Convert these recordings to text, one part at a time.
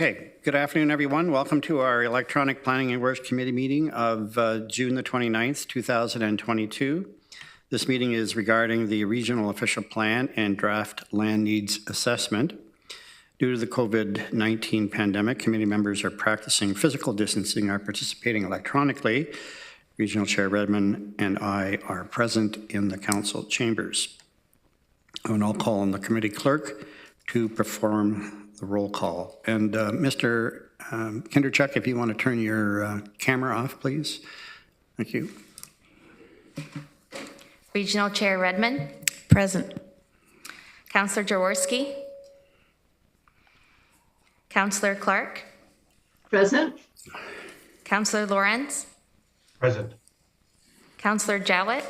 Okay, good afternoon, everyone. Welcome to our Electronic Planning and Works Committee meeting of June the 29th, 2022. This meeting is regarding the Regional Official Plan and Draft Land Needs Assessment. Due to the COVID-19 pandemic, committee members are practicing physical distancing, are participating electronically. Regional Chair Redmond and I are present in the council chambers. And I'll call on the committee clerk to perform the roll call. And Mr. Kindrachuk, if you want to turn your camera off, please. Thank you. Regional Chair Redmond. Present. Councillor Jaworski. Councillor Clark. Present. Councillor Lawrence. Present. Councillor Jowett.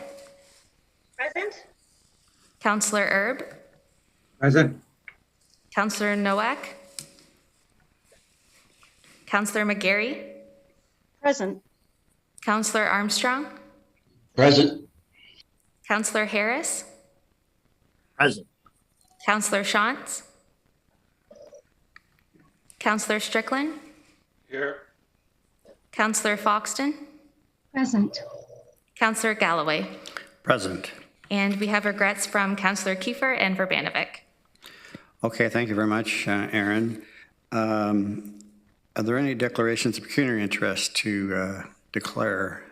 Present. Councillor Erb. Present. Councillor Nowak. Councillor McGarry. Present. Councillor Armstrong. Present. Councillor Harris. Present. Councillor Shantz. Councillor Strickland. Here. Councillor Foxton. Present. Councillor Galloway. Present. And we have regrets from Councillor Kiefer and Verbanovic. Okay, thank you very much, Aaron. Are there any declarations of pecuniary interest to declare?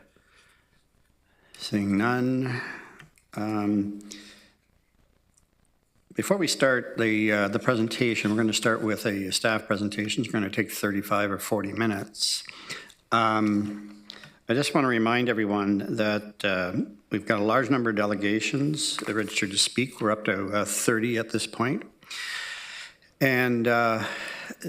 Seeing none. Before we start the presentation, we're going to start with a staff presentation. It's going to take 35 or 40 minutes. I just want to remind everyone that we've got a large number of delegations registered to speak. We're up to 30 at this point. And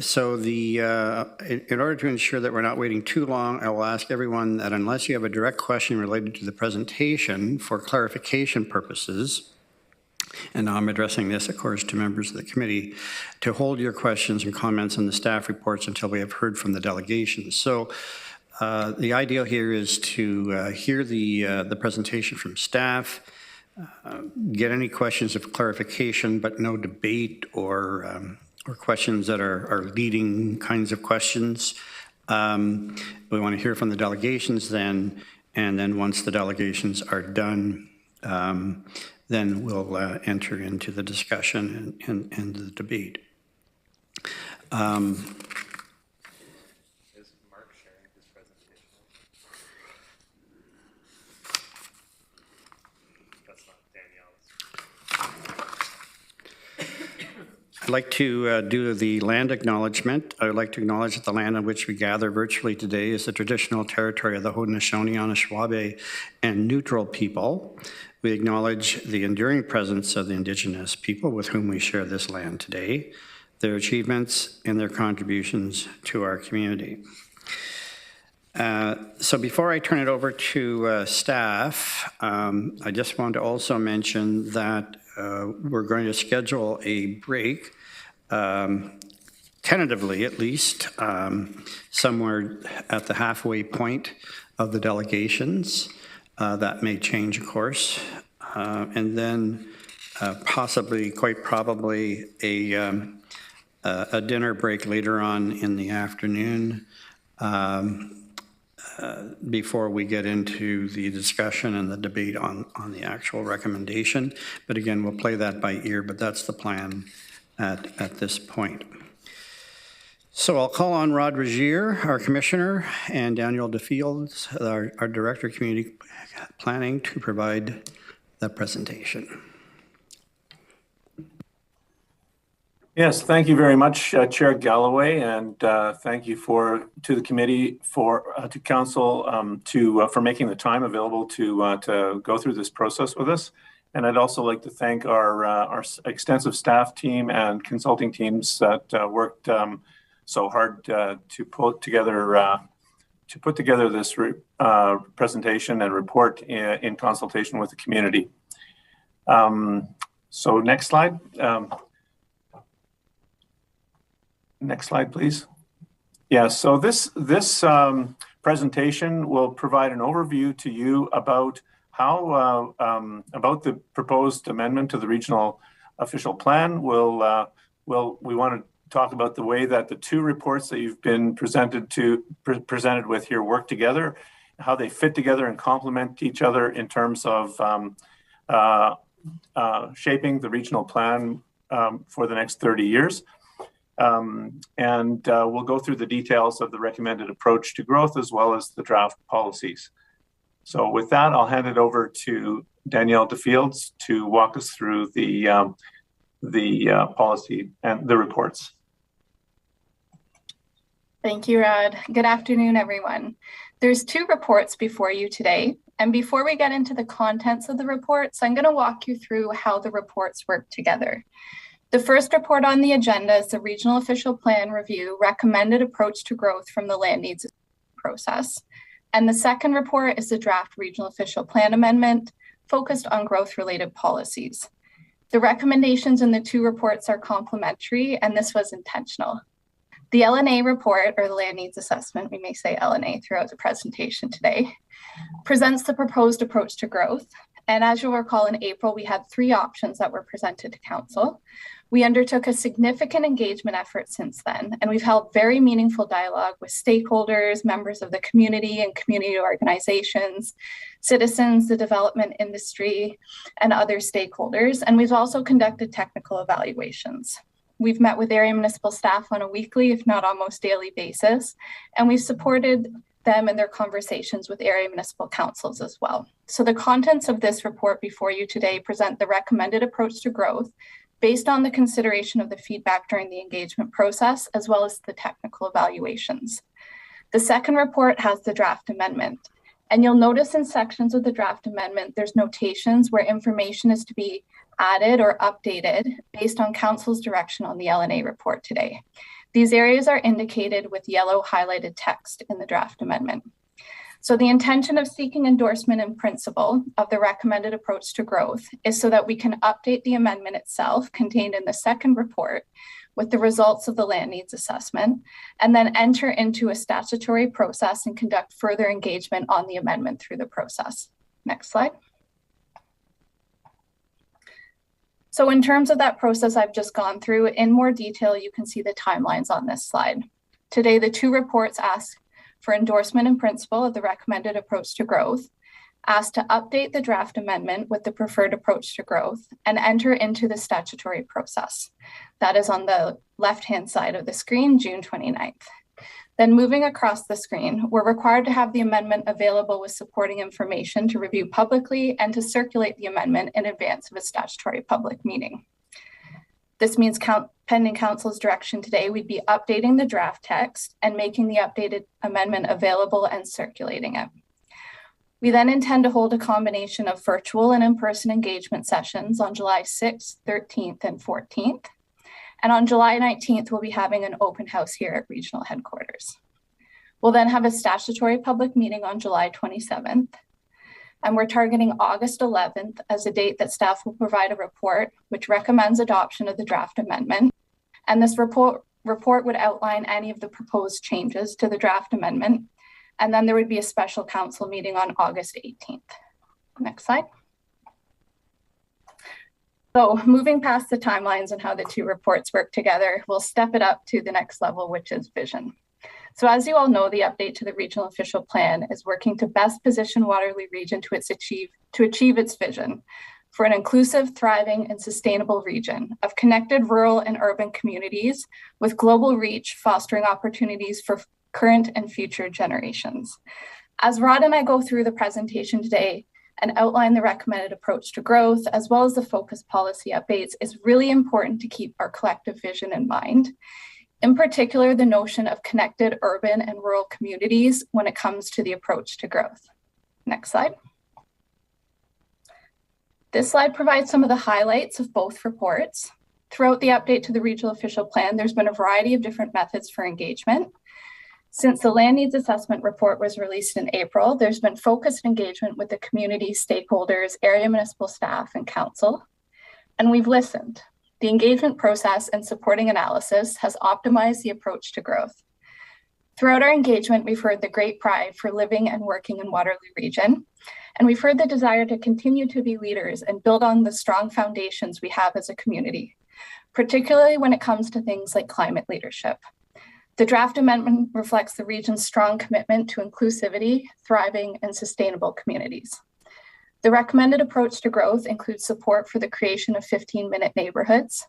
so in order to ensure that we're not waiting too long, I will ask everyone that unless you have a direct question related to the presentation for clarification purposes, and now I'm addressing this, of course, to members of the committee, to hold your questions and comments on the staff reports until we have heard from the delegations. So the ideal here is to hear the presentation from staff, get any questions of clarification, but no debate or questions that are leading kinds of questions. We want to hear from the delegations then, and then once the delegations are done, then we'll enter into the discussion and the debate. I'd like to do the land acknowledgement. I would like to acknowledge that the land on which we gather virtually today is the traditional territory of the Haudenosaunee, Anishinaabe, and neutral people. We acknowledge the enduring presence of the Indigenous people with whom we share this land today, their achievements and their contributions to our community. So before I turn it over to staff, I just want to also mention that we're going to schedule a break, tentatively at least, somewhere at the halfway point of the delegations. That may change, of course. And then possibly, quite probably, a dinner break later on in the afternoon before we get into the discussion and the debate on the actual recommendation. But again, we'll play that by ear, but that's the plan at this point. So I'll call on Rod Regier, our Commissioner, and Daniel DeFields, our Director of Community Planning, to provide the presentation. Yes, thank you very much, Chair Galloway, and thank you to the committee, to council, for making the time available to go through this process with us. And I'd also like to thank our extensive staff team and consulting teams that worked so hard to put together this presentation and report in consultation with the community. So next slide. Next slide, please. Yeah, so this presentation will provide an overview to you about how about the proposed amendment to the regional official plan. We want to talk about the way that the two reports that you've been presented with here work together, how they fit together and complement each other in terms of shaping the regional plan for the next 30 years. We'll go through the details of the recommended approach to growth as well as the draft policies. So with that, I'll hand it over to Danielle DeFields to walk us through the policy and the reports. Thank you, Rod. Good afternoon, everyone. There's two reports before you today. And before we get into the contents of the reports, I'm going to walk you through how the reports work together. The first report on the agenda is the Regional Official Plan Review Recommended Approach to Growth from the Land Needs Process. And the second report is the Draft Regional Official Plan Amendment focused on growth-related policies. The recommendations in the two reports are complementary, and this was intentional. The LNA report, or the Land Needs Assessment, we may say LNA throughout the presentation today, presents the proposed approach to growth. And as you'll recall, in April, we had three options that were presented to Council. We undertook a significant engagement effort since then, and we've held very meaningful dialogue with stakeholders, members of the community and community organizations, citizens, the development industry, and other stakeholders. And we've also conducted technical evaluations. We've met with area municipal staff on a weekly, if not almost daily basis, and we've supported them in their conversations with area municipal councils as well. So the contents of this report before you today present the recommended approach to growth based on the consideration of the feedback during the engagement process, as well as the technical evaluations. The second report has the draft amendment. And you'll notice in sections of the draft amendment, there's notations where information is to be added or updated based on Council's direction on the LNA report today. These areas are indicated with yellow highlighted text in the draft amendment. So the intention of seeking endorsement in principle of the recommended approach to growth is so that we can update the amendment itself contained in the second report with the results of the land needs assessment, and then enter into a statutory process and conduct further engagement on the amendment through the process. Next slide. So in terms of that process I've just gone through, in more detail, you can see the timelines on this slide. Today, the two reports ask for endorsement in principle of the recommended approach to growth, asked to update the draft amendment with the preferred approach to growth, and enter into the statutory process. That is on the left-hand side of the screen, June 29th. Then moving across the screen, we're required to have the amendment available with supporting information to review publicly and to circulate the amendment in advance of a statutory public meeting. This means pending Council's direction today, we'd be updating the draft text and making the updated amendment available and circulating it. We then intend to hold a combination of virtual and in-person engagement sessions on July 6th, 13th, and 14th. And on July 19th, we'll be having an open house here at regional headquarters. We'll then have a statutory public meeting on July 27th. And we're targeting August 11th as a date that staff will provide a report which recommends adoption of the draft amendment. And this report would outline any of the proposed changes to the draft amendment. And then there would be a special council meeting on August 18th. Next slide. So moving past the timelines and how the two reports work together, we'll step it up to the next level, which is vision. So as you all know, the update to the regional official plan is working to best position Waterloo region to achieve its vision for an inclusive, thriving, and sustainable region of connected rural and urban communities with global reach, fostering opportunities for current and future generations. As Rod and I go through the presentation today and outline the recommended approach to growth, as well as the focus policy updates, it's really important to keep our collective vision in mind. In particular, the notion of connected urban and rural communities when it comes to the approach to growth. Next slide. This slide provides some of the highlights of both reports. Throughout the update to the regional official plan, there's been a variety of different methods for engagement. Since the land needs assessment report was released in April, there's been focused engagement with the community, stakeholders, area municipal staff, and council, and we've listened. The engagement process and supporting analysis has optimized the approach to growth. Throughout our engagement, we've heard the great pride for living and working in Waterloo region, and we've heard the desire to continue to be leaders and build on the strong foundations we have as a community. particularly when it comes to things like climate leadership. The draft amendment reflects the region's strong commitment to inclusivity, thriving, and sustainable communities. The recommended approach to growth includes support for the creation of 15-minute neighborhoods.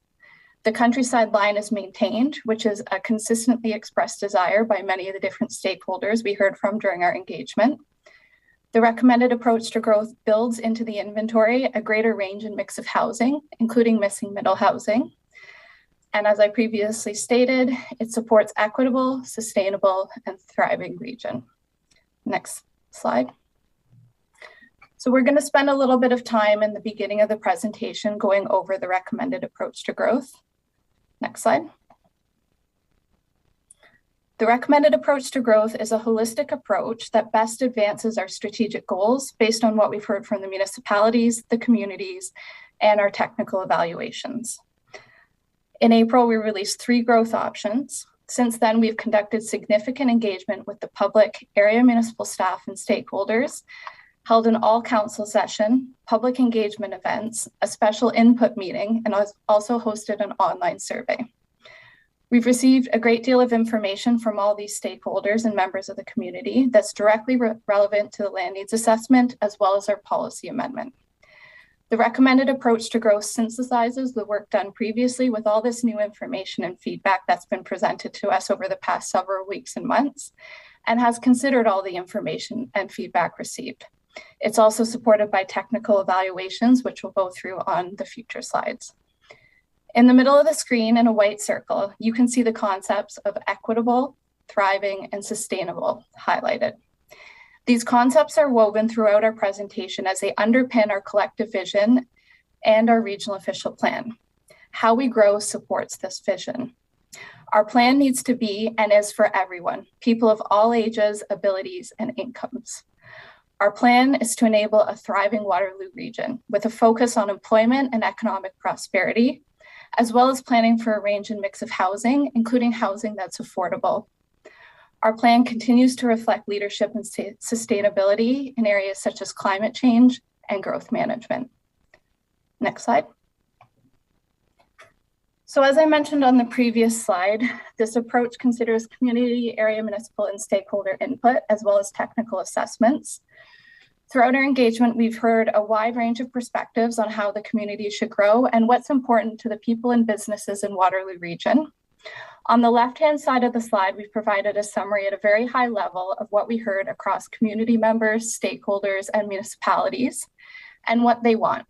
The countryside line is maintained, which is a consistently expressed desire by many of the different stakeholders we heard from during our engagement. The recommended approach to growth builds into the inventory a greater range and mix of housing, including missing middle housing. And as I previously stated, it supports equitable, sustainable, and thriving region. Next slide. So we're going to spend a little bit of time in the beginning of the presentation going over the recommended approach to growth. Next slide. The recommended approach to growth is a holistic approach that best advances our strategic goals based on what we've heard from the municipalities, the communities, and our technical evaluations. In April, we released 3 growth options. Since then, we've conducted significant engagement with the public, area municipal staff, and stakeholders, held an all-council session, public engagement events, a special input meeting, and also hosted an online survey. We've received a great deal of information from all these stakeholders and members of the community that's directly relevant to the land needs assessment, as well as our policy amendment. The recommended approach to growth synthesizes the work done previously with all this new information and feedback that's been presented to us over the past several weeks and months, and has considered all the information and feedback received. It's also supported by technical evaluations, which we'll go through on the future slides. In the middle of the screen in a white circle, you can see the concepts of equitable, thriving, and sustainable highlighted. These concepts are woven throughout our presentation as they underpin our collective vision and our regional official plan. How we grow supports this vision. Our plan needs to be and is for everyone, people of all ages, abilities, and incomes. Our plan is to enable a thriving Waterloo region with a focus on employment and economic prosperity, as well as planning for a range and mix of housing, including housing that's affordable. Our plan continues to reflect leadership and sustainability in areas such as climate change and growth management. Next slide. So as I mentioned on the previous slide, this approach considers community, area, municipal, and stakeholder input, as well as technical assessments. Throughout our engagement, we've heard a wide range of perspectives on how the community should grow and what's important to the people and businesses in Waterloo region. On the left-hand side of the slide, we've provided a summary at a very high level of what we heard across community members, stakeholders, and municipalities, and what they want,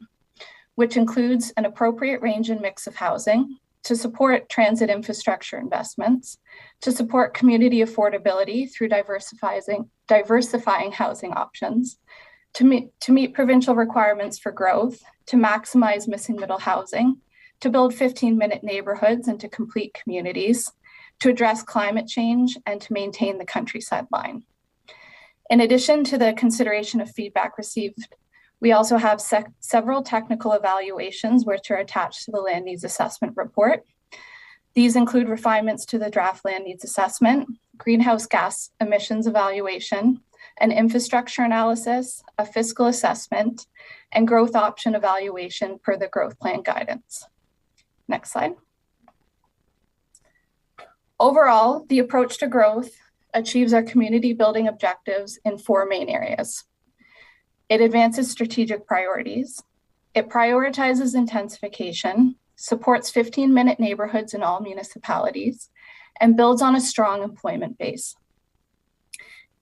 which includes an appropriate range and mix of housing, to support transit infrastructure investments, to support community affordability through diversifying housing options, to meet provincial requirements for growth, to maximize missing middle housing, to build 15-minute neighborhoods and to complete communities, to address climate change, and to maintain the countryside line. In addition to the consideration of feedback received, we also have several technical evaluations which are attached to the land needs assessment report. These include refinements to the draft land needs assessment, greenhouse gas emissions evaluation, an infrastructure analysis, a fiscal assessment, and growth option evaluation per the growth plan guidance. Next slide. Overall, the approach to growth achieves our community building objectives in 4 main areas. It advances strategic priorities. It prioritizes intensification, supports 15-minute neighborhoods in all municipalities, and builds on a strong employment base.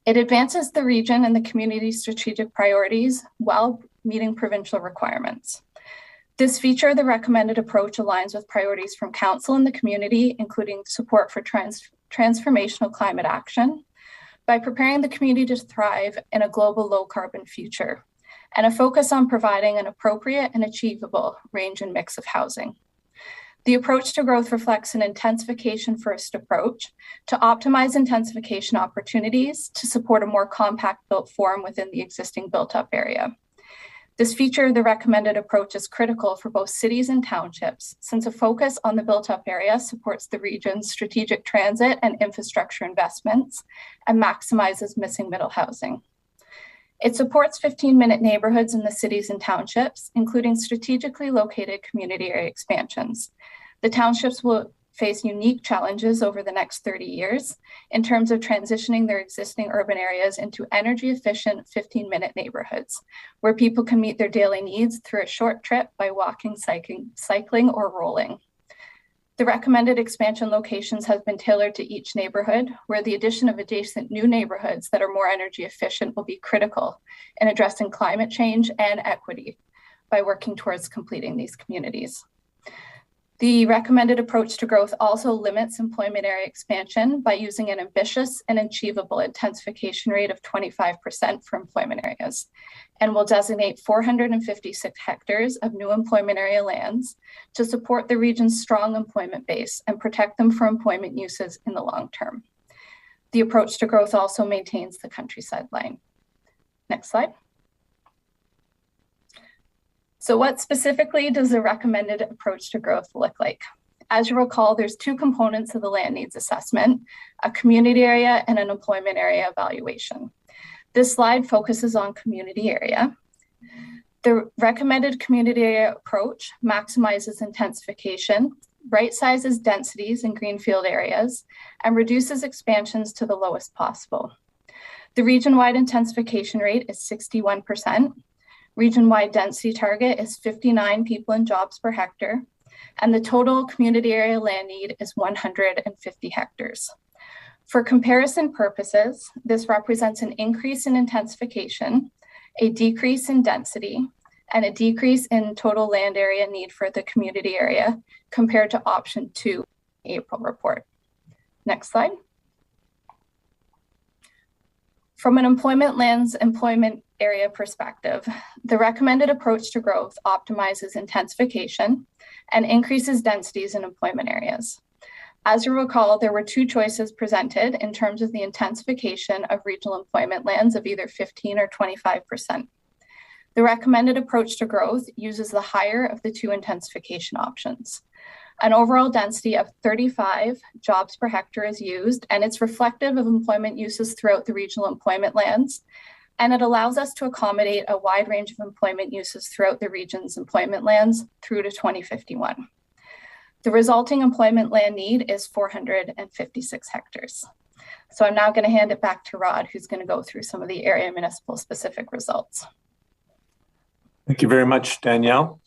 It advances the region and the community's strategic priorities while meeting provincial requirements. This feature of the recommended approach aligns with priorities from council and the community, including support for transformational climate action, by preparing the community to thrive in a global low-carbon future, and a focus on providing an appropriate and achievable range and mix of housing. The approach to growth reflects an intensification-first approach to optimize intensification opportunities to support a more compact built form within the existing built-up area. This feature of the recommended approach is critical for both cities and townships, since a focus on the built-up area supports the region's strategic transit and infrastructure investments and maximizes missing middle housing. It supports 15-minute neighborhoods in the cities and townships, including strategically located community area expansions, The townships will face unique challenges over the next 30 years in terms of transitioning their existing urban areas into energy efficient 15-minute neighborhoods where people can meet their daily needs through a short trip by walking, cycling, or rolling. The recommended expansion locations have been tailored to each neighborhood, where the addition of adjacent new neighborhoods that are more energy efficient will be critical in addressing climate change and equity by working towards completing these communities. The recommended approach to growth also limits employment area expansion by using an ambitious and achievable intensification rate of 25% for employment areas, and will designate 456 hectares of new employment area lands to support the region's strong employment base and protect them for employment uses in the long term. The approach to growth also maintains the countryside line. Next slide. So what specifically does the recommended approach to growth look like? As you recall, there's two components of the land needs assessment, a community area and an employment area evaluation. This slide focuses on community area. The recommended community area approach maximizes intensification, right sizes densities in greenfield areas, and reduces expansions to the lowest possible. The region-wide intensification rate is 61%. Region-wide density target is 59 people and jobs per hectare, and the total community area land need is 150 hectares. For comparison purposes, this represents an increase in intensification, a decrease in density, and a decrease in total land area need for the community area compared to option 2 in the April report. Next slide. From an employment area perspective, the recommended approach to growth optimizes intensification and increases densities in employment areas. As you recall, there were two choices presented in terms of the intensification of regional employment lands of either 15 or 25%. The recommended approach to growth uses the higher of the two intensification options. An overall density of 35 jobs per hectare is used, and it's reflective of employment uses throughout the regional employment lands, and it allows us to accommodate a wide range of employment uses throughout the region's employment lands through to 2051. The resulting employment land need is 456 hectares. So I'm now going to hand it back to Rod, who's going to go through some of the area municipal specific results. Thank you very much, Danielle.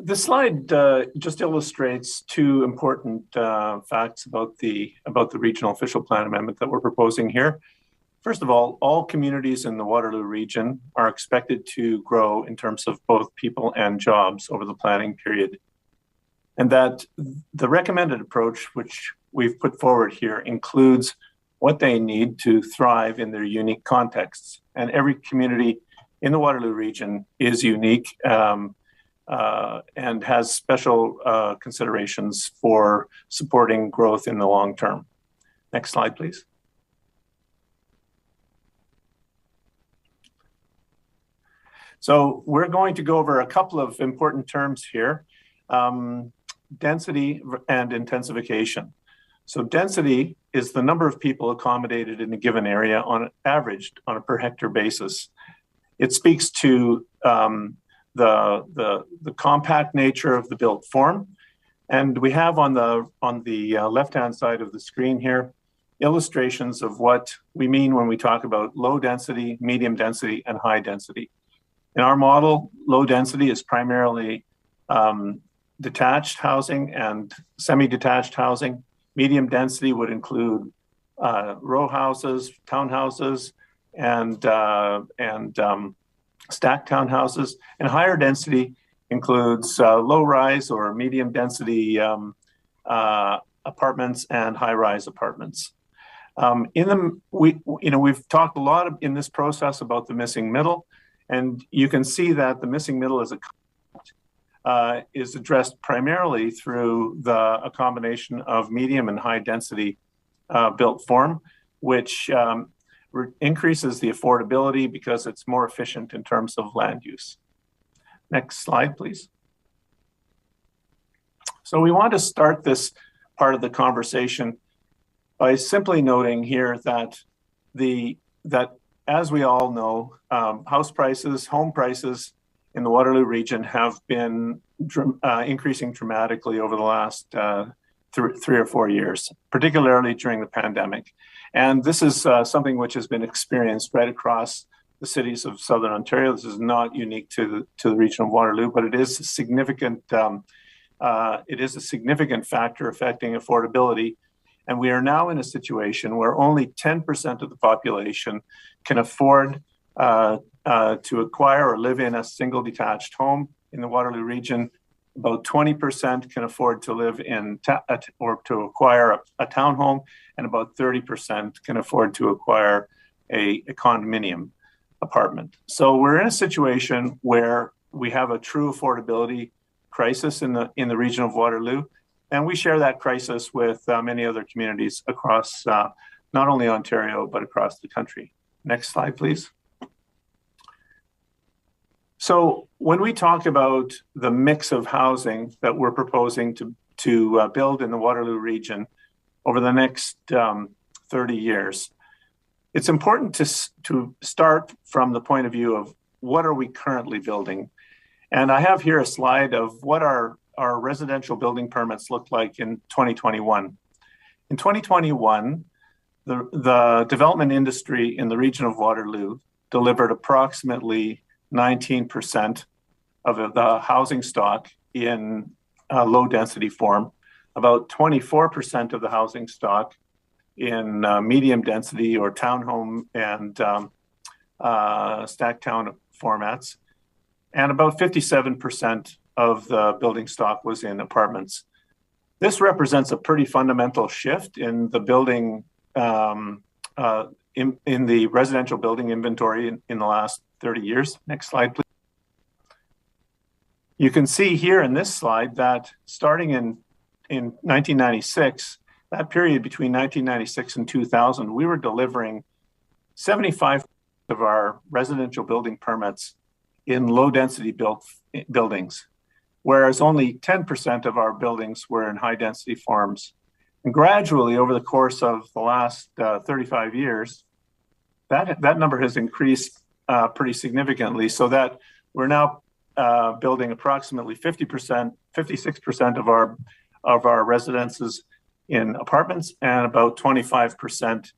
This slide just illustrates two important facts about the regional official plan amendment that we're proposing here. First of all communities in the Waterloo region are expected to grow in terms of both people and jobs over the planning period. And that the recommended approach, which we've put forward here, includes what they need to thrive in their unique contexts. And every community in the Waterloo region is unique and has special considerations for supporting growth in the long term. Next slide, please. So we're going to go over a couple of important terms here, density and intensification. So density is the number of people accommodated in a given area on average on a per hectare basis. It speaks to the compact nature of the built form. And we have on the left-hand side of the screen here, illustrations of what we mean when we talk about low density, medium density, and high density. In our model, low density is primarily detached housing and semi-detached housing. Medium density would include row houses, townhouses, and stacked townhouses. And higher density includes low-rise or medium density apartments and high-rise apartments. We've talked a lot in this process about the missing middle. And you can see that the missing middle is addressed primarily through a combination of medium and high density built form, which increases the affordability because it's more efficient in terms of land use. Next slide, please. So we want to start this part of the conversation by simply noting here that as we all know, home prices in the Waterloo region have been increasing dramatically over the last 3 or 4 years, particularly during the pandemic. And this is something which has been experienced right across the cities of Southern Ontario. This is not unique to the region of Waterloo, but it is a significant factor affecting affordability. And we are now in a situation where only 10% of the population can afford to acquire or live in a single detached home in the Waterloo region. About 20% can afford to live in or to acquire a townhome, and about 30% can afford to acquire a condominium apartment. So we're in a situation where we have a true affordability crisis in the region of Waterloo, and we share that crisis with many other communities across not only Ontario but across the country. Next slide, please. So when we talk about the mix of housing that we're proposing to build in the Waterloo region over the next 30 years, it's important to start from the point of view of what are we currently building. And I have here a slide of what our residential building permits looked like in 2021. In 2021, the development industry in the region of Waterloo delivered approximately 19% of the housing stock in low density form, about 24% of the housing stock in medium density or townhome and stacked town formats, and about 57% of the building stock was in apartments. This represents a pretty fundamental shift in the building, in the residential building inventory in the last 30 years. Next slide, please. You can see here in this slide that starting in 1996, that period between 1996 and 2000, we were delivering 75% of our residential building permits in low density buildings, whereas only 10% of our buildings were in high density forms. And gradually over the course of the last 35 years, that number has increased pretty significantly, so that we're now building approximately 56% of our residences in apartments and about 25%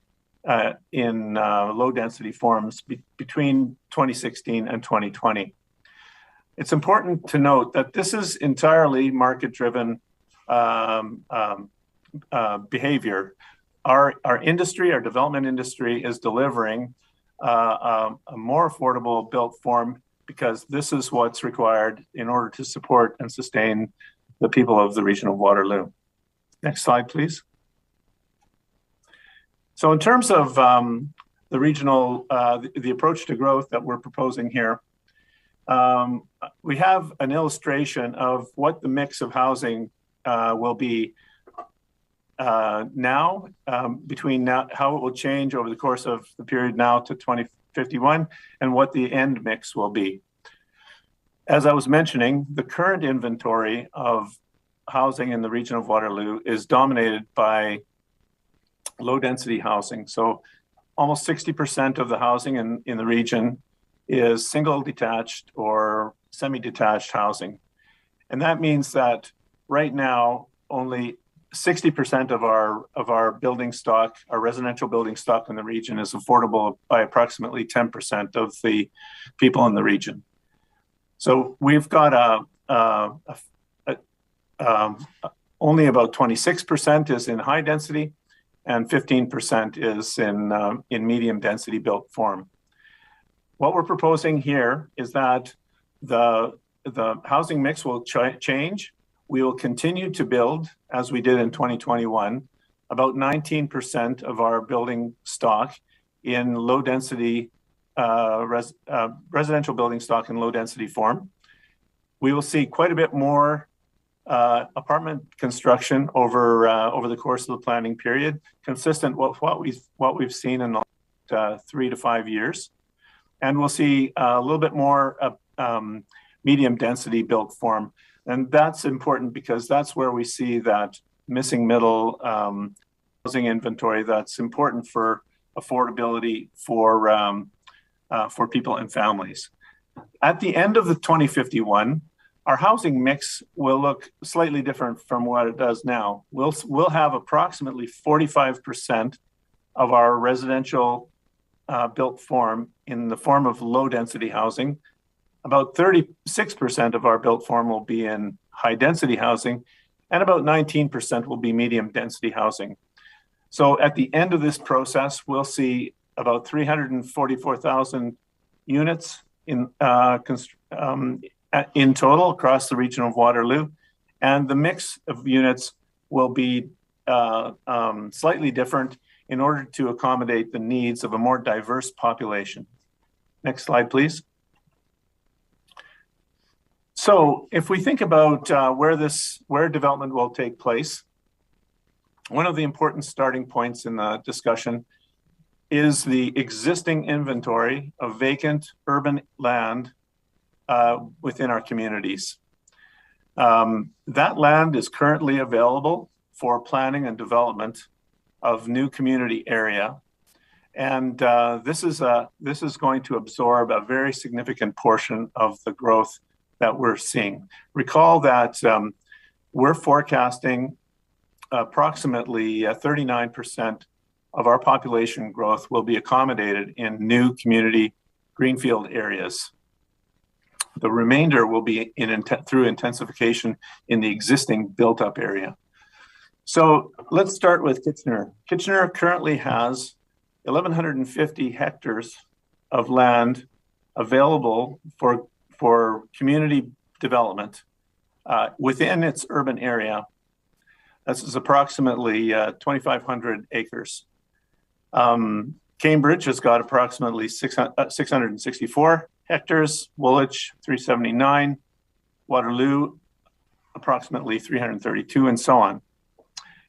in low density forms between 2016 and 2020. It's important to note that this is entirely market-driven behavior. Our industry, our development industry, is delivering a more affordable built form because this is what's required in order to support and sustain the people of the region of Waterloo. Next slide, please. So in terms of the regional, the approach to growth that we're proposing here, we have an illustration of what the mix of housing will be now, between now, how it will change over the course of the period now to 2051, and what the end mix will be. As I was mentioning, the current inventory of housing in the region of Waterloo is dominated by low density housing. So almost 60% of the housing in the region is single detached or semi-detached housing. And that means that right now, only 60% of our building stock, our residential building stock in the region, is affordable by approximately 10% of the people in the region. So we've got only about 26% is in high density, and 15% is in medium density built form. What we're proposing here is that the housing mix will change. We will continue to build, as we did in 2021, about 19% of our building stock in low density, residential building stock in low density form. We will see quite a bit more apartment construction over the course of the planning period, consistent with what we've seen in the last 3 to 5 years. And we'll see a little bit more medium density built form. And that's important because that's where we see that missing middle housing inventory that's important for affordability for people and families. At the end of the 2051, our housing mix will look slightly different from what it does now. We'll have approximately 45% of our residential built form in the form of low density housing. About 36% of our built form will be in high density housing, and about 19% will be medium density housing. So at the end of this process, we'll see about 344,000 units in total across the region of Waterloo, and the mix of units will be slightly different in order to accommodate the needs of a more diverse population. Next slide, please. So if we think about where development will take place, one of the important starting points in the discussion is the existing inventory of vacant urban land within our communities. That land is currently available for planning and development of new community area. And this is going to absorb a very significant portion of the growth that we're seeing. Recall that we're forecasting approximately 39% of our population growth will be accommodated in new community greenfield areas. The remainder will be through intensification in the existing built up area. So let's start with Kitchener. Kitchener currently has 1,150 hectares of land available for community development within its urban area. This is approximately 2,500 acres. Cambridge has got approximately 664 hectares, Woolwich 379, Waterloo approximately 332, and so on.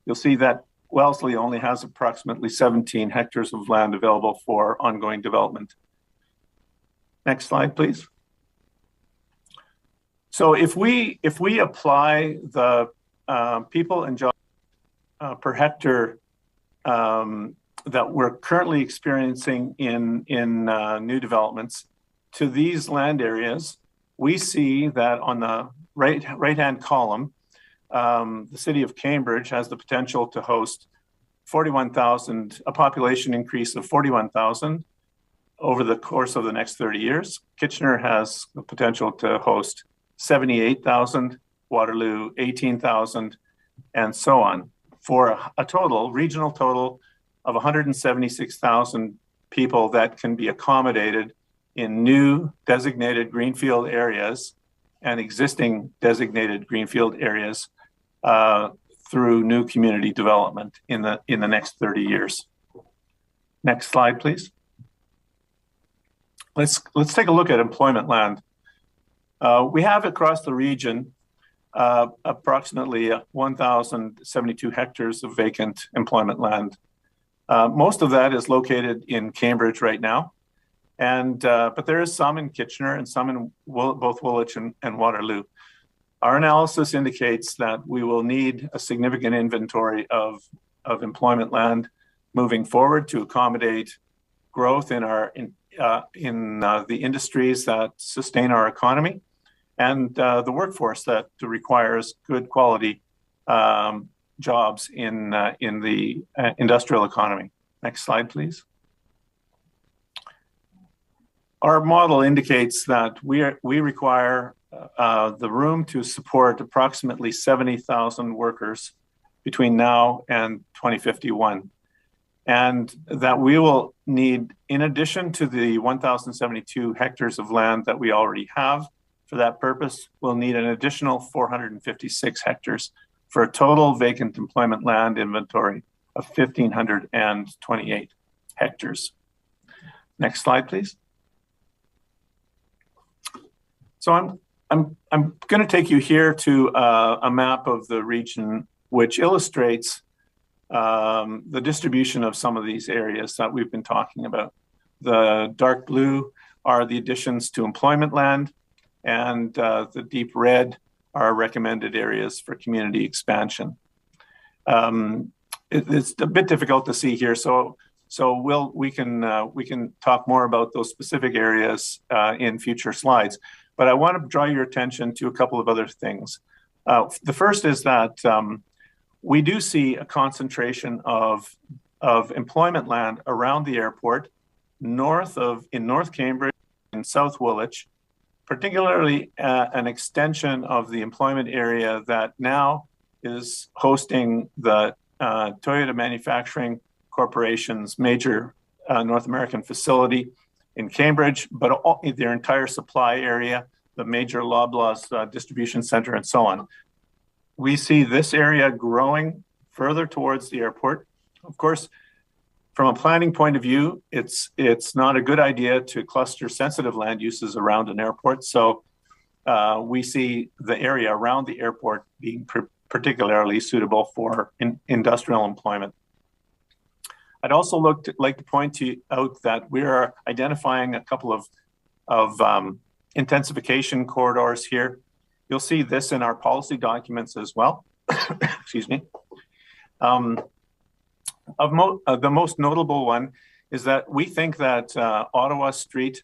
You'll see that Wellesley only has approximately 17 hectares of land available for ongoing development. Next slide, please. So if we apply the people and jobs per hectare that we're currently experiencing in new developments to these land areas, we see that on the right-hand column, the city of Cambridge has the potential to host 41,000, a population increase of 41,000 over the course of the next 30 years. Kitchener has the potential to host 78,000, Waterloo 18,000, and so on, for a regional total of 176,000 people that can be accommodated in new designated greenfield areas and existing designated greenfield areas through new community development in the next 30 years. Next slide, please. Let's take a look at employment land. We have across the region approximately 1,072 hectares of vacant employment land. Most of that is located in Cambridge right now, but there is some in Kitchener and some in both Woolwich and Waterloo. Our analysis indicates that we will need a significant inventory of employment land moving forward to accommodate growth in the industries that sustain our economy and the workforce that requires good quality jobs in the industrial economy. Next slide, please. Our model indicates that we require the room to support approximately 70,000 workers between now and 2051. And that we will need, in addition to the 1,072 hectares of land that we already have for that purpose, we'll need an additional 456 hectares for a total vacant employment land inventory of 1,528 hectares. Next slide, please. So I'm going to take you here to a map of the region which illustrates the distribution of some of these areas that we've been talking about. The dark blue are the additions to employment land, and the deep red are recommended areas for community expansion. It's a bit difficult to see here, so So we can talk more about those specific areas in future slides. But I want to draw your attention to a couple of other things. The first is that we do see a concentration of employment land around the airport, in North Cambridge and South Woolwich, particularly an extension of the employment area that now is hosting the Toyota Manufacturing Corporation's major North American facility in Cambridge, but their entire supply area, the major Loblaws distribution center, and so on. We see this area growing further towards the airport. Of course, from a planning point of view, it's not a good idea to cluster sensitive land uses around an airport. So we see the area around the airport being particularly suitable for industrial employment. I'd also like to point out that we are identifying a couple of intensification corridors here. You'll see this in our policy documents as well. Excuse me. The most notable one is that we think that Ottawa Street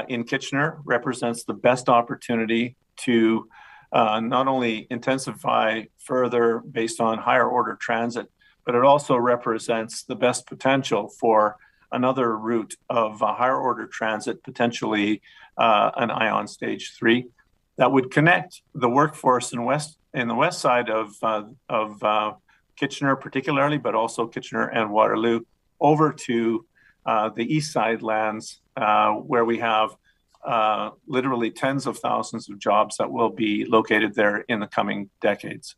in Kitchener represents the best opportunity to not only intensify further based on higher order transit, but it also represents the best potential for another route of higher order transit, potentially an ION stage 3, that would connect the workforce in the west side of Kitchener particularly, but also Kitchener and Waterloo, over to the east side lands where we have literally tens of thousands of jobs that will be located there in the coming decades.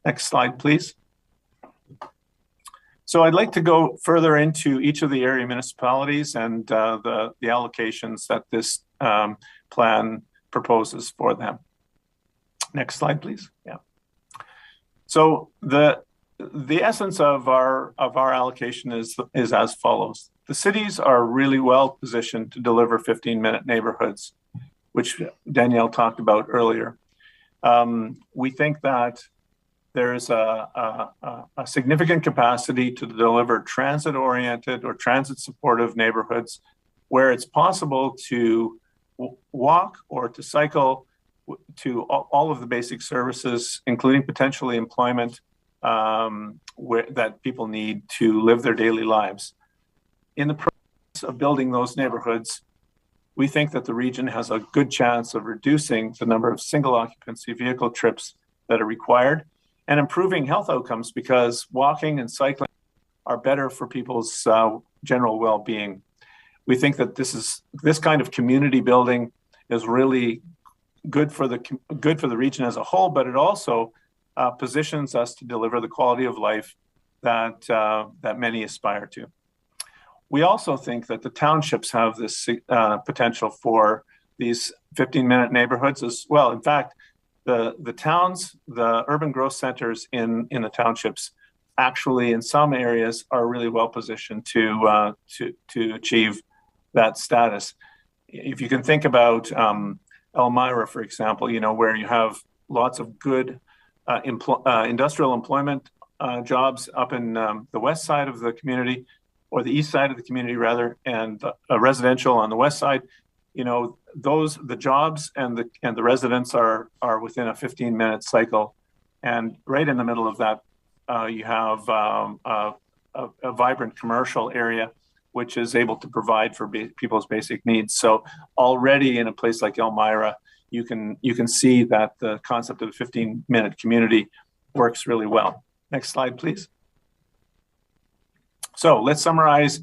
Next slide, please. So I'd like to go further into each of the area municipalities and the allocations that this plan proposes for them. Next slide, please. Yeah. So the essence of our allocation is as follows. The cities are really well positioned to deliver 15-minute neighborhoods, which Danielle talked about earlier. We think that there's a significant capacity to deliver transit-oriented or transit-supportive neighborhoods where it's possible to walk or to cycle to all of the basic services, including potentially employment that people need to live their daily lives. In the process of building those neighborhoods, we think that the region has a good chance of reducing the number of single occupancy vehicle trips that are required and improving health outcomes, because walking and cycling are better for people's general well-being. We think that this kind of community building is really good for the region as a whole, but it also positions us to deliver the quality of life that many aspire to. We also think that the townships have this potential for these 15-minute neighborhoods as well. In fact, the towns, the urban growth centers in the townships, actually in some areas are really well positioned to achieve that status. If you can think about Elmira, for example, where you have lots of good industrial employment jobs up in the west side of the community, or the east side of the community rather, and residential on the west side, the jobs and the residents are within a 15-minute cycle. And right in the middle of that, you have a vibrant commercial area, which is able to provide for people's basic needs. So already in a place like Elmira, you can see that the concept of a 15-minute community works really well. Next slide, please. So let's summarize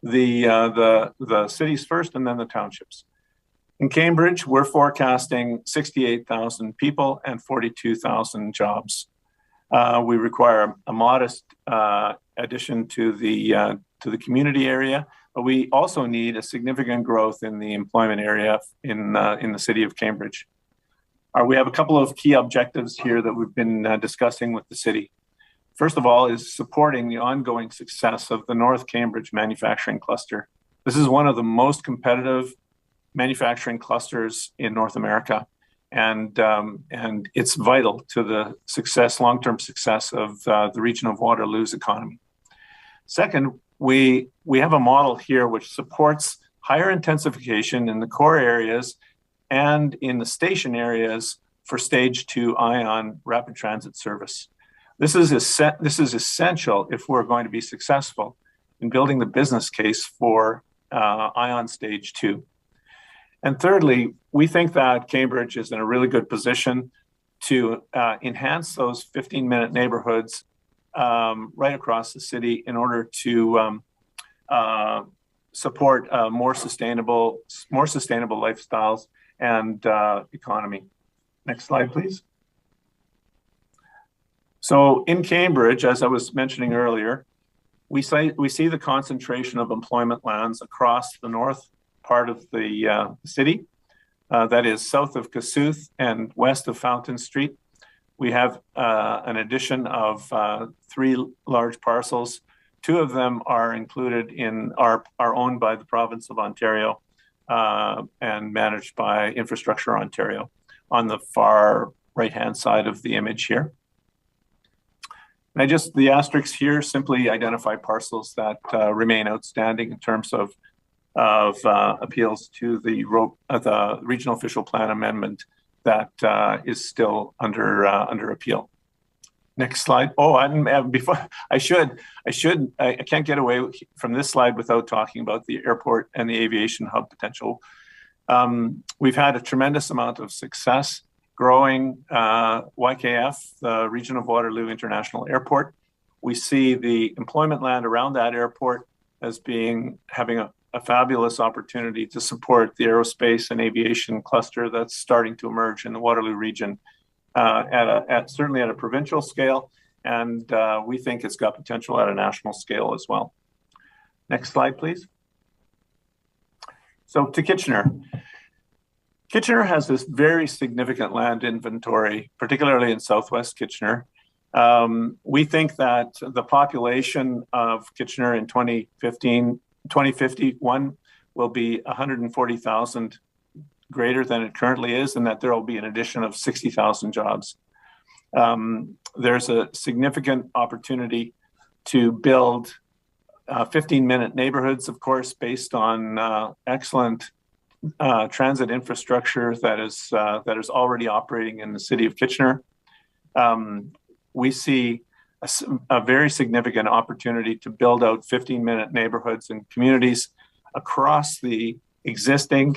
the cities first and then the townships. In Cambridge, we're forecasting 68,000 people and 42,000 jobs. We require a modest addition to the community area, but we also need a significant growth in the employment area in the city of Cambridge. We have a couple of key objectives here that we've been discussing with the city. First of all is supporting the ongoing success of the North Cambridge manufacturing cluster. This is one of the most competitive manufacturing clusters in North America, and it's vital to the long-term success of the region of Waterloo's economy. Second, we have a model here which supports higher intensification in the core areas and in the station areas for stage 2 ion rapid transit service. This is essential if we're going to be successful in building the business case for ion stage 2. And thirdly, we think that Cambridge is in a really good position to enhance those 15-minute neighborhoods right across the city in order to support more sustainable lifestyles and economy. Next slide, please. So in Cambridge, as I was mentioning earlier, we see the concentration of employment lands across the north part of the city, that is south of Kossuth and west of Fountain Street. We have an addition of 3 large parcels. 2 of them are included in are owned by the province of Ontario and managed by Infrastructure Ontario on the far right-hand side of the image here. And the asterisks here simply identify parcels that remain outstanding in terms of appeals to the Regional Official Plan Amendment that is still under appeal. Next slide. Oh, I can't get away from this slide without talking about the airport and the aviation hub potential. We've had a tremendous amount of success growing YKF, the region of Waterloo International Airport. We see the employment land around that airport as having a fabulous opportunity to support the aerospace and aviation cluster that's starting to emerge in the Waterloo region, certainly at a provincial scale, and we think it's got potential at a national scale as well. Next slide, please. So to Kitchener. Kitchener has this very significant land inventory, particularly in Southwest Kitchener. We think that the population of Kitchener in 2051 will be 140,000 greater than it currently is, and that there will be an addition of 60,000 jobs. There's a significant opportunity to build 15-minute neighborhoods, of course, based on excellent transit infrastructure that is already operating in the city of Kitchener. We see a very significant opportunity to build out 15-minute neighborhoods and communities across the existing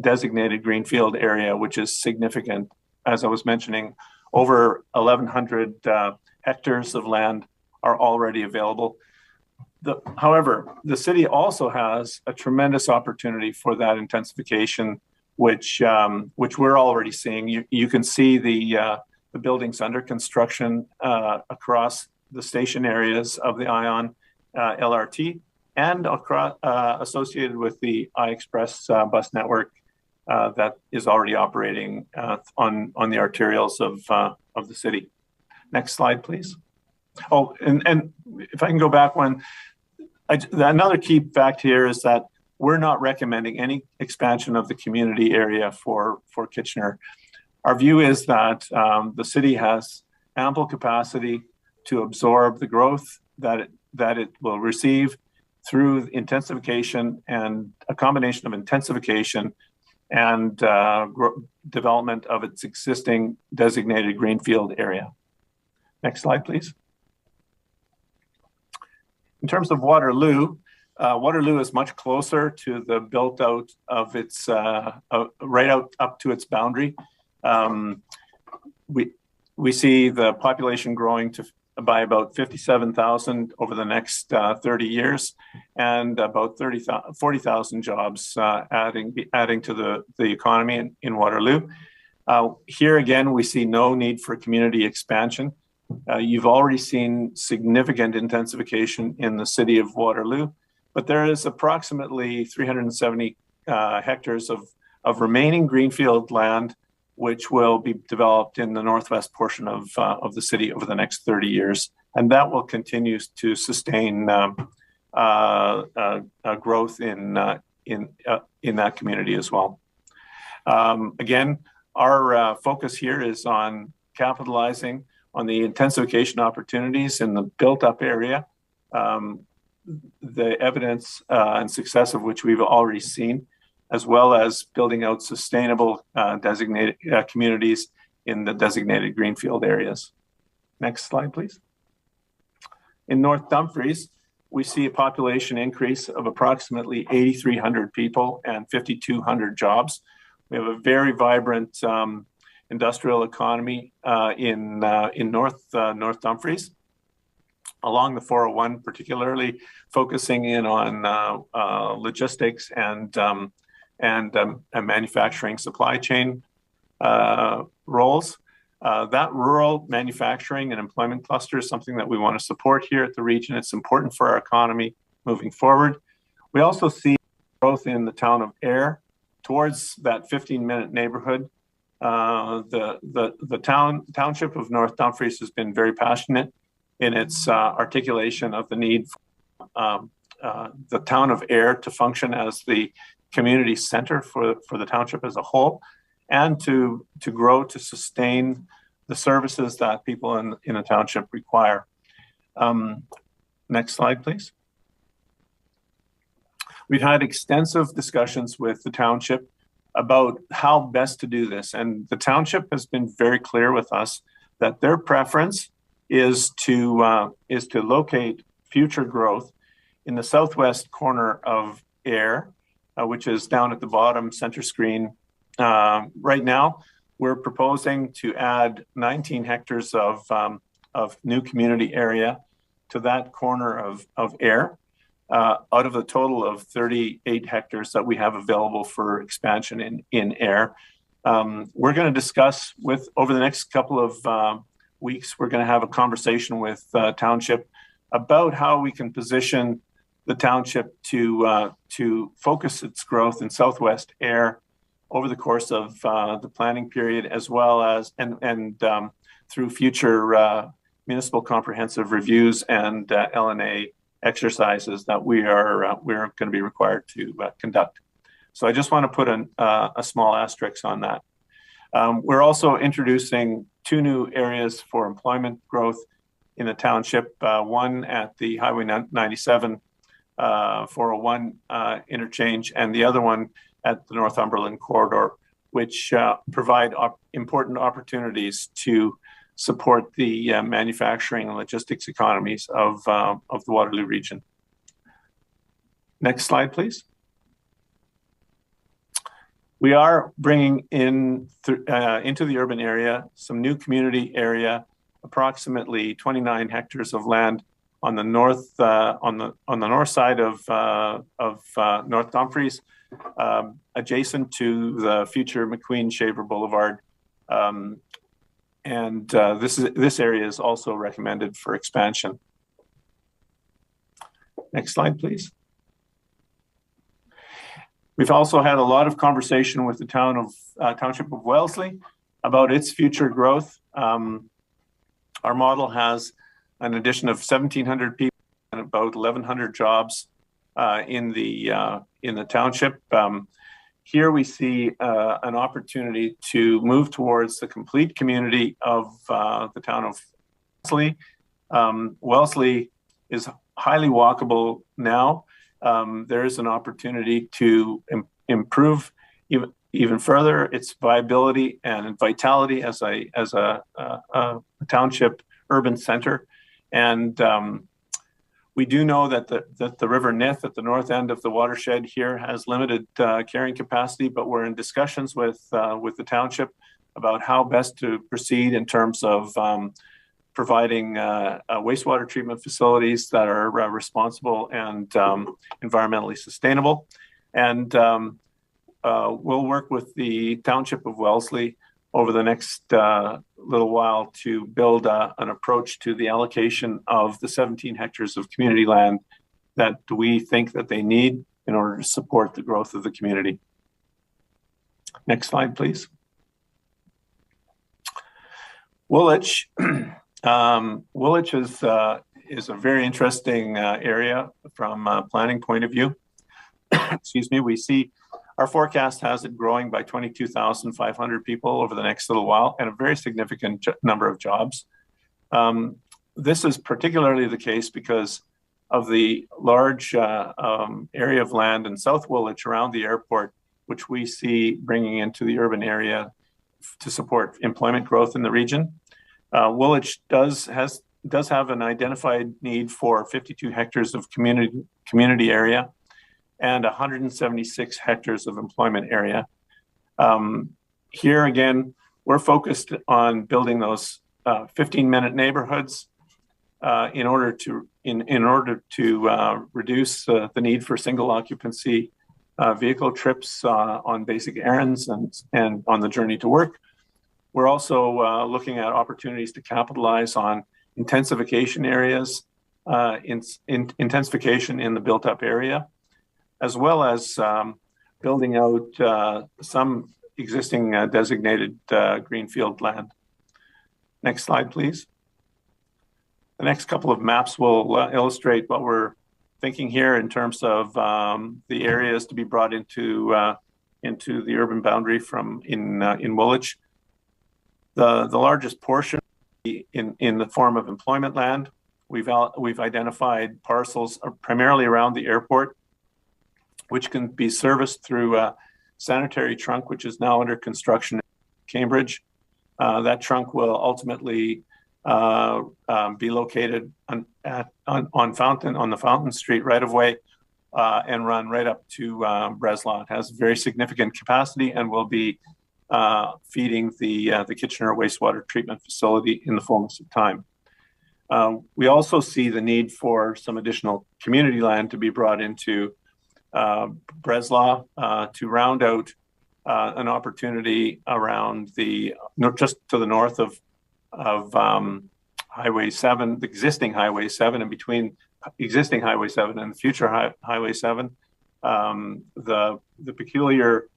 designated greenfield area, which is significant. As I was mentioning, over 1,100 hectares of land are already available. However, the city also has a tremendous opportunity for that intensification, which we're already seeing. You can see the buildings under construction across the station areas of the ION LRT and across, associated with the I-Express bus network that is already operating on the arterials of the city. Next slide, please. Oh, and if I can go back one, another key fact here is that we're not recommending any expansion of the community area for Kitchener. Our view is that the city has ample capacity to absorb the growth that it will receive through intensification and a combination of intensification and development of its existing designated greenfield area. Next slide, please. In terms of Waterloo, Waterloo is much closer to the built out of its, right out up to its boundary. We see the population growing by about 57,000 over the next 30 years, and about 40,000 jobs adding to the economy in Waterloo. Here again, we see no need for community expansion. You've already seen significant intensification in the city of Waterloo, but there is approximately 370 hectares of remaining greenfield land, which will be developed in the northwest portion of the city over the next 30 years. And that will continue to sustain growth in that community as well. Again, our focus here is on capitalizing on the intensification opportunities in the built-up area. the evidence and success of which we've already seen, as well as building out sustainable designated communities in the designated greenfield areas. Next slide, please. In North Dumfries, we see a population increase of approximately 8,300 people and 5,200 jobs. We have a very vibrant industrial economy in North Dumfries, along the 401, particularly focusing in on logistics and manufacturing supply chain roles. That rural manufacturing and employment cluster is something that we want to support here at the region. It's important for our economy moving forward. We also see growth in the town of Ayr towards that 15-minute neighborhood. The township of North Dumfries has been very passionate in its articulation of the need for the town of Ayr to function as the community center for the township as a whole, and to grow, to sustain the services that people in a township require. Next slide, please. We've had extensive discussions with the township about how best to do this, and the township has been very clear with us that their preference is to locate future growth in the southwest corner of Ayr, which is down at the bottom center screen. Right now, we're proposing to add 19 hectares of new community area to that corner of Ayr, out of the total of 38 hectares that we have available for expansion in Ayr. We're going to discuss over the next couple of weeks, we're going to have a conversation with township about how we can position the township to focus its growth in southwest Ayr over the course of the planning period, as well as and through future municipal comprehensive reviews and LNA exercises that we're going to be required to conduct. So I just want to put a small asterisk on that. We're also introducing 2 new areas for employment growth in the township, one at the Highway 97 401 interchange, and the other one at the Northumberland corridor, which provide important opportunities to support the manufacturing and logistics economies of the Waterloo region. Next slide, please. We are bringing in into the urban area some new community area, approximately 29 hectares of land on the north side of North Dumfries, adjacent to the future McQueen Shaver Boulevard. This area is also recommended for expansion. Next slide, please. We've also had a lot of conversation with the township of Wellesley about its future growth. Our model has an addition of 1,700 people and about 1,100 jobs in the township. Here we see an opportunity to move towards the complete community of the town of Wellesley. Wellesley is highly walkable now. There is an opportunity to improve even further its viability and vitality as a township urban center. And we do know that the River Nith at the north end of the watershed here has limited carrying capacity, but we're in discussions with the township about how best to proceed in terms of providing wastewater treatment facilities that are responsible and environmentally sustainable. And we'll work with the township of Wellesley over the next little while to build an approach to the allocation of the 17 hectares of community land that we think that they need in order to support the growth of the community. Next slide, please. Woolwich. Woolwich is a very interesting area from a planning point of view. Excuse me. We see our forecast has it growing by 22,500 people over the next little while, and a very significant number of jobs. This is particularly the case because of the large area of land in South Woolwich around the airport, which we see bringing into the urban area to support employment growth in the region. Woolwich does have an identified need for 52 hectares of community area and 176 hectares of employment area. Here again, we're focused on building those 15-minute neighborhoods in order to reduce the need for single occupancy vehicle trips on basic errands and on the journey to work. We're also looking at opportunities to capitalize on intensification areas, intensification in the built-up area, as well as building out some existing designated greenfield land. Next slide, please. The next couple of maps will illustrate what we're thinking here in terms of the areas to be brought into the urban boundary from in Woolwich. The largest portion in the form of employment land. We've identified parcels primarily around the airport, which can be serviced through a sanitary trunk, which is now under construction in Cambridge. That trunk will ultimately be located on the Fountain Street right of way and run right up to Breslau. It has very significant capacity and will be feeding the Kitchener wastewater treatment facility in the fullness of time. We also see the need for some additional community land to be brought into Breslau to round out an opportunity around just to the north of Highway 7, the existing Highway 7, and between existing Highway 7 and the future Highway 7, the peculiar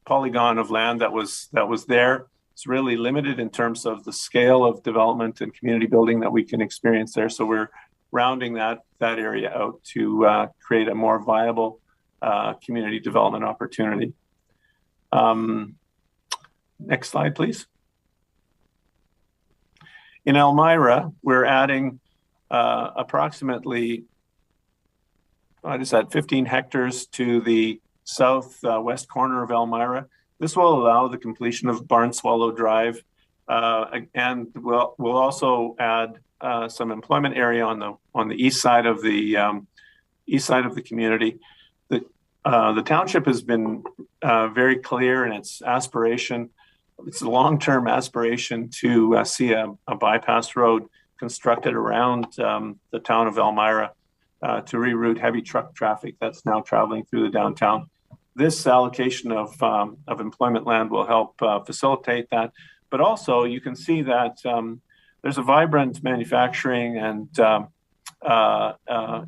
polygon of land that was there is really limited in terms of the scale of development and community building that we can experience there. So we're rounding that area out to create a more viable community development opportunity. Next slide, please. In Elmira, we're adding approximately, 15 hectares to the southwest corner of Elmira. This will allow the completion of Barn Swallow Drive, and we'll also add some employment area on the east side of the community. The township has been very clear in its aspiration. It's a long-term aspiration to see a bypass road constructed around the town of Elmira to reroute heavy truck traffic that's now traveling through the downtown. This allocation of employment land will help facilitate that. But also you can see that there's a vibrant manufacturing and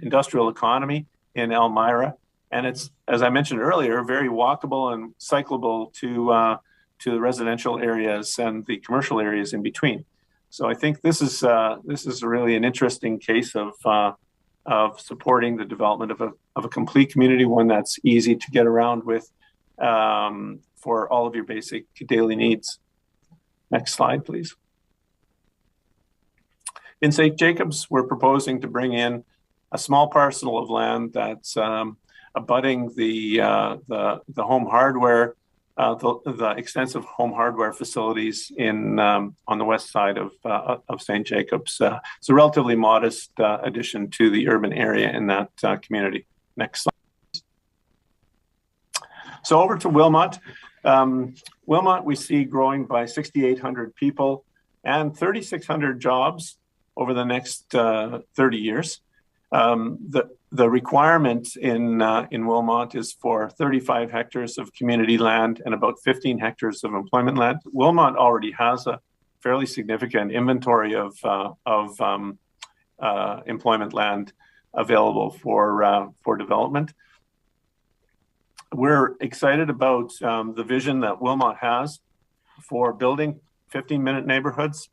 industrial economy in Elmira. And it's, as I mentioned earlier, very walkable and cyclable to the residential areas and the commercial areas in between. So I think this is really an interesting case of supporting the development of a complete community, one that's easy to get around with for all of your basic daily needs. Next slide, please. In St. Jacobs, we're proposing to bring in a small parcel of land that's abutting the home hardware, the extensive home hardware facilities on the west side of St. Jacobs. It's a relatively modest addition to the urban area in that community. Next slide. So over to Wilmot. Wilmot we see growing by 6,800 people and 3,600 jobs over the next 30 years. The requirement in Wilmot is for 35 hectares of community land and about 15 hectares of employment land. Wilmot already has a fairly significant inventory of employment land available for development. We're excited about the vision that Wilmot has for building 15-minute neighborhoods.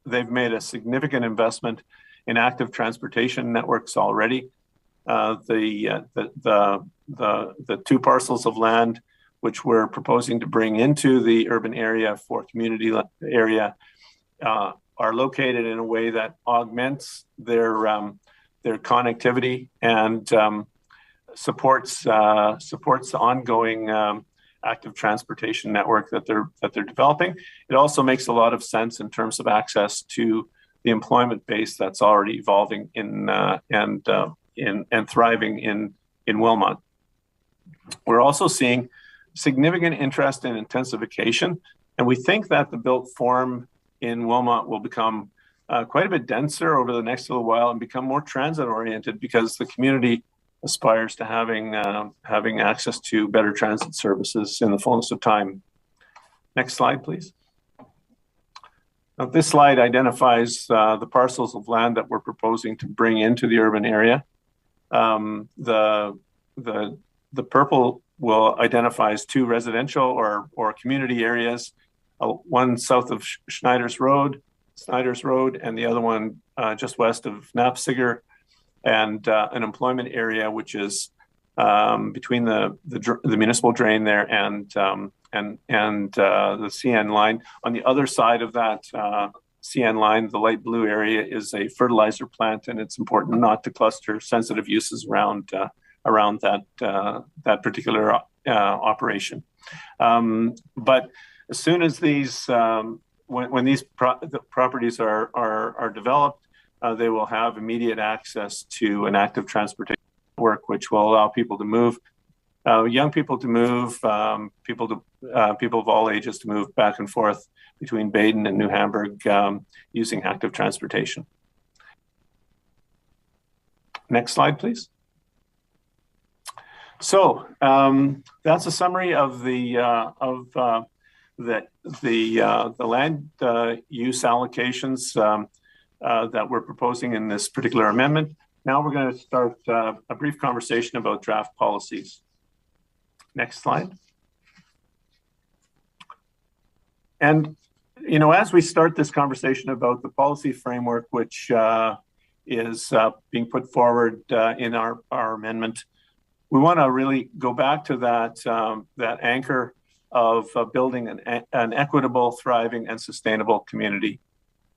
They've made a significant investment in active transportation networks already. The two parcels of land which we're proposing to bring into the urban area for community area are located in a way that augments their connectivity and supports the ongoing active transportation network that they're developing. It also makes a lot of sense in terms of access to the employment base that's already evolving and thriving in Wilmot. We're also seeing significant interest in intensification, and we think that the built form in Wilmot will become quite a bit denser over the next little while and become more transit oriented because the community aspires to having access to better transit services in the fullness of time. Next slide, please. Now, this slide identifies the parcels of land that we're proposing to bring into the urban area. The purple will identifies 2 residential or community areas, one south of Snyder's Road, and the other one just west of Knapsiger, and an employment area which is between the municipal drain there and the CN line. On the other side of that CN line, the light blue area is a fertilizer plant, and it's important not to cluster sensitive uses around that particular operation. But as soon as these when these properties are developed, they will have immediate access to an active transportation network, which will allow people to move, young people to move, people of all ages to move back and forth between Baden and New Hamburg using active transportation. Next slide, please. So that's a summary of the land use allocations that we're proposing in this particular amendment. Now we're going to start a brief conversation about draft policies. Next slide. And, you know, as we start this conversation about the policy framework, which is being put forward in our amendment, we want to really go back to that anchor of building an equitable, thriving, and sustainable community.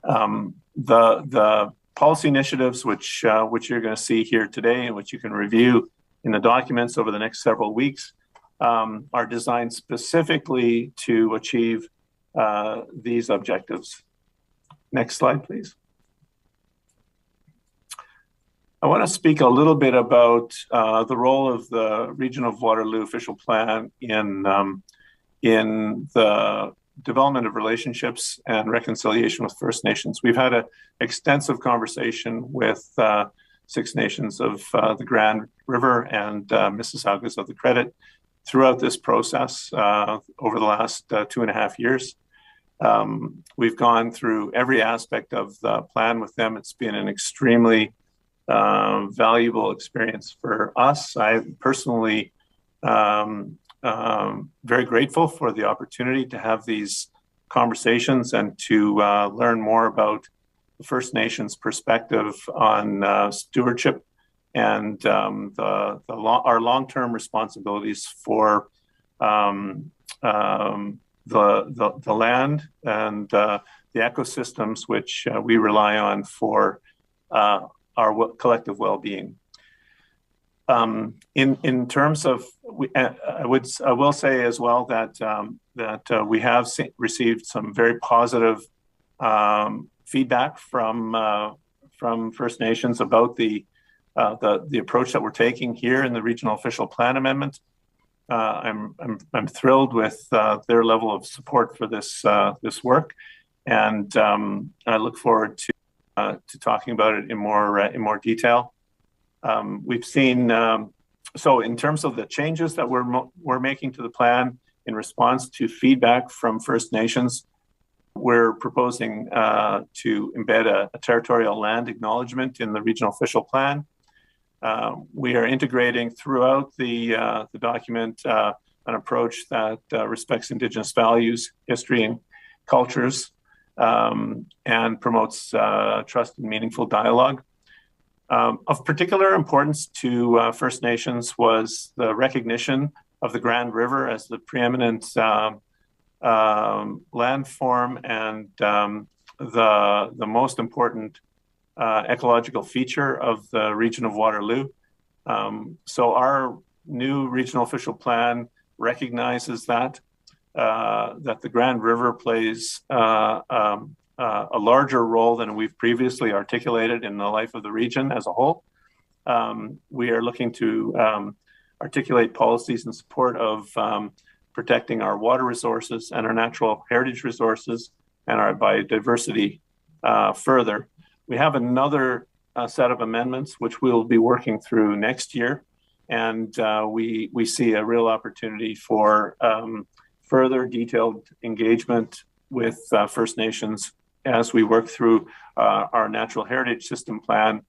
The policy initiatives, which you're going to see here today and which you can review in the documents over the next several weeks, are designed specifically to achieve these objectives. Next slide, please. I want to speak a little bit about the role of the Region of Waterloo official plan in the development of relationships and reconciliation with First Nations. We've had an extensive conversation with Six Nations of the Grand River and Mississaugas of the Credit throughout this process over the last 2.5 years. We've gone through every aspect of the plan with them. It's been an extremely valuable experience for us. I personally very grateful for the opportunity to have these conversations and to learn more about the First Nations perspective on stewardship and our long-term responsibilities for the land and the ecosystems which we rely on for our collective well-being. In terms of, I will say as well that we have received some very positive feedback from First Nations about the approach that we're taking here in the Regional Official Plan Amendment. I'm thrilled with their level of support for this work, and I look forward to talking about it in more detail. We've seen, so in terms of the changes that we're making to the plan in response to feedback from First Nations, we're proposing to embed a territorial land acknowledgement in the regional official plan. We are integrating throughout the document an approach that respects Indigenous values, history, and cultures, and promotes trust and meaningful dialogue. Of particular importance to First Nations was the recognition of the Grand River as the preeminent landform and the most important ecological feature of the region of Waterloo. So our new regional official plan recognizes that the Grand River plays a larger role than we've previously articulated in the life of the region as a whole. We are looking to articulate policies in support of protecting our water resources and our natural heritage resources and our biodiversity further. We have another set of amendments which we'll be working through next year, and we see a real opportunity for further detailed engagement with First Nations as we work through our natural heritage system plan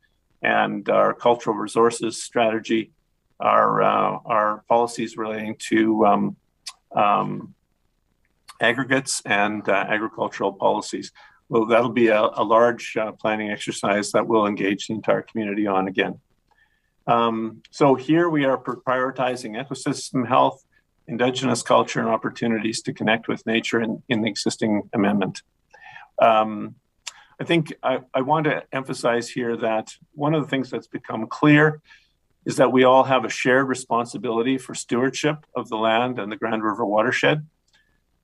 and our cultural resources strategy, our policies relating to aggregates and agricultural policies. Well, that'll be a large planning exercise that we'll engage the entire community on again. So here we are prioritizing ecosystem health, Indigenous culture, and opportunities to connect with nature in the existing amendment. I think I want to emphasize here that one of the things that's become clear is that we all have a shared responsibility for stewardship of the land and the Grand River watershed.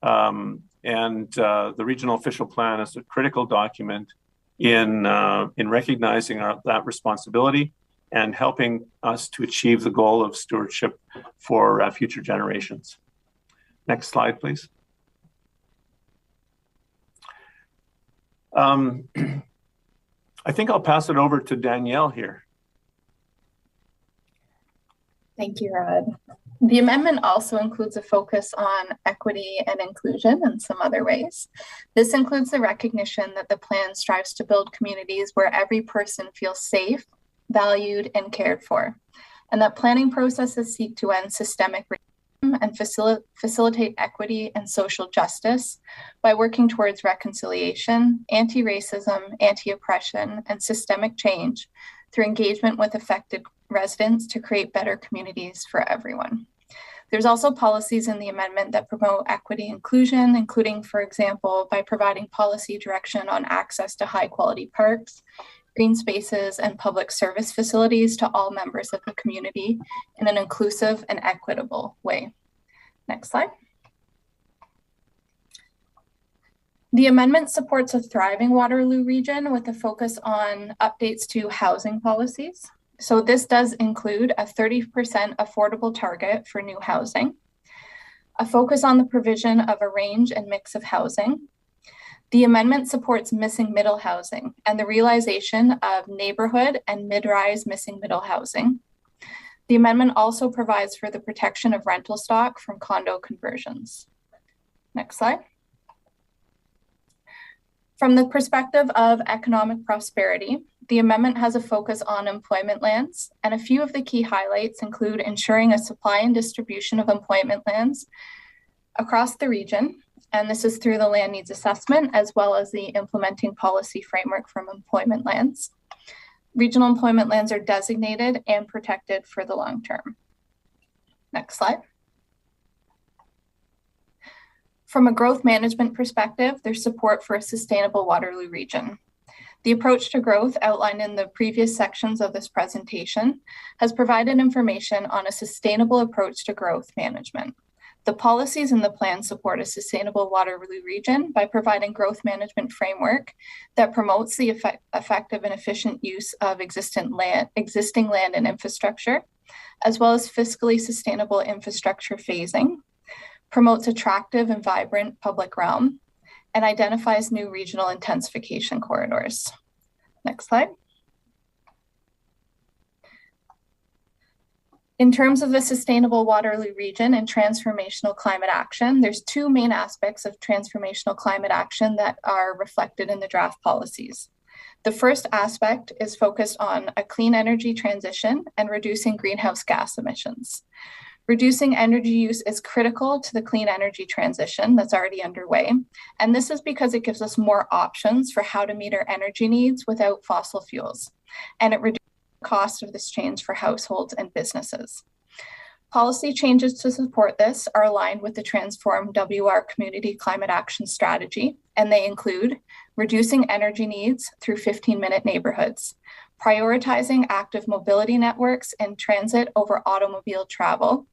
The regional official plan is a critical document in recognizing that responsibility and helping us to achieve the goal of stewardship for future generations. Next slide, please. I think I'll pass it over to Danielle here. Thank you, Rod. The amendment also includes a focus on equity and inclusion in some other ways. This includes the recognition that the plan strives to build communities where every person feels safe, valued, and cared for, and that planning processes seek to end systemic racism and facilitate equity and social justice by working towards reconciliation, anti-racism, anti-oppression, and systemic change through engagement with affected residents to create better communities for everyone. There's also policies in the amendment that promote equity inclusion, including, for example, by providing policy direction on access to high quality parks, green spaces, and public service facilities to all members of the community in an inclusive and equitable way. Next slide. The amendment supports a thriving Waterloo region with a focus on updates to housing policies. So this does include a 30% affordable target for new housing, a focus on the provision of a range and mix of housing. The amendment supports missing middle housing and the realization of neighborhood and mid-rise missing middle housing. The amendment also provides for the protection of rental stock from condo conversions. Next slide. From the perspective of economic prosperity, the amendment has a focus on employment lands, and a few of the key highlights include ensuring a supply and distribution of employment lands across the region, and this is through the land needs assessment as well as the implementing policy framework from employment lands. Regional employment lands are designated and protected for the long term. Next slide. From a growth management perspective, there's support for a sustainable Waterloo region. The approach to growth outlined in the previous sections of this presentation has provided information on a sustainable approach to growth management. The policies in the plan support a sustainable Waterloo region by providing growth management framework that promotes the effective and efficient use of existing land and infrastructure, as well as fiscally sustainable infrastructure phasing, promotes attractive and vibrant public realm, and identifies new regional intensification corridors. Next slide. In terms of the sustainable Waterloo region and transformational climate action, there's two main aspects of transformational climate action that are reflected in the draft policies. The first aspect is focused on a clean energy transition and reducing greenhouse gas emissions. Reducing energy use is critical to the clean energy transition that's already underway. And this is because it gives us more options for how to meet our energy needs without fossil fuels. And it reduces the cost of this change for households and businesses. Policy changes to support this are aligned with the Transform WR Community Climate Action Strategy, and they include reducing energy needs through 15-minute neighborhoods, prioritizing active mobility networks and transit over automobile travel,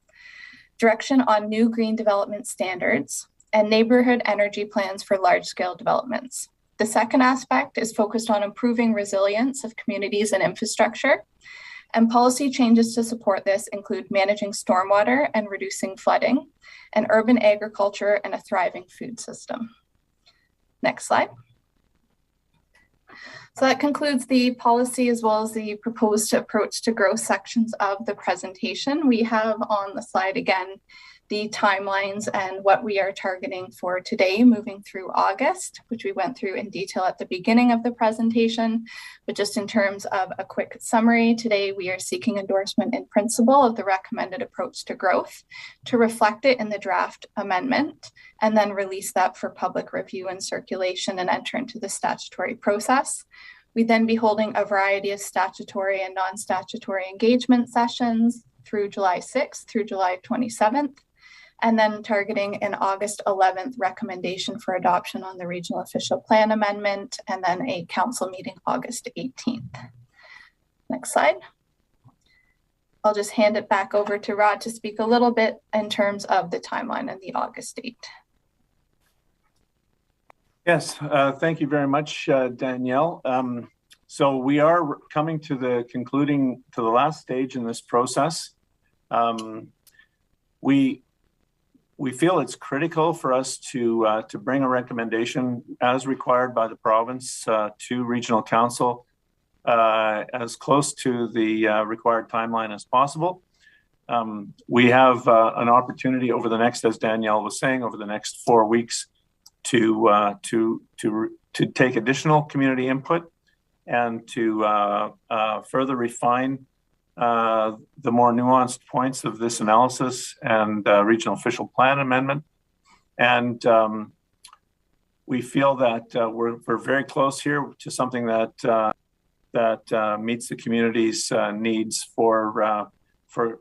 direction on new green development standards, and neighborhood energy plans for large-scale developments. The second aspect is focused on improving resilience of communities and infrastructure, and policy changes to support this include managing stormwater and reducing flooding, and urban agriculture and a thriving food system. Next slide. So that concludes the policy as well as the proposed approach to growth sections of the presentation. We have on the slide again the timelines and what we are targeting for today moving through August, which we went through in detail at the beginning of the presentation. But just in terms of a quick summary, today we are seeking endorsement in principle of the recommended approach to growth to reflect it in the draft amendment and then release that for public review and circulation and enter into the statutory process. We'd then be holding a variety of statutory and non-statutory engagement sessions through July 6th through July 27th. And then targeting an August 11th recommendation for adoption on the regional official plan amendment, and then a council meeting August 18th. Next slide. I'll just hand it back over to Rod to speak a little bit in terms of the timeline and the August date. Yes, thank you very much, Danielle. So we are coming to the last stage in this process. We feel it's critical for us to bring a recommendation as required by the province to regional council as close to the required timeline as possible. We have an opportunity over the next, as Danielle was saying, over the next 4 weeks to take additional community input and to further refine the more nuanced points of this analysis and regional official plan amendment. And we feel that we're very close here to something that meets the community's needs for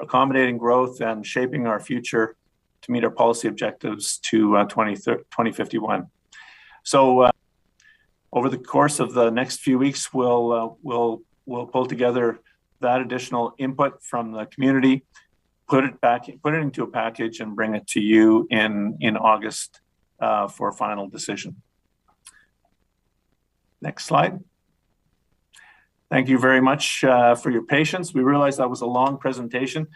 accommodating growth and shaping our future to meet our policy objectives to 2051. So over the course of the next few weeks, we'll pull together that additional input from the community, put it into a package and bring it to you in August for a final decision. Next slide. Thank you very much for your patience. We realized that was a long presentation.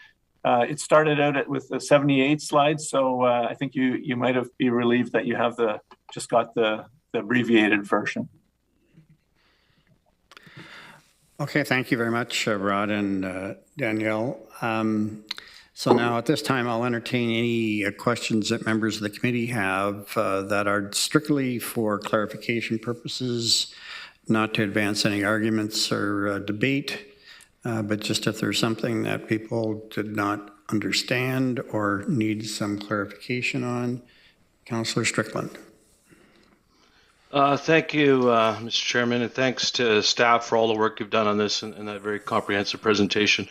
It started out with the 78 slides, so I think you might be relieved that you have just got the abbreviated version. Okay, thank you very much, Rod and Danielle. So now at this time, I'll entertain any questions that members of the committee have that are strictly for clarification purposes, not to advance any arguments or debate, but just if there's something that people did not understand or need some clarification on. Councillor Strickland. Thank you, Mr. Chairman, and thanks to staff for all the work you've done on this and that very comprehensive presentation.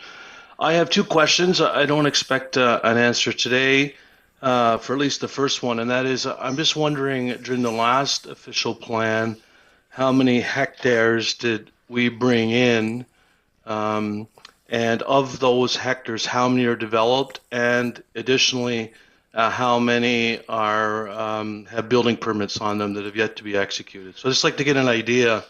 I have two questions. I don't expect an answer today for at least the first one, and that is I'm just wondering, during the last official plan, how many hectares did we bring in? And of those hectares, how many are developed? And additionally, how many have building permits on them that have yet to be executed? So I'd just like to get an idea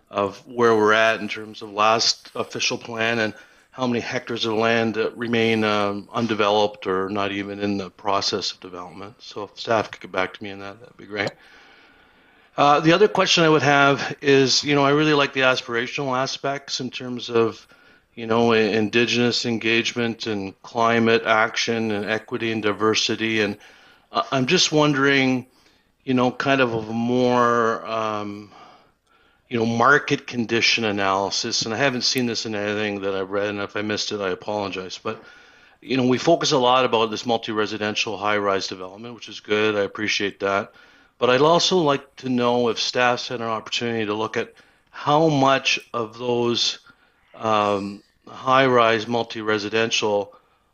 of where we're at in terms of last official plan and how many hectares of land that remain undeveloped or not even in the process of development. So if staff could get back to me on that, that'd be great. The other question I would have is, I really like the aspirational aspects in terms of Indigenous engagement and climate action and equity and diversity. And I'm just wondering, kind of a more, market condition analysis. And I haven't seen this in anything that I've read, and if I missed it, I apologize. But, we focus a lot about this multi-residential high-rise development, which is good. I appreciate that. But I'd also like to know if staff's had an opportunity to look at how much of those high-rise multi-residential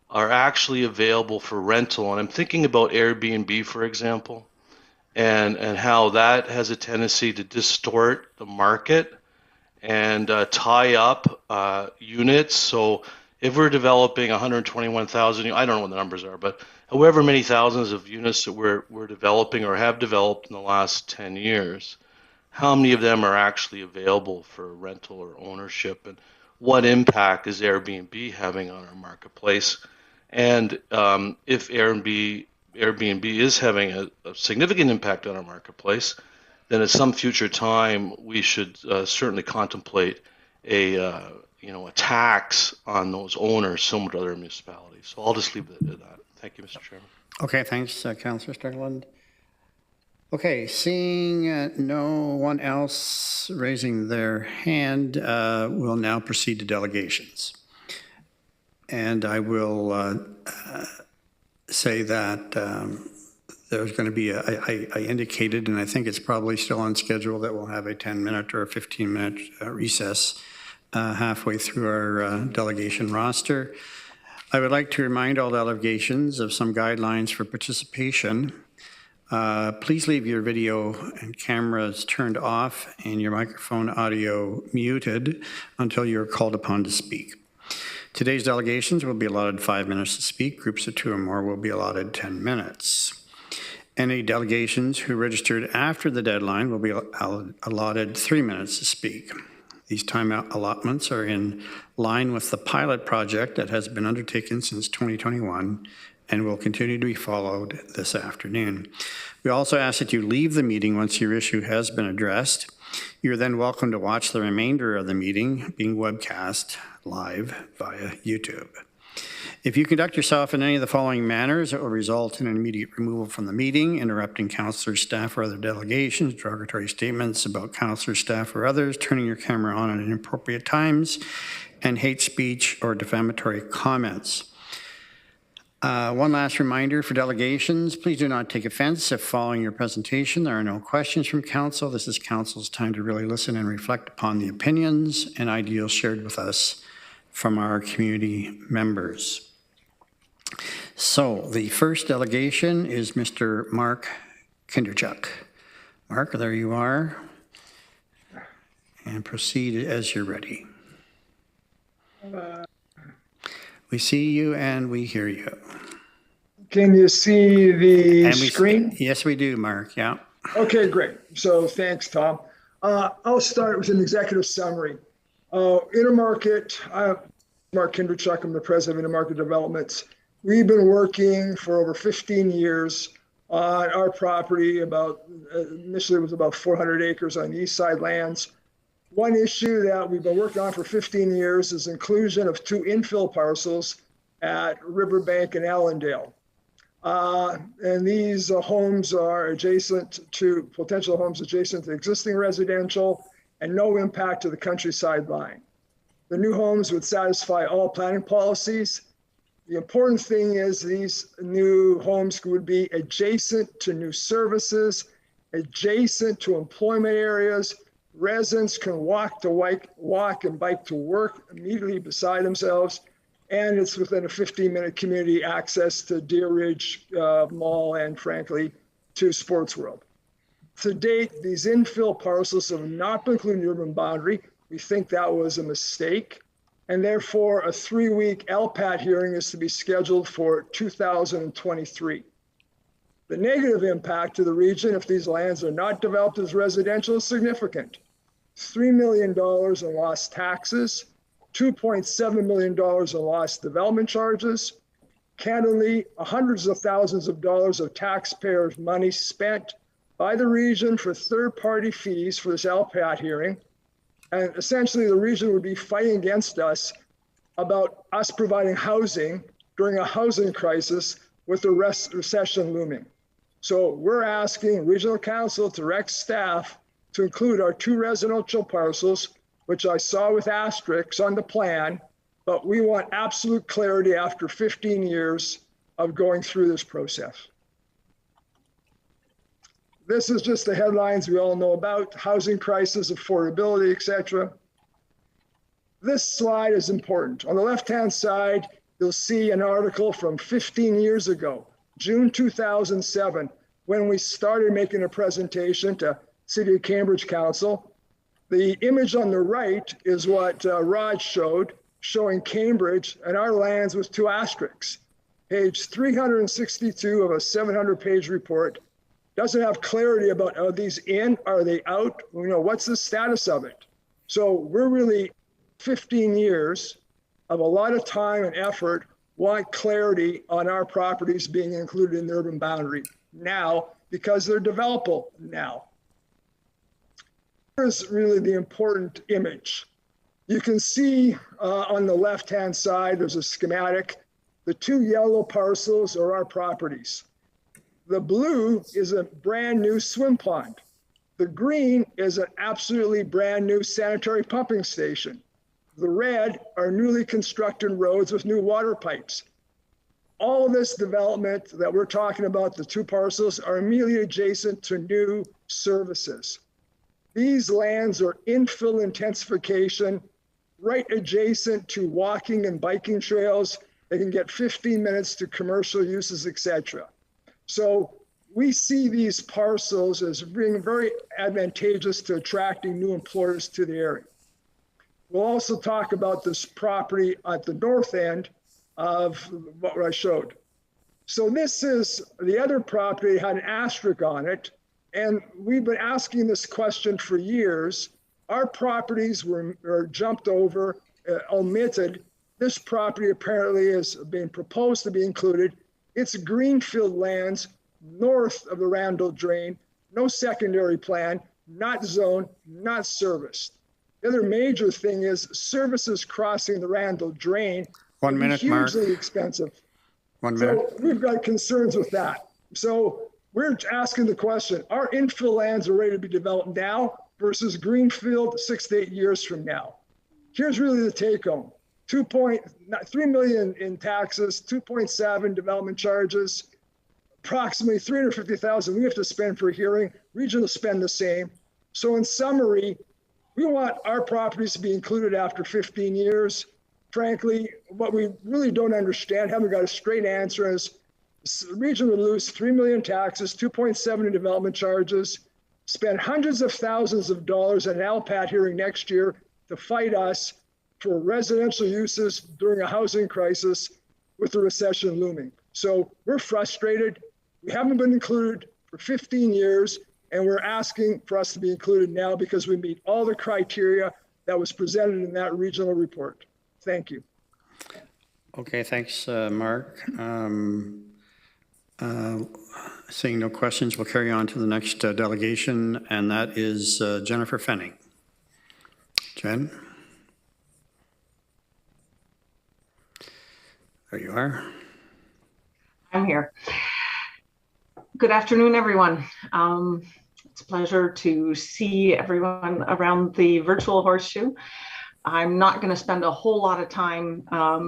are actually available for rental. And I'm thinking about Airbnb, for example. and how that has a tendency to distort the market and tie up units. So if we're developing 121,000, I don't know what the numbers are, but however many thousands of units that we're developing or have developed in the last 10 years, how many of them are actually available for rental or ownership, and what impact is Airbnb having on our marketplace? And if Airbnb is having a significant impact on our marketplace, then at some future time we should certainly contemplate a tax on those owners, similar to other municipalities. So I'll just leave it at that. Thank you, Mr. Chairman. Okay, thanks, Councillor Sterland. Okay, seeing no one else raising their hand, we'll now proceed to delegations. And I will say that there's going to be, I indicated, and I think it's probably still on schedule, that we'll have a 10-minute or a 15-minute recess halfway through our delegation roster. I would like to remind all delegations of some guidelines for participation. Please leave your video and cameras turned off and your microphone audio muted until you're called upon to speak. Today's delegations will be allotted 5 minutes to speak. Groups of 2 or more will be allotted 10 minutes. Any delegations who registered after the deadline will be allotted 3 minutes to speak. These time allotments are in line with the pilot project that has been undertaken since 2021 and will continue to be followed this afternoon. We also ask that you leave the meeting once your issue has been addressed. You're then welcome to watch the remainder of the meeting being webcast live via YouTube. If you conduct yourself in any of the following manners, it will result in an immediate removal from the meeting, interrupting councillors, staff, or other delegations, derogatory statements about councillors, staff, or others, turning your camera on at inappropriate times, and hate speech or defamatory comments. One last reminder for delegations, please do not take offense if following your presentation there are no questions from council. This is council's time to really listen and reflect upon the opinions and ideals shared with us from our community members. So the first delegation is Mr. Mark Kindrachuk. Mark, there you are. And proceed as you're ready. We see you and we hear you. Can you see the screen? Yes, we do, Mark. Yeah. Okay, great. So thanks, Tom. I'll start with an executive summary. Intermarket, Mark Kindrachuk, I'm the president of Intermarket Developments. We've been working for over 15 years on our property. Initially it was about 400 acres on the east side lands. One issue that we've been working on for 15 years is inclusion of 2 infill parcels at Riverbank and Allendale. And these homes are potential homes adjacent to existing residential and no impact to the countryside line. The new homes would satisfy all planning policies. The important thing is these new homes would be adjacent to new services, adjacent to employment areas. Residents can walk and bike to work immediately beside themselves. And it's within a 15-minute community access to Deer Ridge Mall and, frankly, to Sports World. To date, these infill parcels have not been included in the urban boundary. We think that was a mistake. And therefore, a 3-week LPAT hearing is to be scheduled for 2023. The negative impact to the region if these lands are not developed as residential is significant. $3 million in lost taxes, $2.7 million in lost development charges, candidly, hundreds of thousands of dollars of taxpayers' money spent by the region for third-party fees for this LPAT hearing. And essentially, the region would be fighting against us about us providing housing during a housing crisis with the recession looming. So we're asking Regional Council to direct staff to include our 2 residential parcels, which I saw with asterisks on the plan, but we want absolute clarity after 15 years of going through this process. This is just the headlines we all know about: housing crisis, affordability, etc. This slide is important. On the left-hand side, you'll see an article from 15 years ago, June 2007, when we started making a presentation to City of Cambridge Council. The image on the right is what Raj showed, showing Cambridge and our lands with 2 asterisks. Page 362 of a 700-page report doesn't have clarity about, are these in, are they out? You know, what's the status of it? So we're really 15 years of a lot of time and effort want clarity on our properties being included in the urban boundary now because they're developable now. Here's really the important image. You can see on the left-hand side, there's a schematic. The 2 yellow parcels are our properties. The blue is a brand new swim pond. The green is an absolutely brand new sanitary pumping station. The red are newly constructed roads with new water pipes. All of this development that we're talking about, the 2 parcels, are immediately adjacent to new services. These lands are infill intensification, right adjacent to walking and biking trails. They can get 15 minutes to commercial uses, etc. So we see these parcels as being very advantageous to attracting new employers to the area. We'll also talk about this property at the north end of what I showed. So this is the other property, had an asterisk on it. And we've been asking this question for years. Our properties were jumped over, omitted. This property apparently is being proposed to be included. It's greenfield lands north of the Randall Drain, no secondary plan, not zoned, not serviced. The other major thing is services crossing the Randall Drain. 1 minute, Mark. Hugely expensive. 1 minute. So we've got concerns with that. So we're asking the question, our infill lands are ready to be developed now versus greenfield 6 to 8 years from now? Here's really the take home. 2.3 million in taxes, 2.7 development charges, approximately 350,000 we have to spend for a hearing. Region will spend the same. So in summary, we want our properties to be included after 15 years. Frankly, what we really don't understand, haven't got a straight answer, is the region would lose 3 million taxes, 2.7 in development charges, spend hundreds of thousands of dollars at an LPAT hearing next year to fight us for residential uses during a housing crisis with the recession looming. So we're frustrated. We haven't been included for 15 years, and we're asking for us to be included now because we meet all the criteria that was presented in that regional report. Thank you. Okay, thanks, Mark. Seeing no questions, we'll carry on to the next delegation, and that is Jennifer Pfenning. Jen? There you are. I'm here. Good afternoon, everyone. It's a pleasure to see everyone around the virtual horseshoe. I'm not going to spend a whole lot of time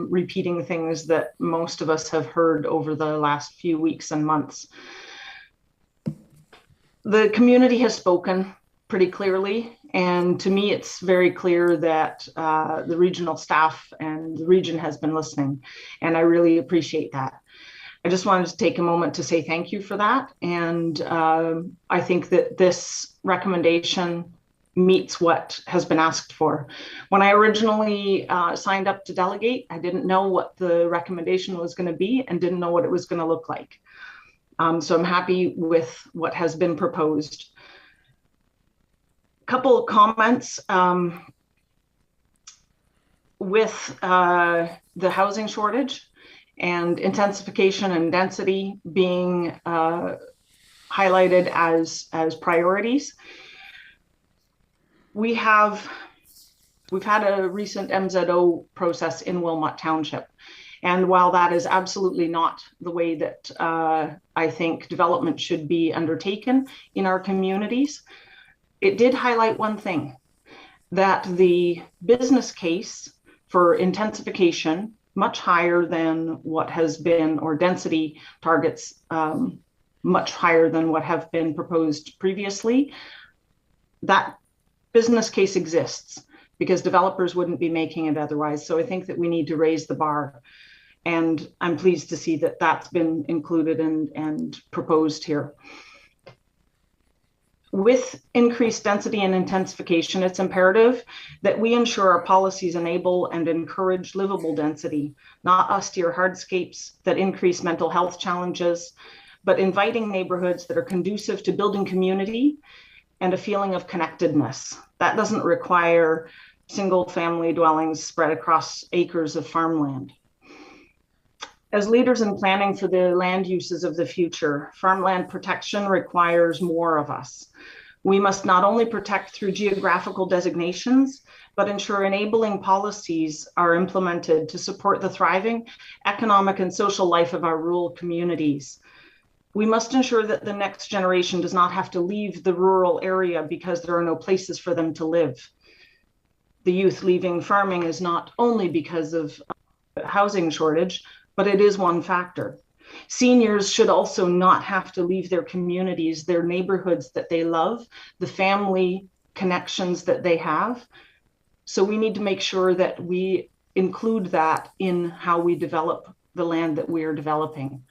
repeating things that most of us have heard over the last few weeks and months. The community has spoken pretty clearly, and to me it's very clear that the regional staff and the region has been listening, and I really appreciate that. I just wanted to take a moment to say thank you for that, and I think that this recommendation meets what has been asked for. When I originally signed up to delegate, I didn't know what the recommendation was going to be and didn't know what it was going to look like. So I'm happy with what has been proposed. A couple of comments with the housing shortage and intensification and density being highlighted as priorities. We've had a recent MZO process in Wilmot Township. And while that is absolutely not the way that I think development should be undertaken in our communities, it did highlight one thing, that the business case for intensification, much higher than what has been, or density targets, much higher than what have been proposed previously, that business case exists because developers wouldn't be making it otherwise. So I think that we need to raise the bar. And I'm pleased to see that that's been included and proposed here. With increased density and intensification, it's imperative that we ensure our policies enable and encourage livable density, not austere hardscapes that increase mental health challenges, but inviting neighborhoods that are conducive to building community and a feeling of connectedness. That doesn't require single-family dwellings spread across acres of farmland. As leaders in planning for the land uses of the future, farmland protection requires more of us. We must not only protect through geographical designations, but ensure enabling policies are implemented to support the thriving economic and social life of our rural communities. We must ensure that the next generation does not have to leave the rural area because there are no places for them to live. The youth leaving farming is not only because of housing shortage, but it is one factor. Seniors should also not have to leave their communities, their neighborhoods that they love, the family connections that they have. So we need to make sure that we include that in how we develop the land that we are developing.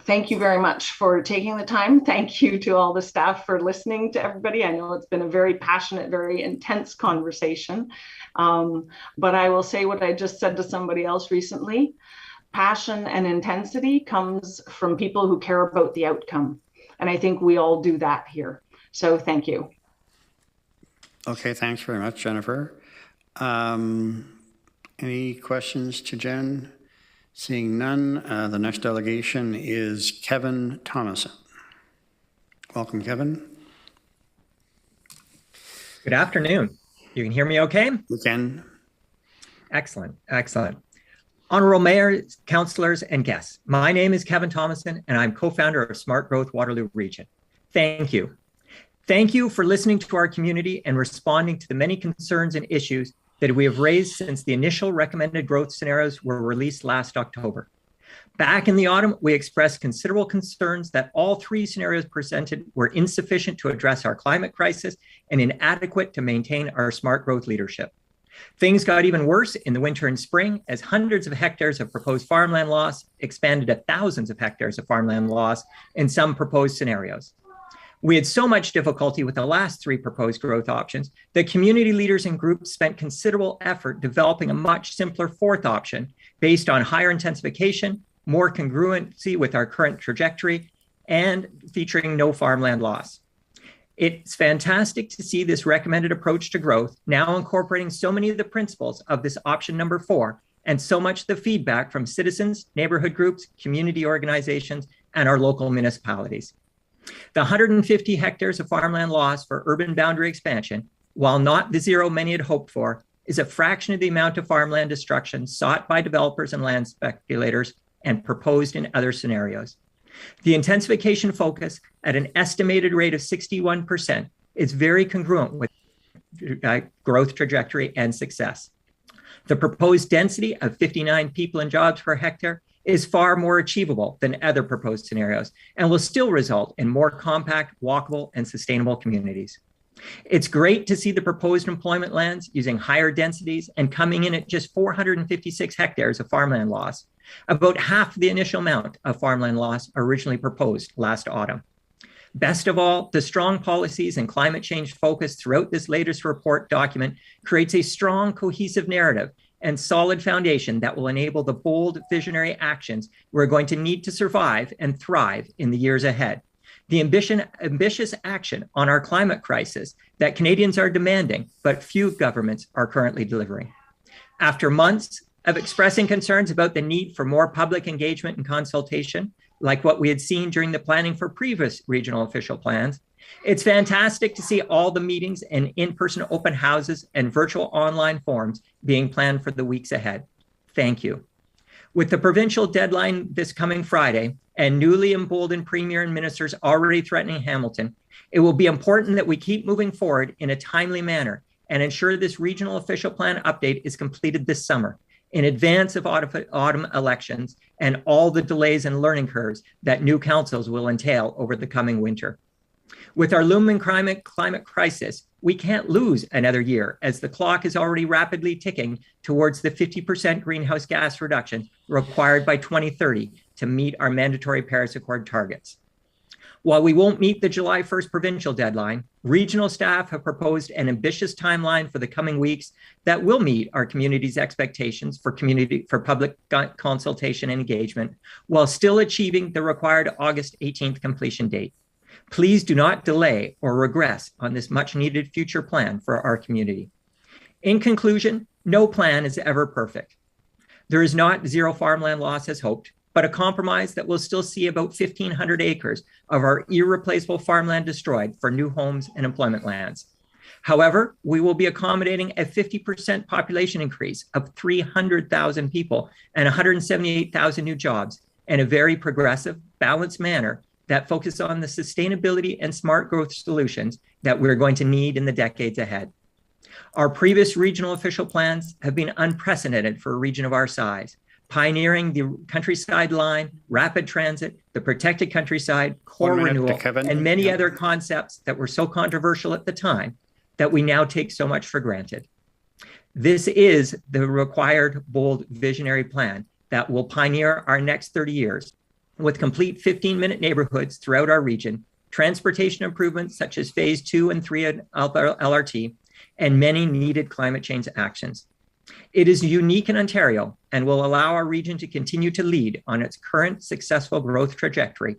Thank you very much for taking the time. Thank you to all the staff for listening to everybody. I know it's been a very passionate, very intense conversation. But I will say what I just said to somebody else recently. Passion and intensity comes from people who care about the outcome. And I think we all do that here. So thank you. Okay, thanks very much, Jennifer. Any questions to Jen? Seeing none, the next delegation is Kevin Thomason. Welcome, Kevin. Good afternoon. You can hear me okay? You can. Excellent, excellent. Honorable Mayor, councillors, and guests, my name is Kevin Thomason, and I'm co-founder of Smart Growth Waterloo Region. Thank you. Thank you for listening to our community and responding to the many concerns and issues that we have raised since the initial recommended growth scenarios were released last October. Back in the autumn, we expressed considerable concerns that all three scenarios presented were insufficient to address our climate crisis and inadequate to maintain our smart growth leadership. Things got even worse in the winter and spring as hundreds of hectares of proposed farmland loss expanded to thousands of hectares of farmland loss in some proposed scenarios. We had so much difficulty with the last three proposed growth options that community leaders and groups spent considerable effort developing a much simpler fourth option based on higher intensification, more congruency with our current trajectory, and featuring no farmland loss. It's fantastic to see this recommended approach to growth now incorporating so many of the principles of this option number 4 and so much of the feedback from citizens, neighborhood groups, community organizations, and our local municipalities. The 150 hectares of farmland loss for urban boundary expansion, while not the zero many had hoped for, is a fraction of the amount of farmland destruction sought by developers and land speculators and proposed in other scenarios. The intensification focus at an estimated rate of 61% is very congruent with growth trajectory and success. The proposed density of 59 people and jobs per hectare is far more achievable than other proposed scenarios and will still result in more compact, walkable, and sustainable communities. It's great to see the proposed employment lands using higher densities and coming in at just 456 hectares of farmland loss, about half the initial amount of farmland loss originally proposed last autumn. Best of all, the strong policies and climate change focus throughout this latest report document creates a strong, cohesive narrative and solid foundation that will enable the bold, visionary actions we're going to need to survive and thrive in the years ahead. The ambitious action on our climate crisis that Canadians are demanding, but few governments are currently delivering. After months of expressing concerns about the need for more public engagement and consultation, like what we had seen during the planning for previous regional official plans, it's fantastic to see all the meetings and in-person open houses and virtual online forums being planned for the weeks ahead. Thank you. With the provincial deadline this coming Friday and newly emboldened Premier and ministers already threatening Hamilton, it will be important that we keep moving forward in a timely manner and ensure this regional official plan update is completed this summer in advance of autumn elections and all the delays and learning curves that new councils will entail over the coming winter. With our looming climate crisis, we can't lose another year as the clock is already rapidly ticking towards the 50% greenhouse gas reduction required by 2030 to meet our mandatory Paris Accord targets. While we won't meet the July 1st provincial deadline, regional staff have proposed an ambitious timeline for the coming weeks that will meet our community's expectations for public consultation and engagement, while still achieving the required August 18th completion date. Please do not delay or regress on this much needed future plan for our community. In conclusion, no plan is ever perfect. There is not zero farmland loss as hoped, but a compromise that will still see about 1,500 acres of our irreplaceable farmland destroyed for new homes and employment lands. However, we will be accommodating a 50% population increase of 300,000 people and 178,000 new jobs in a very progressive, balanced manner that focus on the sustainability and smart growth solutions that we're going to need in the decades ahead. Our previous regional official plans have been unprecedented for a region of our size, pioneering the countryside line, rapid transit, the protected countryside, core renewal, and many other concepts that were so controversial at the time that we now take so much for granted. This is the required, bold, visionary plan that will pioneer our next 30 years with complete 15-minute neighborhoods throughout our region, transportation improvements such as phase 2 and 3 of LRT, and many needed climate change actions. It is unique in Ontario and will allow our region to continue to lead on its current successful growth trajectory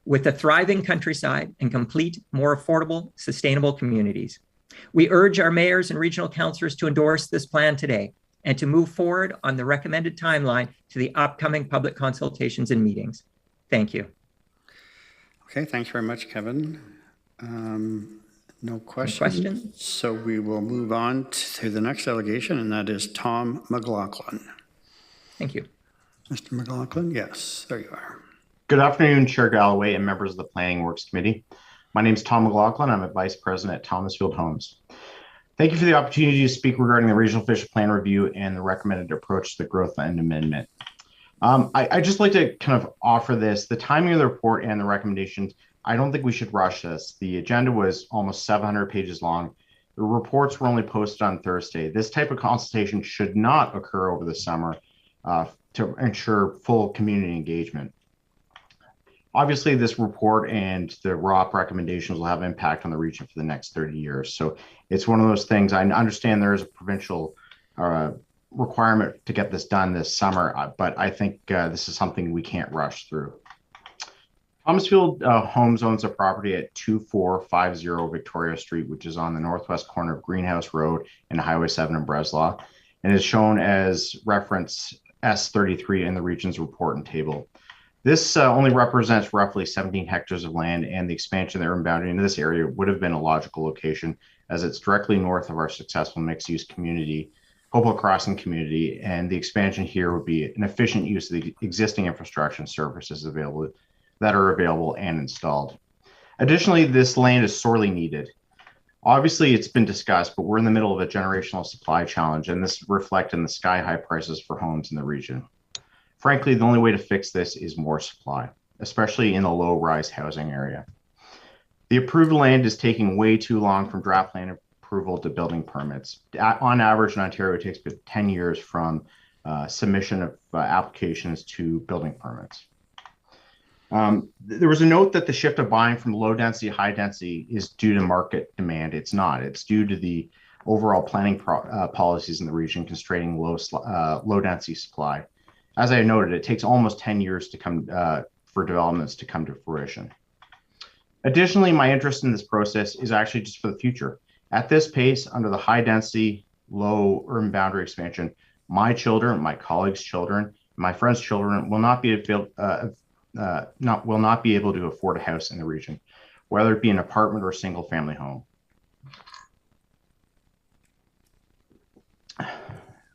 with a thriving countryside and complete, more affordable, sustainable communities. We urge our mayors and regional councillors to endorse this plan today and to move forward on the recommended timeline to the upcoming public consultations and meetings. Thank you. Okay, thanks very much, Kevin. No questions. So we will move on to the next delegation, and that is Tom McLaughlin. Thank you. Mr. McLaughlin, yes, there you are. Good afternoon, Chair Galloway and members of the Planning Works Committee. My name is Tom McLaughlin. I'm a Vice President at Thomasfield Homes. Thank you for the opportunity to speak regarding the Regional Official Plan Review and the recommended approach to the Growth Land Amendment. I'd just like to kind of offer this. The timing of the report and the recommendations, I don't think we should rush this. The agenda was almost 700 pages long. The reports were only posted on Thursday. This type of consultation should not occur over the summer to ensure full community engagement. Obviously, this report and the ROP recommendations will have impact on the region for the next 30 years. So it's one of those things. I understand there is a provincial requirement to get this done this summer, but I think this is something we can't rush through. Thomasfield Homes owns a property at 2450 Victoria Street, which is on the northwest corner of Greenhouse Road and Highway 7 in Breslau, and is shown as reference S33 in the region's report and table. This only represents roughly 17 hectares of land, and the expansion of the urban boundary into this area would have been a logical location as it's directly north of our successful mixed-use community, Hopewell Crossing community, and the expansion here would be an efficient use of the existing infrastructure and services available that are available and installed. Additionally, this land is sorely needed. Obviously, it's been discussed, but we're in the middle of a generational supply challenge, and this reflects in the sky-high prices for homes in the region. Frankly, the only way to fix this is more supply, especially in the low-rise housing area. The approved land is taking way too long from draft plan approval to building permits. On average, in Ontario, it takes about 10 years from submission of applications to building permits. There was a note that the shift of buying from low density to high density is due to market demand. It's not. It's due to the overall planning policies in the region constraining low density supply. As I noted, it takes almost 10 years to come for developments to come to fruition. Additionally, my interest in this process is actually just for the future. At this pace, under the high density, low urban boundary expansion, my children, my colleagues' children, my friends' children will not be able to afford a house in the region, whether it be an apartment or a single family home.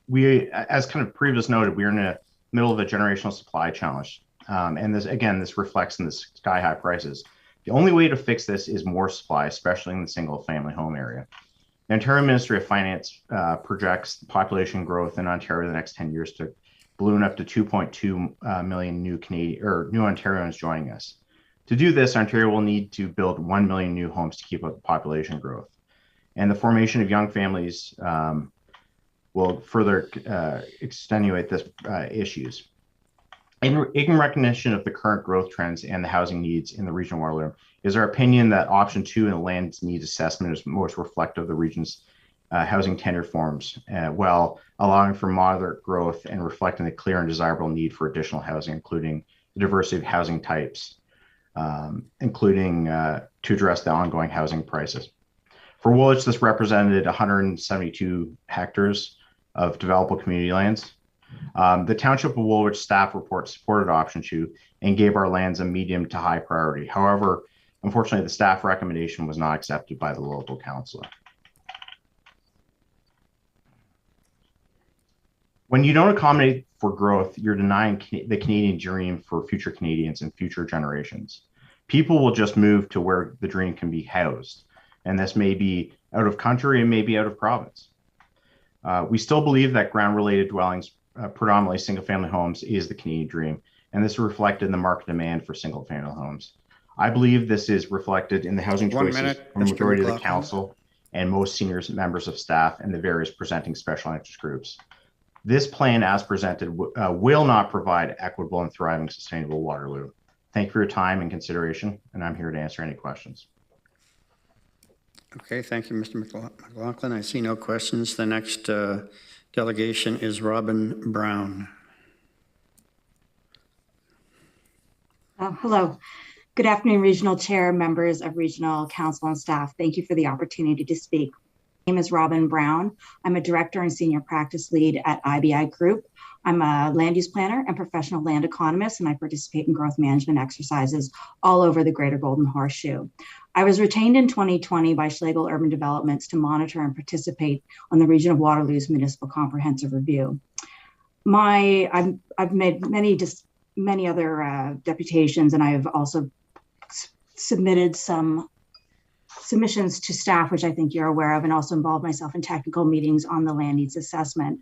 We, as kind of previously noted, we are in the middle of a generational supply challenge. And this reflects in the sky high prices. The only way to fix this is more supply, especially in the single family home area. The Ontario Ministry of Finance projects the population growth in Ontario in the next 10 years to balloon up to 2.2 million new Ontarians joining us. To do this, Ontario will need to build 1 million new homes to keep up population growth. And the formation of young families will further extenuate this issues. In recognition of the current growth trends and the housing needs in the region of Waterloo, is our opinion that option 2 in the land needs assessment is most reflective of the region's housing tenure forms, while allowing for moderate growth and reflecting the clear and desirable need for additional housing, including the diversity of housing types, including to address the ongoing housing prices. For Woolwich, this represented 172 hectares of developable community lands. The Township of Woolwich staff report supported option 2 and gave our lands a medium to high priority. However, unfortunately, the staff recommendation was not accepted by the local council. When you don't accommodate for growth, you're denying the Canadian dream for future Canadians and future generations. People will just move to where the dream can be housed, and this may be out of country and maybe out of province. We still believe that ground-related dwellings, predominantly single-family homes, is the Canadian dream, and this is reflected in the market demand for single-family homes. I believe this is reflected in the housing choices from the majority of the council and most senior members of staff and the various presenting special interest groups. This plan, as presented, will not provide equitable and thriving sustainable Waterloo. Thank you for your time and consideration, and I'm here to answer any questions. Okay, thank you, Mr. McLaughlin. I see no questions. The next delegation is Robyn Brown. Hello. Good afternoon, Regional Chair, members of Regional Council and staff. Thank you for the opportunity to speak. My name is Robyn Brown. I'm a director and senior practice lead at IBI Group. I'm a land use planner and professional land economist, and I participate in growth management exercises all over the Greater Golden Horseshoe. I was retained in 2020 by Schlegel Urban Developments to monitor and participate on the region of Waterloo's Municipal Comprehensive Review. I've made many other deputations, and I have also submitted some submissions to staff, which I think you're aware of, and also involved myself in technical meetings on the land needs assessment.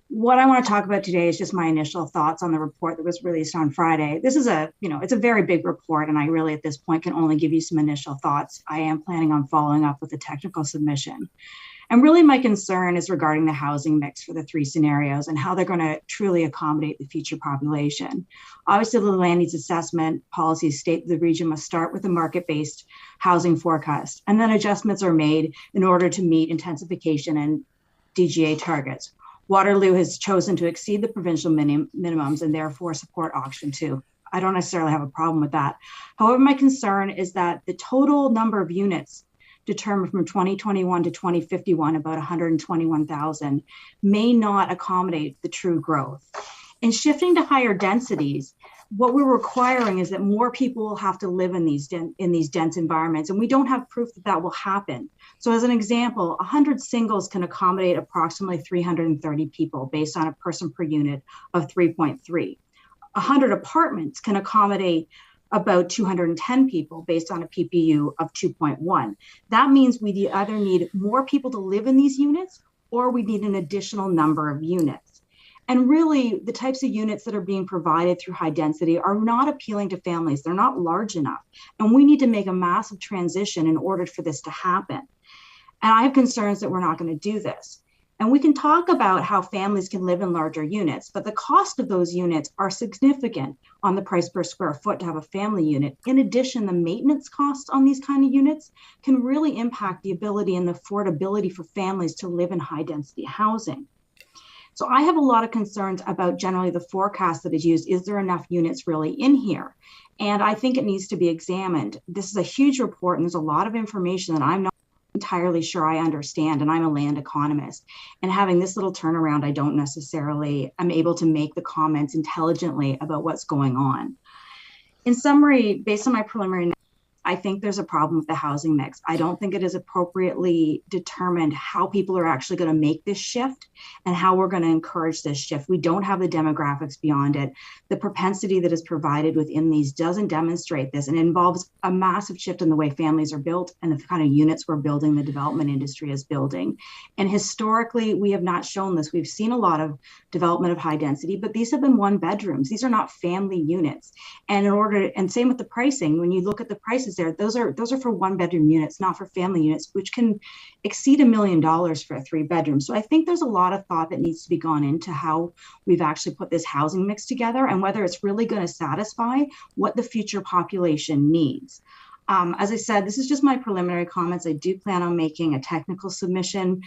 What I want to talk about today is just my initial thoughts on the report that was released on Friday. This is it's a very big report, and I really at this point can only give you some initial thoughts. I am planning on following up with a technical submission. And really my concern is regarding the housing mix for the 3 scenarios and how they're going to truly accommodate the future population. Obviously, the land needs assessment policies state that the region must start with a market-based housing forecast, and then adjustments are made in order to meet intensification and DGA targets. Waterloo has chosen to exceed the provincial minimums and therefore support option 2. I don't necessarily have a problem with that. However, my concern is that the total number of units determined from 2021 to 2051, about 121,000, may not accommodate the true growth. In shifting to higher densities, what we're requiring is that more people will have to live in these dense environments, and we don't have proof that that will happen. So as an example, 100 singles can accommodate approximately 330 people based on a person per unit of 3.3. 100 apartments can accommodate about 210 people based on a PPU of 2.1. That means we either need more people to live in these units or we need an additional number of units. And really, the types of units that are being provided through high density are not appealing to families. They're not large enough. And we need to make a massive transition in order for this to happen. And I have concerns that we're not going to do this. And we can talk about how families can live in larger units, but the cost of those units are significant on the price per square foot to have a family unit. In addition, the maintenance costs on these kind of units can really impact the ability and the affordability for families to live in high density housing. So I have a lot of concerns about generally the forecast that is used. Is there enough units really in here? And I think it needs to be examined. This is a huge report and there's a lot of information that I'm not entirely sure I understand, and I'm a land economist. And having this little turnaround, I don't necessarily, I'm able to make the comments intelligently about what's going on. In summary, based on my preliminary, I think there's a problem with the housing mix. I don't think it is appropriately determined how people are actually going to make this shift and how we're going to encourage this shift. We don't have the demographics beyond it. The propensity that is provided within these doesn't demonstrate this, and it involves a massive shift in the way families are built and the kind of units we're building, the development industry is building. And historically, we have not shown this. We've seen a lot of development of high density, but these have been one bedrooms. These are not family units. And and same with the pricing, when you look at the prices there, those are for one bedroom units, not for family units, which can exceed $1 million for a 3-bedroom. So I think there's a lot of thought that needs to be gone into how we've actually put this housing mix together and whether it's really going to satisfy what the future population needs. As I said, this is just my preliminary comments. I do plan on making a technical submission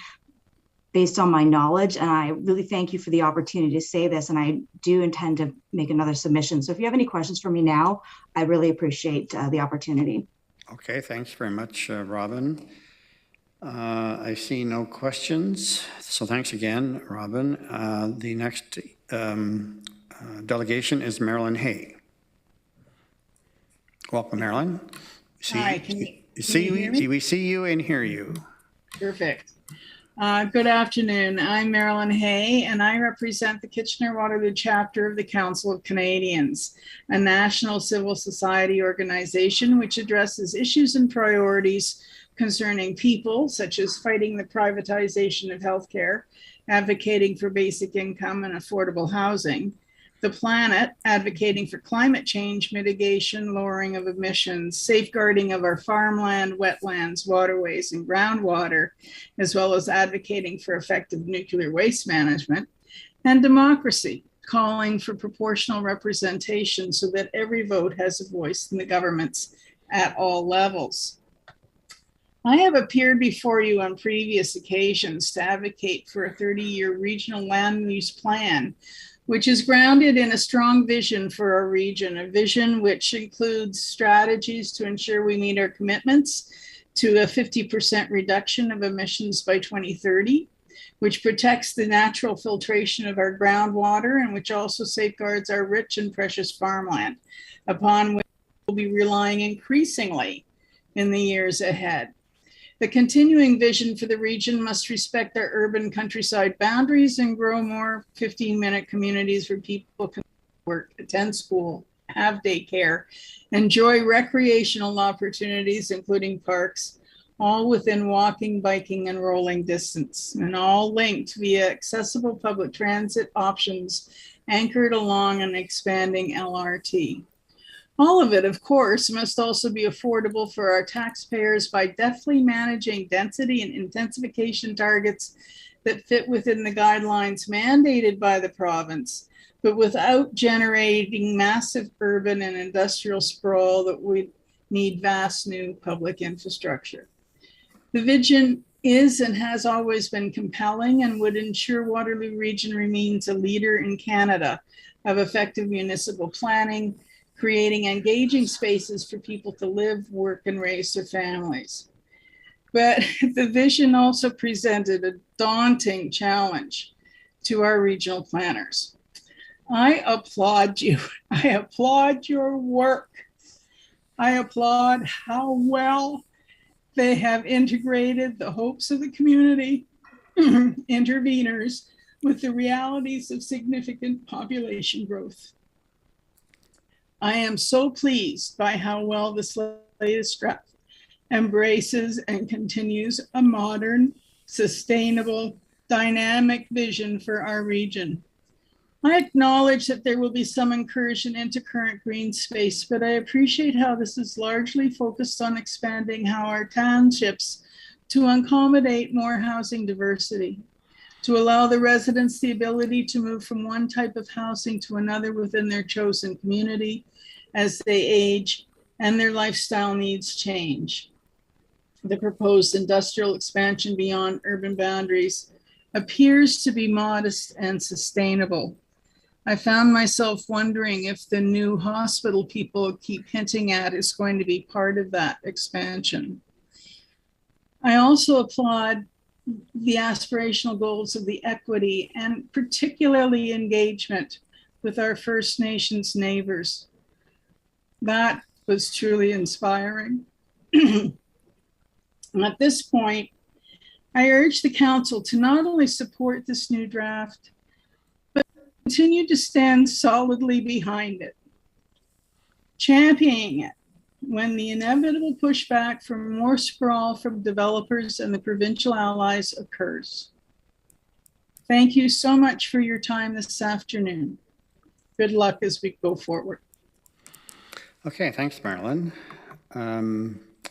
based on my knowledge, and I really thank you for the opportunity to say this, and I do intend to make another submission. So if you have any questions for me now, I really appreciate the opportunity. Okay, thanks very much, Robyn. I see no questions, so thanks again, Robyn. The next delegation is Marilyn Haye. Welcome, Marilyn. Hi, can you hear me? We see you and hear you. Perfect. Good afternoon. I'm Marilyn Haye, and I represent the Kitchener-Waterloo chapter of the Council of Canadians, a national civil society organization which addresses issues and priorities concerning people, such as fighting the privatization of healthcare, advocating for basic income and affordable housing, the planet, advocating for climate change mitigation, lowering of emissions, safeguarding of our farmland, wetlands, waterways, and groundwater, as well as advocating for effective nuclear waste management, and democracy, calling for proportional representation so that every vote has a voice in the governments at all levels. I have appeared before you on previous occasions to advocate for a 30-year regional land use plan, which is grounded in a strong vision for our region, a vision which includes strategies to ensure we meet our commitments to a 50% reduction of emissions by 2030, which protects the natural filtration of our groundwater and which also safeguards our rich and precious farmland, upon which we'll be relying increasingly in the years ahead. The continuing vision for the region must respect our urban countryside boundaries and grow more 15-minute communities where people can work, attend school, have daycare, enjoy recreational opportunities, including parks, all within walking, biking, and rolling distance, and all linked via accessible public transit options anchored along an expanding LRT. All of it, of course, must also be affordable for our taxpayers by deftly managing density and intensification targets that fit within the guidelines mandated by the province, but without generating massive urban and industrial sprawl that would need vast new public infrastructure. The vision is and has always been compelling and would ensure Waterloo Region remains a leader in Canada of effective municipal planning, creating engaging spaces for people to live, work, and raise their families. But the vision also presented a daunting challenge to our regional planners. I applaud you. I applaud your work. I applaud how well they have integrated the hopes of the community interveners with the realities of significant population growth. I am so pleased by how well this latest draft embraces and continues a modern, sustainable, dynamic vision for our region. I acknowledge that there will be some incursion into current green space, but I appreciate how this is largely focused on expanding how our townships to accommodate more housing diversity, to allow the residents the ability to move from one type of housing to another within their chosen community as they age and their lifestyle needs change. The proposed industrial expansion beyond urban boundaries appears to be modest and sustainable. I found myself wondering if the new hospital people keep hinting at is going to be part of that expansion. I also applaud the aspirational goals of the equity and particularly engagement with our First Nations neighbors. That was truly inspiring. At this point, I urge the council to not only support this new draft, but continue to stand solidly behind it, championing it when the inevitable pushback for more sprawl from developers and the provincial allies occurs. Thank you so much for your time this afternoon. Good luck as we go forward. Okay, thanks, Marilyn.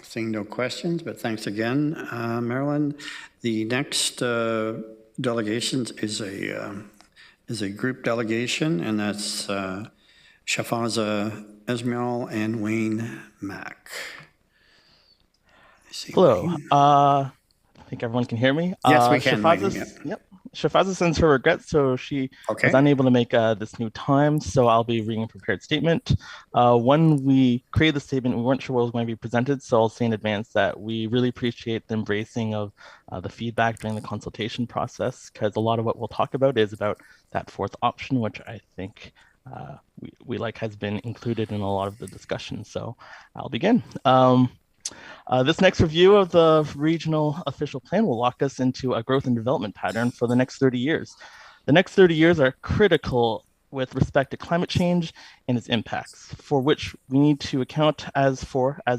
Seeing no questions, but thanks again, Marilyn. The next delegations is a group delegation, and that's Shefaza, Esmail, and Wayne Mack. Hello. I think everyone can hear me. Yes, we can. Yep. Shefaza sends her regrets, so she was unable to make this new time, so I'll be reading a prepared statement. When we created the statement, we weren't sure what was going to be presented, so I'll say in advance that we really appreciate the embracing of the feedback during the consultation process, because a lot of what we'll talk about is about that fourth option, which I think we like has been included in a lot of the discussion. So I'll begin. This next review of the regional official plan will walk us into a growth and development pattern for the next 30 years. The next 30 years are critical with respect to climate change and its impacts, for which we need to account as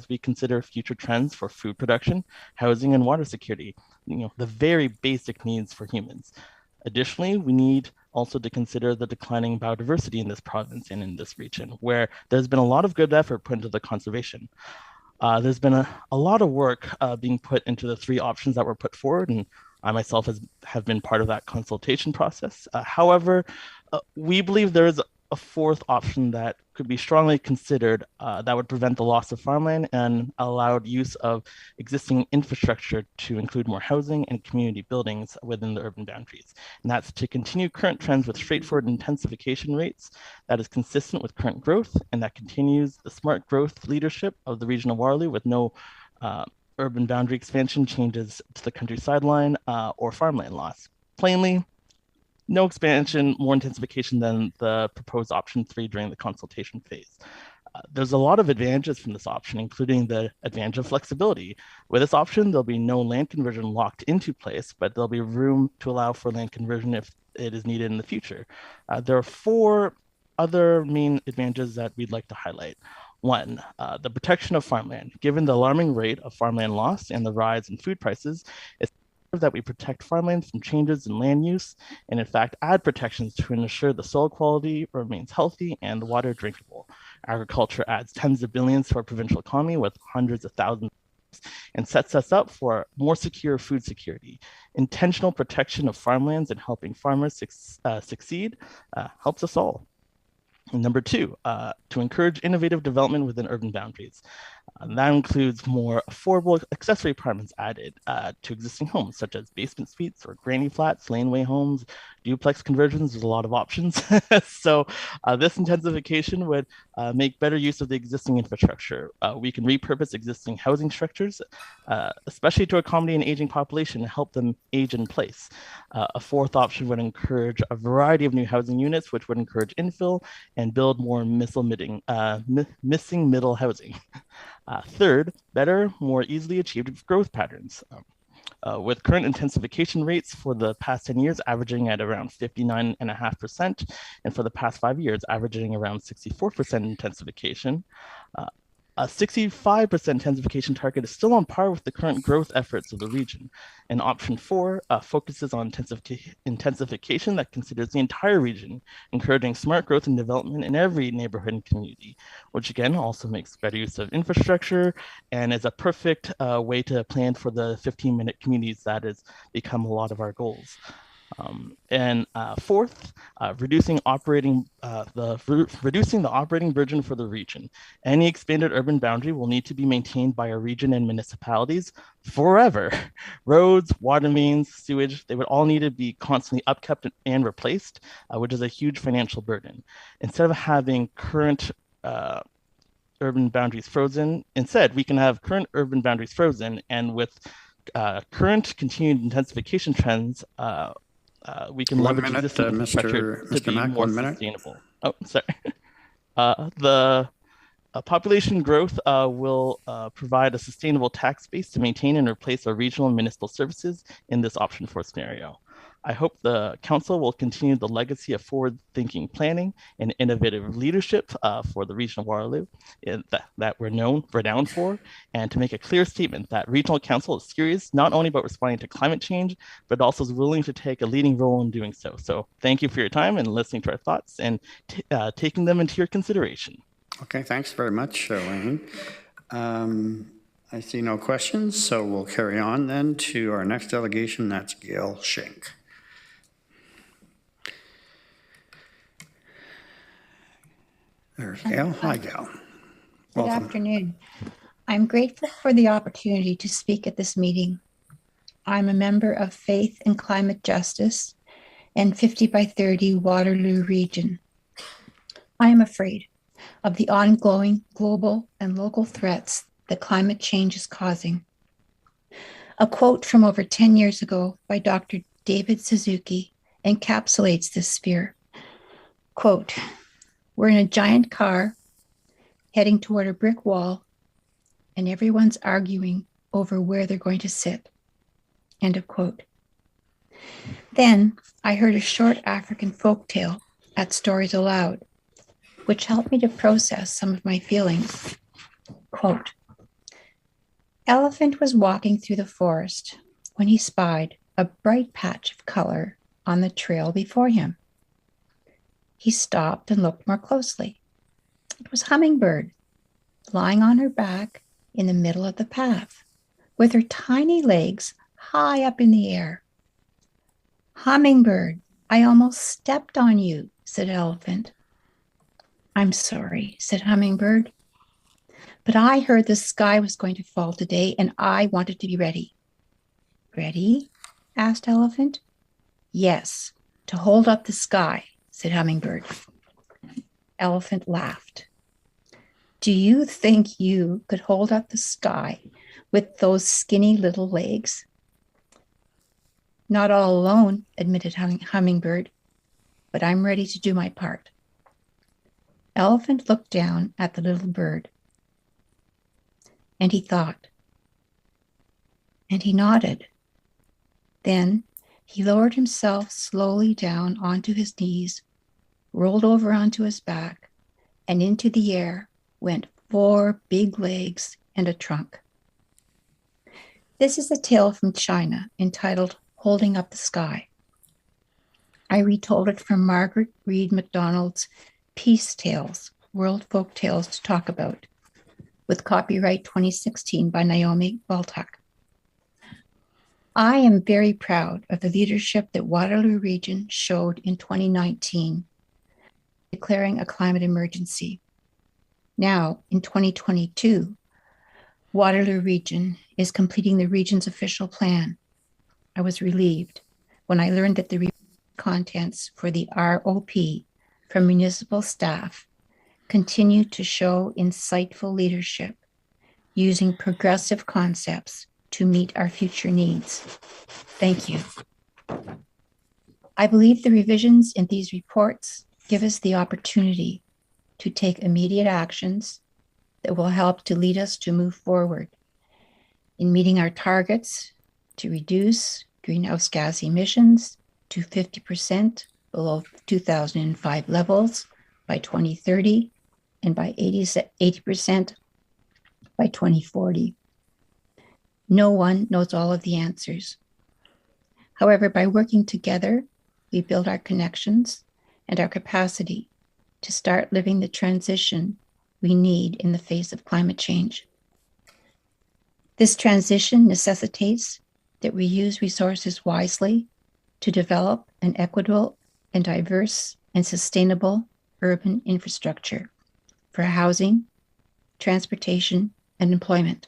we consider future trends for food production, housing, and water security, the very basic needs for humans. Additionally, we need also to consider the declining biodiversity in this province and in this region, where there's been a lot of good effort put into the conservation. There's been a lot of work being put into the three options that were put forward, and I myself have been part of that consultation process. However, we believe there is a fourth option that could be strongly considered that would prevent the loss of farmland and allowed use of existing infrastructure to include more housing and community buildings within the urban boundaries. And that's to continue current trends with straightforward intensification rates that is consistent with current growth and that continues the smart growth leadership of the region of Waterloo with no urban boundary expansion changes to the countryside line or farmland loss. Plainly, no expansion, more intensification than the proposed option 3 during the consultation phase. There's a lot of advantages from this option, including the advantage of flexibility. With this option, there'll be no land conversion locked into place, but there'll be room to allow for land conversion if it is needed in the future. There are 4 other main advantages that we'd like to highlight. 1, the protection of farmland. Given the alarming rate of farmland loss and the rise in food prices, it's that we protect farmland from changes in land use and in fact add protections to ensure the soil quality remains healthy and the water drinkable. Agriculture adds tens of billions to our provincial economy with hundreds of thousands and sets us up for more secure food security. Intentional protection of farmlands and helping farmers succeed helps us all. And number 2, to encourage innovative development within urban boundaries. That includes more affordable accessory apartments added to existing homes, such as basement suites or granny flats, laneway homes, duplex conversions. There's a lot of options. So this intensification would make better use of the existing infrastructure. We can repurpose existing housing structures, especially to accommodate an aging population and help them age in place. A fourth option would encourage a variety of new housing units, which would encourage infill and build more missing middle housing. Third, better, more easily achieved growth patterns. With current intensification rates for the past 10 years averaging at around 59.5%, and for the past 5 years averaging around 64% intensification, a 65% intensification target is still on par with the current growth efforts of the region. And option 4 focuses on intensification that considers the entire region, encouraging smart growth and development in every neighborhood and community, which again also makes better use of infrastructure and is a perfect way to plan for the 15-minute communities that has become a lot of our goals. And fourth, reducing the operating burden for the region. Any expanded urban boundary will need to be maintained by our region and municipalities forever. Roads, water mains, sewage, they would all need to be constantly upkept and replaced, which is a huge financial burden. Instead of having current urban boundaries frozen, instead we can have current urban boundaries frozen, and with current continued intensification trends, we can leverage existing infrastructure to be more sustainable. Oh, sorry. Population growth will provide a sustainable tax base to maintain and replace our regional and municipal services in this option 4 scenario. I hope the council will continue the legacy of forward-thinking planning and innovative leadership for the region of Waterloo that we're renowned for, and to make a clear statement that regional council is serious not only about responding to climate change, but also is willing to take a leading role in doing so. So thank you for your time and listening to our thoughts and taking them into your consideration. Okay, thanks very much, Wayne. I see no questions, so we'll carry on then to our next delegation. That's Gail Schenk. There's Gail. Hi, Gail. Good afternoon. I'm grateful for the opportunity to speak at this meeting. I'm a member of Faith and Climate Justice and 50 by 30 Waterloo region. I am afraid of the ongoing global and local threats that climate change is causing. A quote from over 10 years ago by Dr. David Suzuki encapsulates this fear. Quote, "We're in a giant car heading toward a brick wall, and everyone's arguing over where they're going to sit." End of quote. Then I heard a short African folktale at Stories Aloud, which helped me to process some of my feelings. Quote, "Elephant was walking through the forest when he spied a bright patch of color on the trail before him. He stopped and looked more closely. It was Hummingbird, lying on her back in the middle of the path, with her tiny legs high up in the air. 'Hummingbird, I almost stepped on you,' said Elephant. 'I'm sorry,' said Hummingbird, 'but I heard the sky was going to fall today and I wanted to be ready.' 'Ready?' asked Elephant. 'Yes, to hold up the sky,' said Hummingbird. Elephant laughed. 'Do you think you could hold up the sky with those skinny little legs?' 'Not all alone,' admitted Hummingbird, 'but I'm ready to do my part.' Elephant looked down at the little bird, and he thought, and he nodded. Then he lowered himself slowly down onto his knees, rolled over onto his back, and into the air went 4 big legs and a trunk. This is a tale from China entitled Holding Up the Sky. I retold it from Margaret Reed MacDonald's Peace Tales, World Folk Tales to Talk About, with copyright 2016 by Naomi Baltuck. I am very proud of the leadership that Waterloo Region showed in 2019, declaring a climate emergency. Now, in 2022, Waterloo Region is completing the region's official plan. I was relieved when I learned that the contents for the ROP from municipal staff continue to show insightful leadership, using progressive concepts to meet our future needs. Thank you. I believe the revisions in these reports give us the opportunity to take immediate actions that will help to lead us to move forward in meeting our targets to reduce greenhouse gas emissions to 50% below 2005 levels by 2030 and by 80% by 2040. No one knows all of the answers. However, by working together, we build our connections and our capacity to start living the transition we need in the face of climate change. This transition necessitates that we use resources wisely to develop an equitable and diverse and sustainable urban infrastructure for housing, transportation, and employment,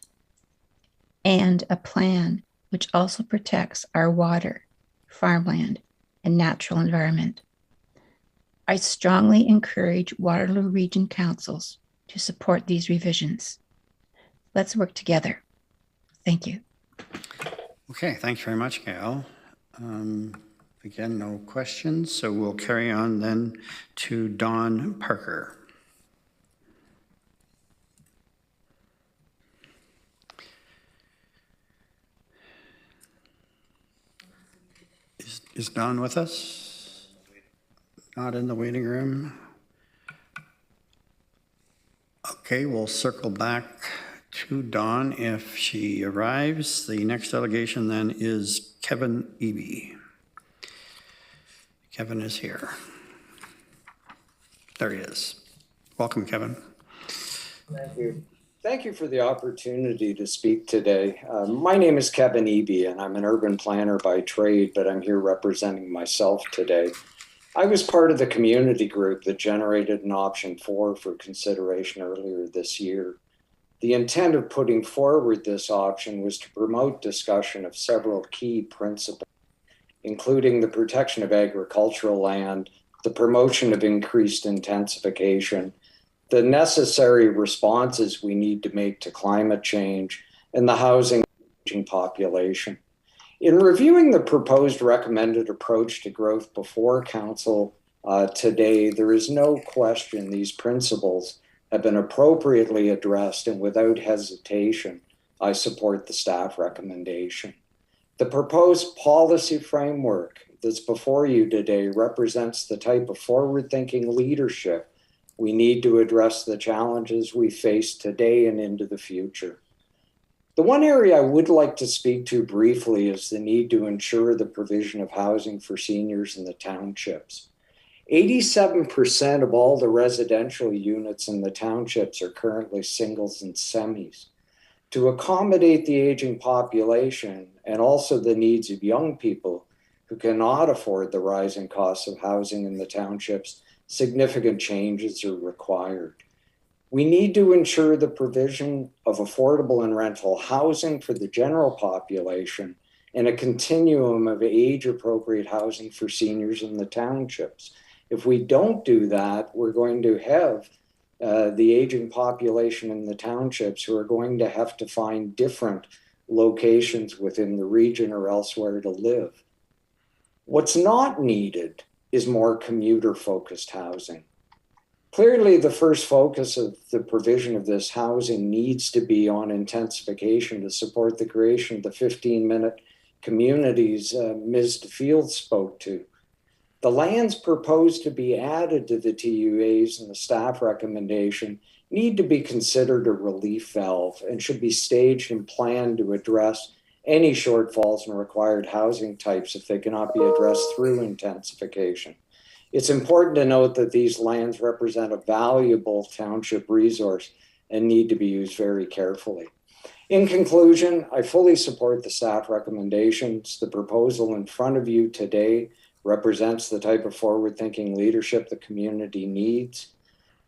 and a plan which also protects our water, farmland, and natural environment. I strongly encourage Waterloo Region councils to support these revisions. Let's work together. Thank you. Okay, thanks very much, Gail. Again, no questions, so we'll carry on then to Dawn Parker. Is Dawn with us? Not in the waiting room. Okay, we'll circle back to Dawn if she arrives. The next delegation then is Kae Elgie. Kevin is here. There he is. Welcome, Kevin. Thank you. Thank you for the opportunity to speak today. My name is Kae Elgie, and I'm an urban planner by trade, but I'm here representing myself today. I was part of the community group that generated an option 4 for consideration earlier this year. The intent of putting forward this option was to promote discussion of several key principles, including the protection of agricultural land, the promotion of increased intensification, the necessary responses we need to make to climate change, and the housing aging population. In reviewing the proposed recommended approach to growth before Council today, there is no question these principles have been appropriately addressed, and without hesitation, I support the staff recommendation. The proposed policy framework that's before you today represents the type of forward-thinking leadership we need to address the challenges we face today and into the future. The one area I would like to speak to briefly is the need to ensure the provision of housing for seniors in the townships. 87% of all the residential units in the townships are currently singles and semis. To accommodate the aging population and also the needs of young people who cannot afford the rising costs of housing in the townships, significant changes are required. We need to ensure the provision of affordable and rental housing for the general population and a continuum of age-appropriate housing for seniors in the townships. If we don't do that, we're going to have the aging population in the townships who are going to have to find different locations within the region or elsewhere to live. What's not needed is more commuter-focused housing. Clearly, the first focus of the provision of this housing needs to be on intensification to support the creation of the 15-minute communities Ms. DeField spoke to. The lands proposed to be added to the TUAs and the staff recommendation need to be considered a relief valve and should be staged and planned to address any shortfalls in required housing types if they cannot be addressed through intensification. It's important to note that these lands represent a valuable township resource and need to be used very carefully. In conclusion, I fully support the staff recommendations. The proposal in front of you today represents the type of forward-thinking leadership the community needs.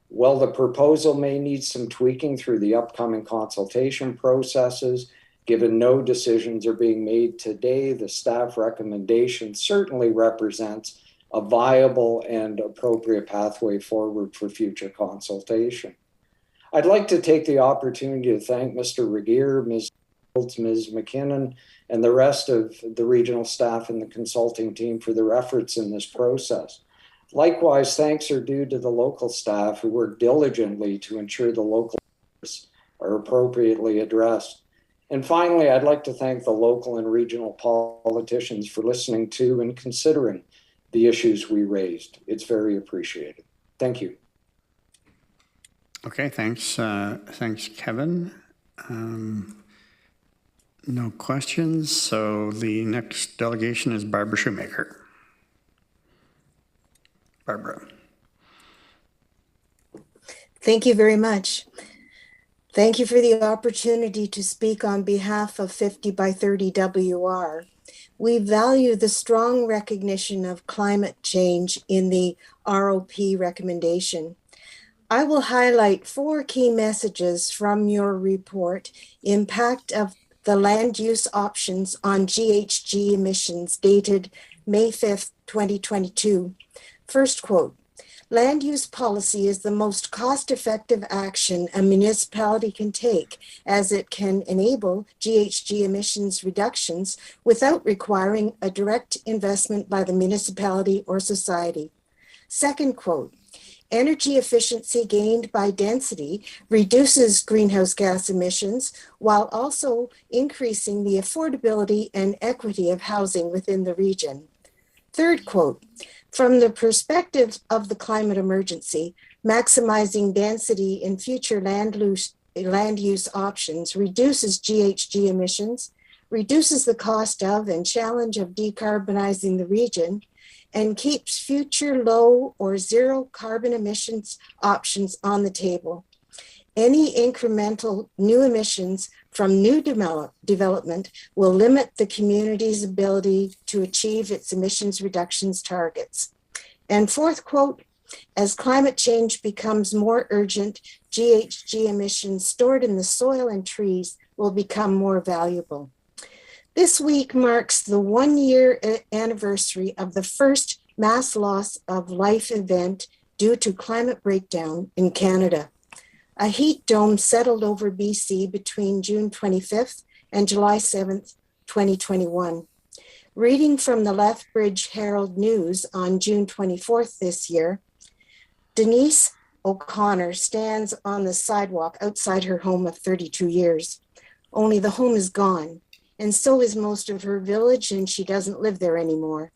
While the proposal may need some tweaking through the upcoming consultation processes, given no decisions are being made today, the staff recommendation certainly represents a viable and appropriate pathway forward for future consultation. I'd like to take the opportunity to thank Mr. Regier, Ms. Fields, Ms. McKinnon, and the rest of the regional staff and the consulting team for their efforts in this process. Likewise, thanks are due to the local staff who work diligently to ensure the local issues are appropriately addressed. And finally, I'd like to thank the local and regional politicians for listening to and considering the issues we raised. It's very appreciated. Thank you. Okay, thanks. Thanks, Kevin. No questions. So the next delegation is Barbara Schumacher. Barbara. Thank you very much. Thank you for the opportunity to speak on behalf of 50 by 30 WR. We value the strong recognition of climate change in the ROP recommendation. I will highlight 4 key messages from your report: impact of the land use options on GHG emissions dated May 5th, 2022. First quote, land use policy is the most cost-effective action a municipality can take, as it can enable GHG emissions reductions without requiring a direct investment by the municipality or society. Second quote, energy efficiency gained by density reduces greenhouse gas emissions while also increasing the affordability and equity of housing within the region. Third quote, from the perspective of the climate emergency, maximizing density in future land use options reduces GHG emissions, reduces the cost of and challenge of decarbonizing the region, and keeps future low or zero carbon emissions options on the table. Any incremental new emissions from new development will limit the community's ability to achieve its emissions reductions targets. And fourth quote, as climate change becomes more urgent, GHG emissions stored in the soil and trees will become more valuable. This week marks the 1-year anniversary of the first mass loss of life event due to climate breakdown in Canada. A heat dome settled over BC between June 25th and July 7th, 2021. Reading from the Lethbridge Herald News on June 24th this year, Denise O'Connor stands on the sidewalk outside her home of 32 years. Only the home is gone, and so is most of her village, and she doesn't live there anymore.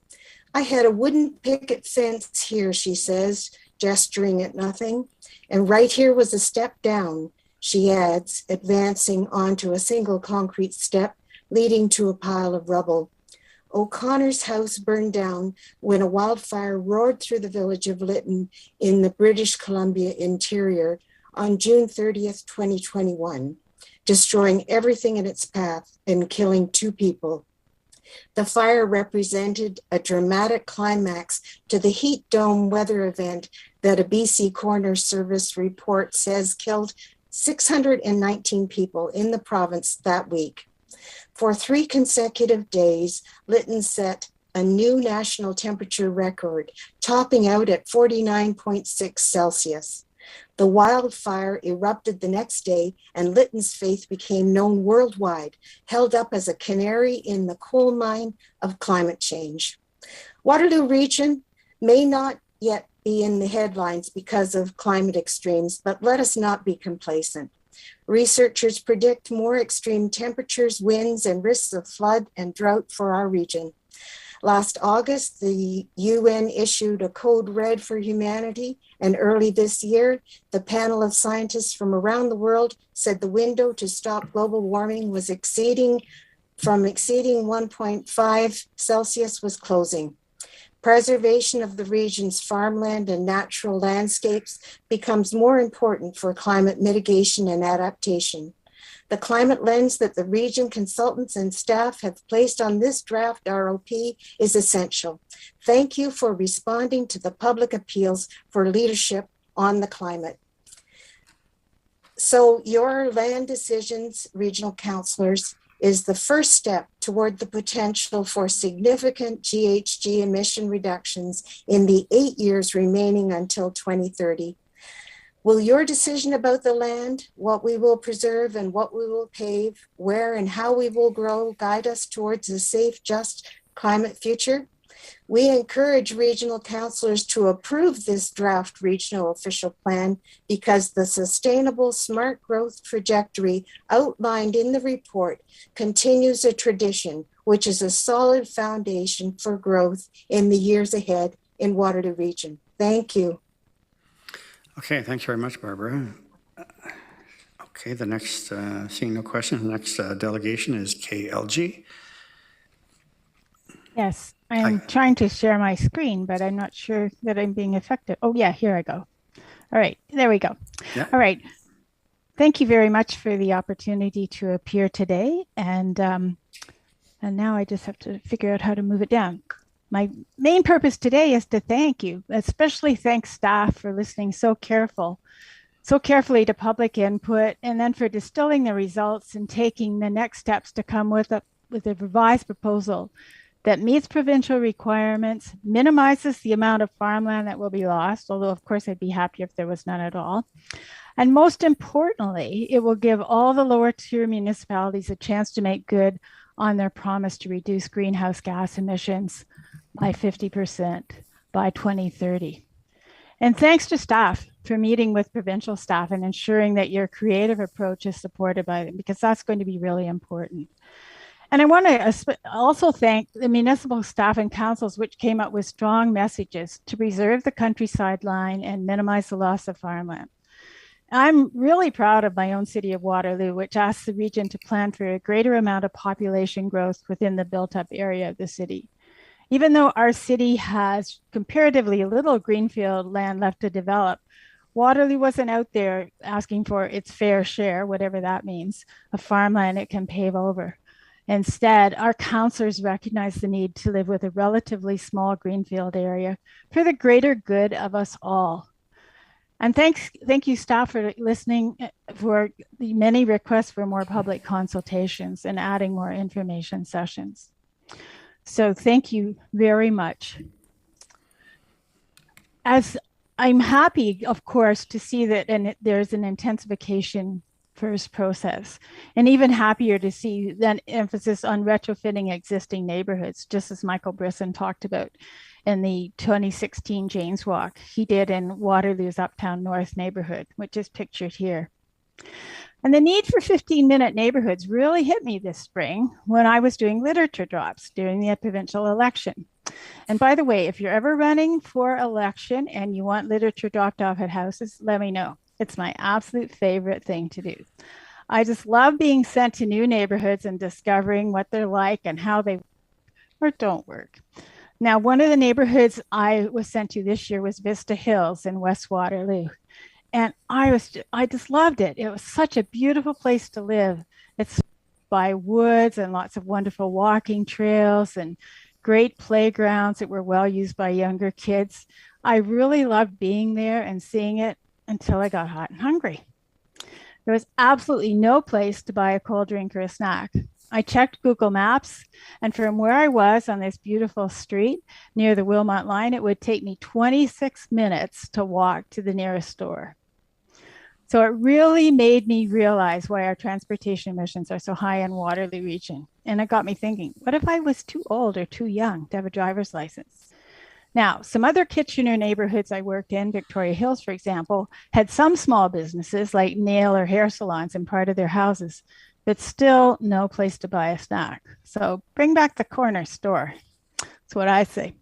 I had a wooden picket fence here, she says, gesturing at nothing. And right here was a step down, she adds, advancing onto a single concrete step leading to a pile of rubble. O'Connor's house burned down when a wildfire roared through the village of Lytton in the British Columbia interior on June 30th, 2021, destroying everything in its path and killing 2 people. The fire represented a dramatic climax to the heat dome weather event that a BC Coroner Service report says killed 619 people in the province that week. For 3 consecutive days, Lytton set a new national temperature record, topping out at 49.6 Celsius. The wildfire erupted the next day, and Lytton's faith became known worldwide, held up as a canary in the coal mine of climate change. Waterloo region may not yet be in the headlines because of climate extremes, but let us not be complacent. Researchers predict more extreme temperatures, winds, and risks of flood and drought for our region. Last August, the UN issued a code red for humanity, and early this year, the panel of scientists from around the world said the window to stop global warming was exceeding 1.5 Celsius was closing. Preservation of the region's farmland and natural landscapes becomes more important for climate mitigation and adaptation. The climate lens that the region consultants and staff have placed on this draft ROP is essential. Thank you for responding to the public appeals for leadership on the climate. So your land decisions, regional councillors, is the first step toward the potential for significant GHG emission reductions in the 8 years remaining until 2030. Will your decision about the land, what we will preserve and what we will pave, where and how we will grow, guide us towards a safe, just climate future? We encourage regional councillors to approve this draft regional official plan because the sustainable smart growth trajectory outlined in the report continues a tradition which is a solid foundation for growth in the years ahead in Waterloo region. Thank you. Okay, thanks very much, Barbara. Okay, the next, seeing no questions, the next delegation is Kae Elgie. Yes, I'm trying to share my screen, but I'm not sure that I'm being effective. Oh yeah, here I go. All right, there we go. Yeah. All right. Thank you very much for the opportunity to appear today. And now I just have to figure out how to move it down. My main purpose today is to thank you, especially thank staff for listening so carefully to public input, and then for distilling the results and taking the next steps to come with a revised proposal that meets provincial requirements, minimizes the amount of farmland that will be lost, although of course I'd be happy if there was none at all. And most importantly, it will give all the lower tier municipalities a chance to make good on their promise to reduce greenhouse gas emissions by 50% by 2030. And thanks to staff for meeting with provincial staff and ensuring that your creative approach is supported by them, because that's going to be really important. And I want to also thank the municipal staff and councils, which came up with strong messages to preserve the countryside line and minimize the loss of farmland. I'm really proud of my own city of Waterloo, which asks the region to plan for a greater amount of population growth within the built-up area of the city. Even though our city has comparatively little greenfield land left to develop, Waterloo wasn't out there asking for its fair share, whatever that means, of farmland it can pave over. Instead, our councillors recognize the need to live with a relatively small greenfield area for the greater good of us all. And thank you, staff, for listening for the many requests for more public consultations and adding more information sessions. So thank you very much. As I'm happy, of course, to see that there's an intensification first process, and even happier to see that emphasis on retrofitting existing neighborhoods, just as Michael Brisson talked about in the 2016 James Walk. He did in Waterloo's Uptown North neighborhood, which is pictured here. And the need for 15-minute neighborhoods really hit me this spring when I was doing literature drops during the provincial election. And by the way, if you're ever running for election and you want literature dropped off at houses, let me know. It's my absolute favorite thing to do. I just love being sent to new neighborhoods and discovering what they're like and how they work or don't work. Now, one of the neighborhoods I was sent to this year was Vista Hills in West Waterloo. And I just loved it. It was such a beautiful place to live. It's by woods and lots of wonderful walking trails and great playgrounds that were well used by younger kids. I really loved being there and seeing it until I got hot and hungry. There was absolutely no place to buy a cold drink or a snack. I checked Google Maps, and from where I was on this beautiful street near the Wilmot line, it would take me 26 minutes to walk to the nearest store. So it really made me realize why our transportation emissions are so high in Waterloo region. And it got me thinking, what if I was too old or too young to have a driver's license? Now, some other Kitchener neighborhoods I worked in, Victoria Hills, for example, had some small businesses like nail or hair salons in part of their houses, but still no place to buy a snack. So bring back the corner store. That's what I say.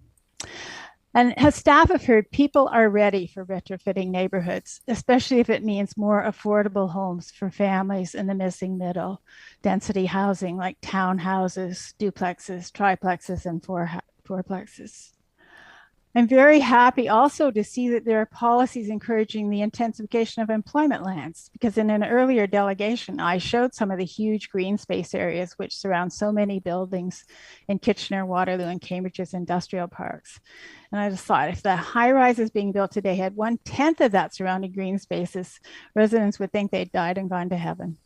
And as staff have heard, people are ready for retrofitting neighborhoods, especially if it means more affordable homes for families in the missing middle, density housing like townhouses, duplexes, triplexes, and fourplexes. I'm very happy also to see that there are policies encouraging the intensification of employment lands, because in an earlier delegation, I showed some of the huge green space areas which surround so many buildings in Kitchener, Waterloo, and Cambridge's industrial parks. And I just thought if the high rises being built today had 1/10 of that surrounding green spaces, residents would think they'd died and gone to heaven.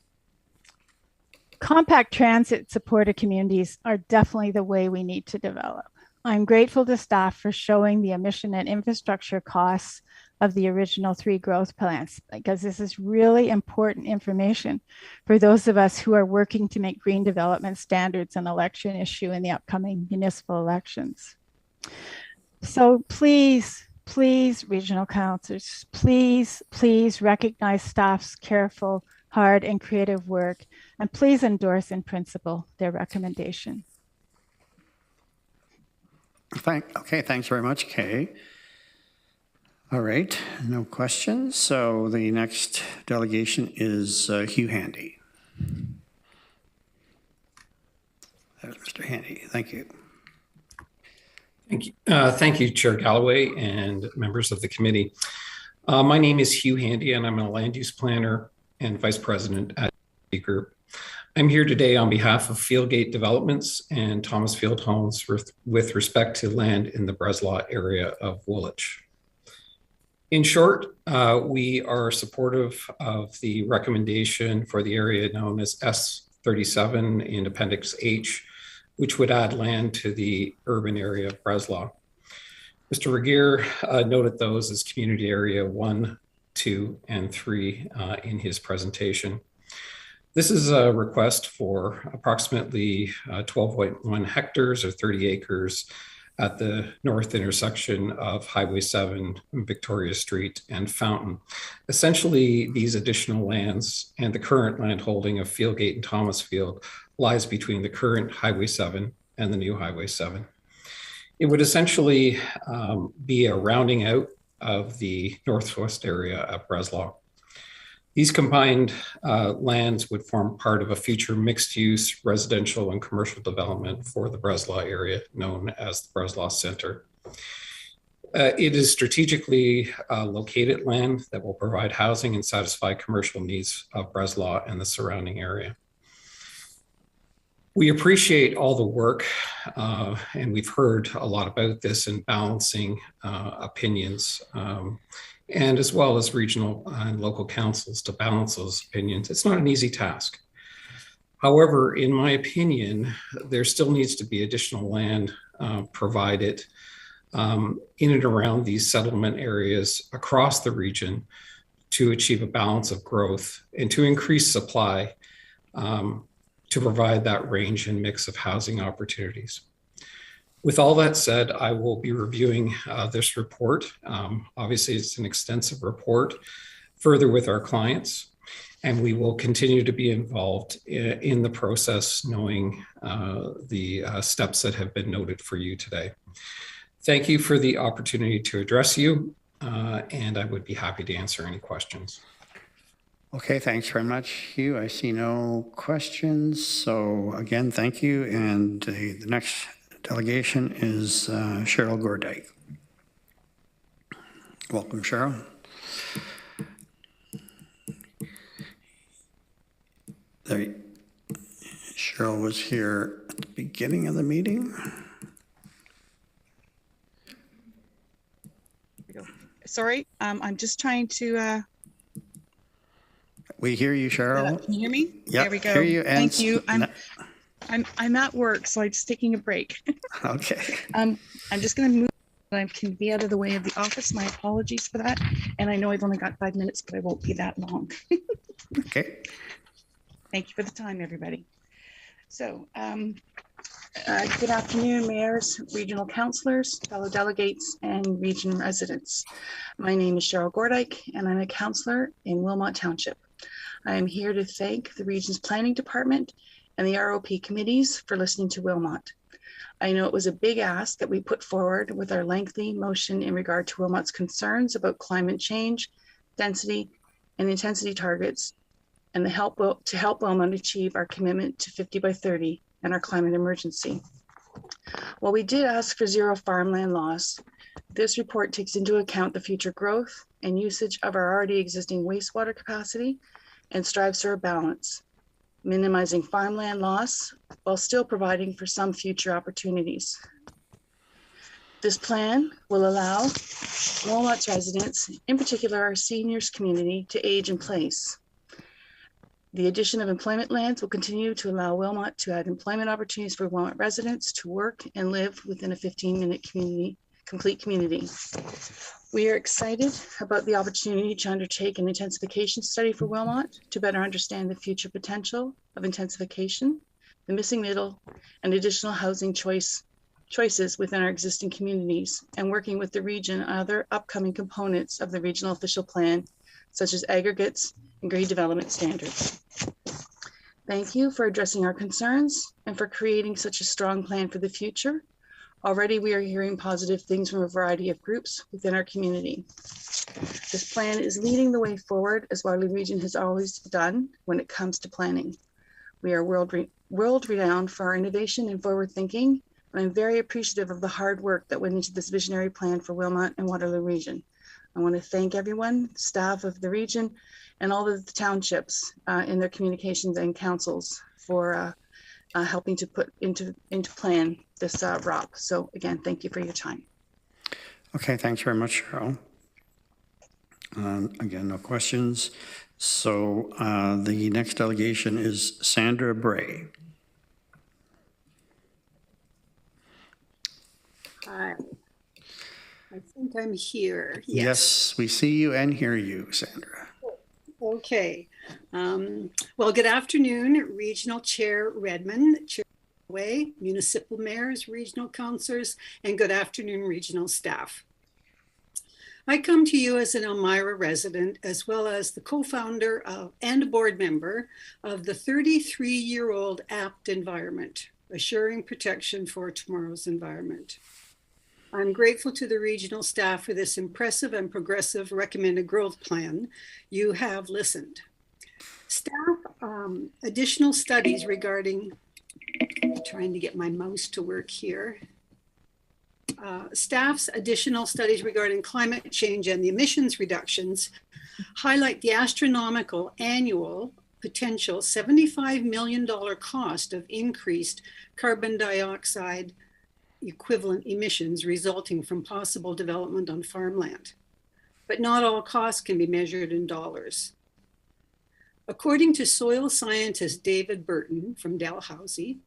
Compact transit supported communities are definitely the way we need to develop. I'm grateful to staff for showing the emission and infrastructure costs of the original 3 growth plans, because this is really important information for those of us who are working to make green development standards an election issue in the upcoming municipal elections. So please, regional councillors, please recognize staff's careful, hard, and creative work, and please endorse in principle their recommendation. Okay, thanks very much, Kae. All right, no questions. So the next delegation is Hugh Handy. There's Mr. Handy. Thank you. Thank you, Chair Galloway and members of the committee. My name is Hugh Handy, and I'm a land use planner and vice president at the group. I'm here today on behalf of Fieldgate Developments and Thomasfield Homes with respect to land in the Breslau area of Woolwich. In short, we are supportive of the recommendation for the area known as S37 in Appendix H, which would add land to the urban area of Breslau. Mr. Regier noted those as community area 1, 2, and 3 in his presentation. This is a request for approximately 12.1 hectares or 30 acres at the north intersection of Highway 7, Victoria Street, and Fountain. Essentially, these additional lands and the current land holding of Fieldgate and Thomasfield lies between the current Highway 7 and the new Highway 7. It would essentially be a rounding out of the northwest area of Breslau. These combined lands would form part of a future mixed-use residential and commercial development for the Breslau area, known as the Breslau Center. It is strategically located land that will provide housing and satisfy commercial needs of Breslau and the surrounding area. We appreciate all the work, and we've heard a lot about this in balancing opinions, and as well as regional and local councils to balance those opinions. It's not an easy task. However, in my opinion, there still needs to be additional land provided in and around these settlement areas across the region to achieve a balance of growth and to increase supply to provide that range and mix of housing opportunities. With all that said, I will be reviewing this report. Obviously, it's an extensive report further with our clients, and we will continue to be involved in the process, knowing the steps that have been noted for you today. Thank you for the opportunity to address you, and I would be happy to answer any questions. Okay, thanks very much, Hugh. I see no questions. So again, thank you. And the next delegation is Cheryl Gordijk. Welcome, Cheryl. Cheryl was here at the beginning of the meeting. Sorry, I'm just trying to. We hear you, Cheryl. Can you hear me? Yeah, there we go. Hear you. Thank you. I'm at work, so I'm just taking a break. Okay. I'm just going to move. I can be out of the way of the office. My apologies for that. And I know I've only got 5 minutes, but I won't be that long. Okay. Thank you for the time, everybody. So, good afternoon, mayors, regional councillors, fellow delegates, and region residents. My name is Cheryl Gordijk, and I'm a councillor in Wilmot Township. I am here to thank the region's planning department and the ROP committees for listening to Wilmot. I know it was a big ask that we put forward with our lengthy motion in regard to Wilmot's concerns about climate change, density, and intensity targets, and to help Wilmot achieve our commitment to 50 by 30 and our climate emergency. While we did ask for zero farmland loss, this report takes into account the future growth and usage of our already existing wastewater capacity and strives for a balance, minimizing farmland loss while still providing for some future opportunities. This plan will allow Wilmot's residents, in particular our seniors community, to age in place. The addition of employment lands will continue to allow Wilmot to add employment opportunities for Wilmot residents to work and live within a 15-minute complete community. We are excited about the opportunity to undertake an intensification study for Wilmot to better understand the future potential of intensification, the missing middle, and additional housing choices within our existing communities, and working with the region on other upcoming components of the regional official plan, such as aggregates and grade development standards. Thank you for addressing our concerns and for creating such a strong plan for the future. Already we are hearing positive things from a variety of groups within our community. This plan is leading the way forward, as Waterloo Region has always done when it comes to planning. We are world renowned for our innovation and forward thinking, and I'm very appreciative of the hard work that went into this visionary plan for Wilmot and Waterloo Region. I want to thank everyone, staff of the region, and all of the townships in their communications and councils for helping to put into plan this ROP. So again, thank you for your time. Okay, thanks very much, Cheryl. Again, no questions. So the next delegation is Sandra Bray. Hi. I think I'm here. Yes, we see you and hear you, Sandra. Okay. Well, good afternoon, Regional Chair Redmond, Chair Galloway, municipal mayors, regional councillors, and good afternoon, regional staff. I come to you as an Elmira resident, as well as the co-founder of and a board member of the 33-year-old APT environment, Assuring Protection for Tomorrow's Environment. I'm grateful to the regional staff for this impressive and progressive recommended growth plan. You have listened. Staff additional studies regarding, trying to get my mouse to work here. Staff's additional studies regarding climate change and the emissions reductions highlight the astronomical annual potential $75 million cost of increased carbon dioxide equivalent emissions resulting from possible development on farmland. But not all costs can be measured in dollars. According to soil scientist David Burton from Dalhousie,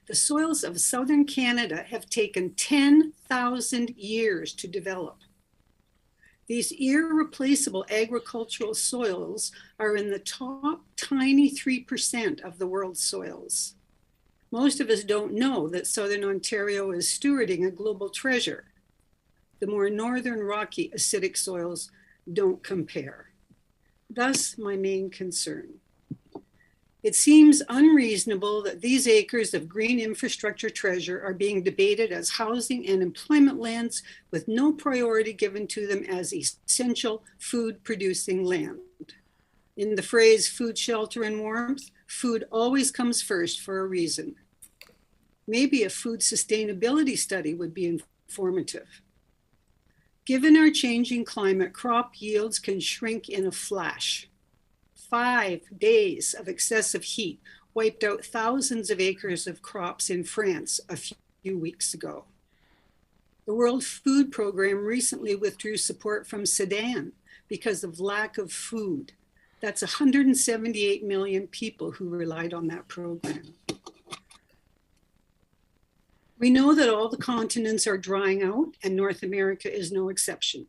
the soils of southern Canada have taken 10,000 years to develop. These irreplaceable agricultural soils are in the top tiny 3% of the world's soils. Most of us don't know that southern Ontario is stewarding a global treasure. The more northern rocky acidic soils don't compare. Thus, my main concern. It seems unreasonable that these acres of green infrastructure treasure are being debated as housing and employment lands with no priority given to them as essential food producing land. In the phrase food, shelter, and warmth, food always comes first for a reason. Maybe a food sustainability study would be informative. Given our changing climate, crop yields can shrink in a flash. 5 days of excessive heat wiped out thousands of acres of crops in France a few weeks ago. The World Food Programme recently withdrew support from Sudan because of lack of food. That's 178 million people who relied on that program. We know that all the continents are drying out, and North America is no exception.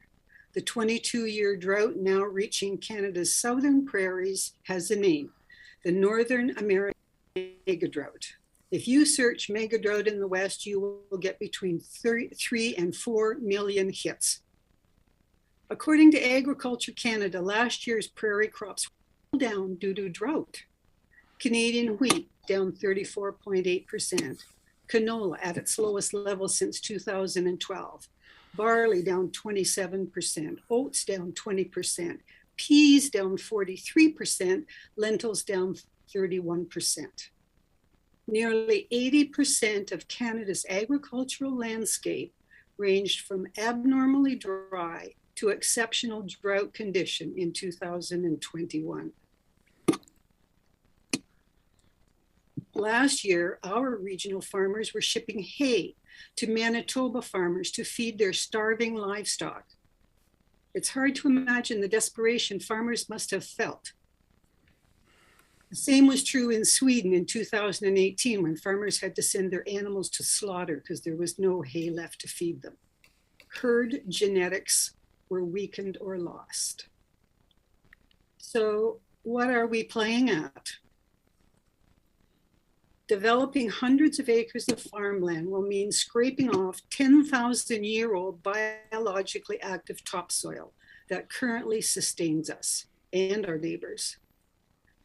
The 22-year drought now reaching Canada's southern prairies has a name, the Northern American megadrought. If you search megadrought in the West, you will get between 3 and 4 million hits. According to Agriculture Canada, last year's prairie crops were down due to drought. Canadian wheat down 34.8%. Canola at its lowest level since 2012. Barley down 27%, oats down 20%, peas down 43%, lentils down 31%. Nearly 80% of Canada's agricultural landscape ranged from abnormally dry to exceptional drought condition in 2021. Last year, our regional farmers were shipping hay to Manitoba farmers to feed their starving livestock. It's hard to imagine the desperation farmers must have felt. The same was true in Sweden in 2018 when farmers had to send their animals to slaughter because there was no hay left to feed them. Herd genetics were weakened or lost. So what are we playing at? Developing hundreds of acres of farmland will mean scraping off 10,000-year-old biologically active topsoil that currently sustains us and our neighbors.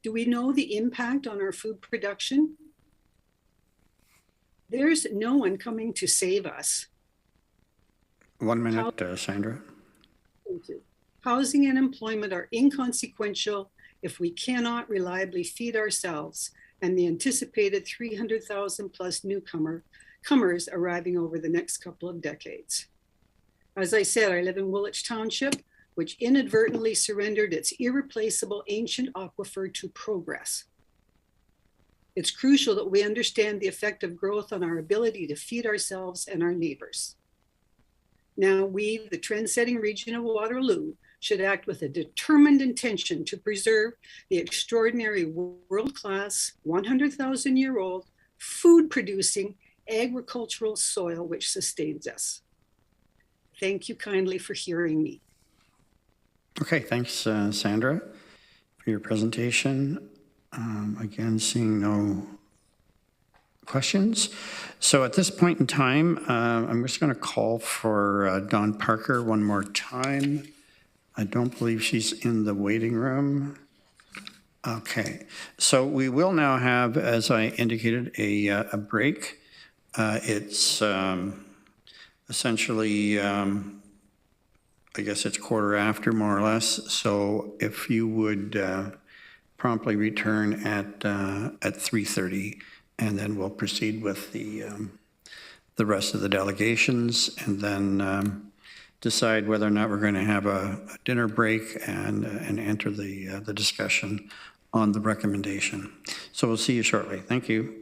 Do we know the impact on our food production? There's no one coming to save us. 1 minute, Sandra. Thank you. Housing and employment are inconsequential if we cannot reliably feed ourselves and the anticipated 300,000 plus newcomers arriving over the next couple of decades. As I said, I live in Woolwich Township, which inadvertently surrendered its irreplaceable ancient aquifer to progress. It's crucial that we understand the effect of growth on our ability to feed ourselves and our neighbors. Now we, the trend-setting region of Waterloo, should act with a determined intention to preserve the extraordinary world-class, 100,000-year-old, food-producing agricultural soil which sustains us. Thank you kindly for hearing me. Okay, thanks, Sandra, for your presentation. Again, seeing no questions? So at this point in time, I'm just going to call for Dawn Parker one more time. I don't believe she's in the waiting room. Okay, so we will now have, as I indicated, a break. It's essentially, I guess it's quarter after, more or less. So if you would promptly return at 3:30, and then we'll proceed with the rest of the delegations, and then decide whether or not we're going to have a dinner break and enter the discussion on the recommendation. So we'll see you shortly. Thank you.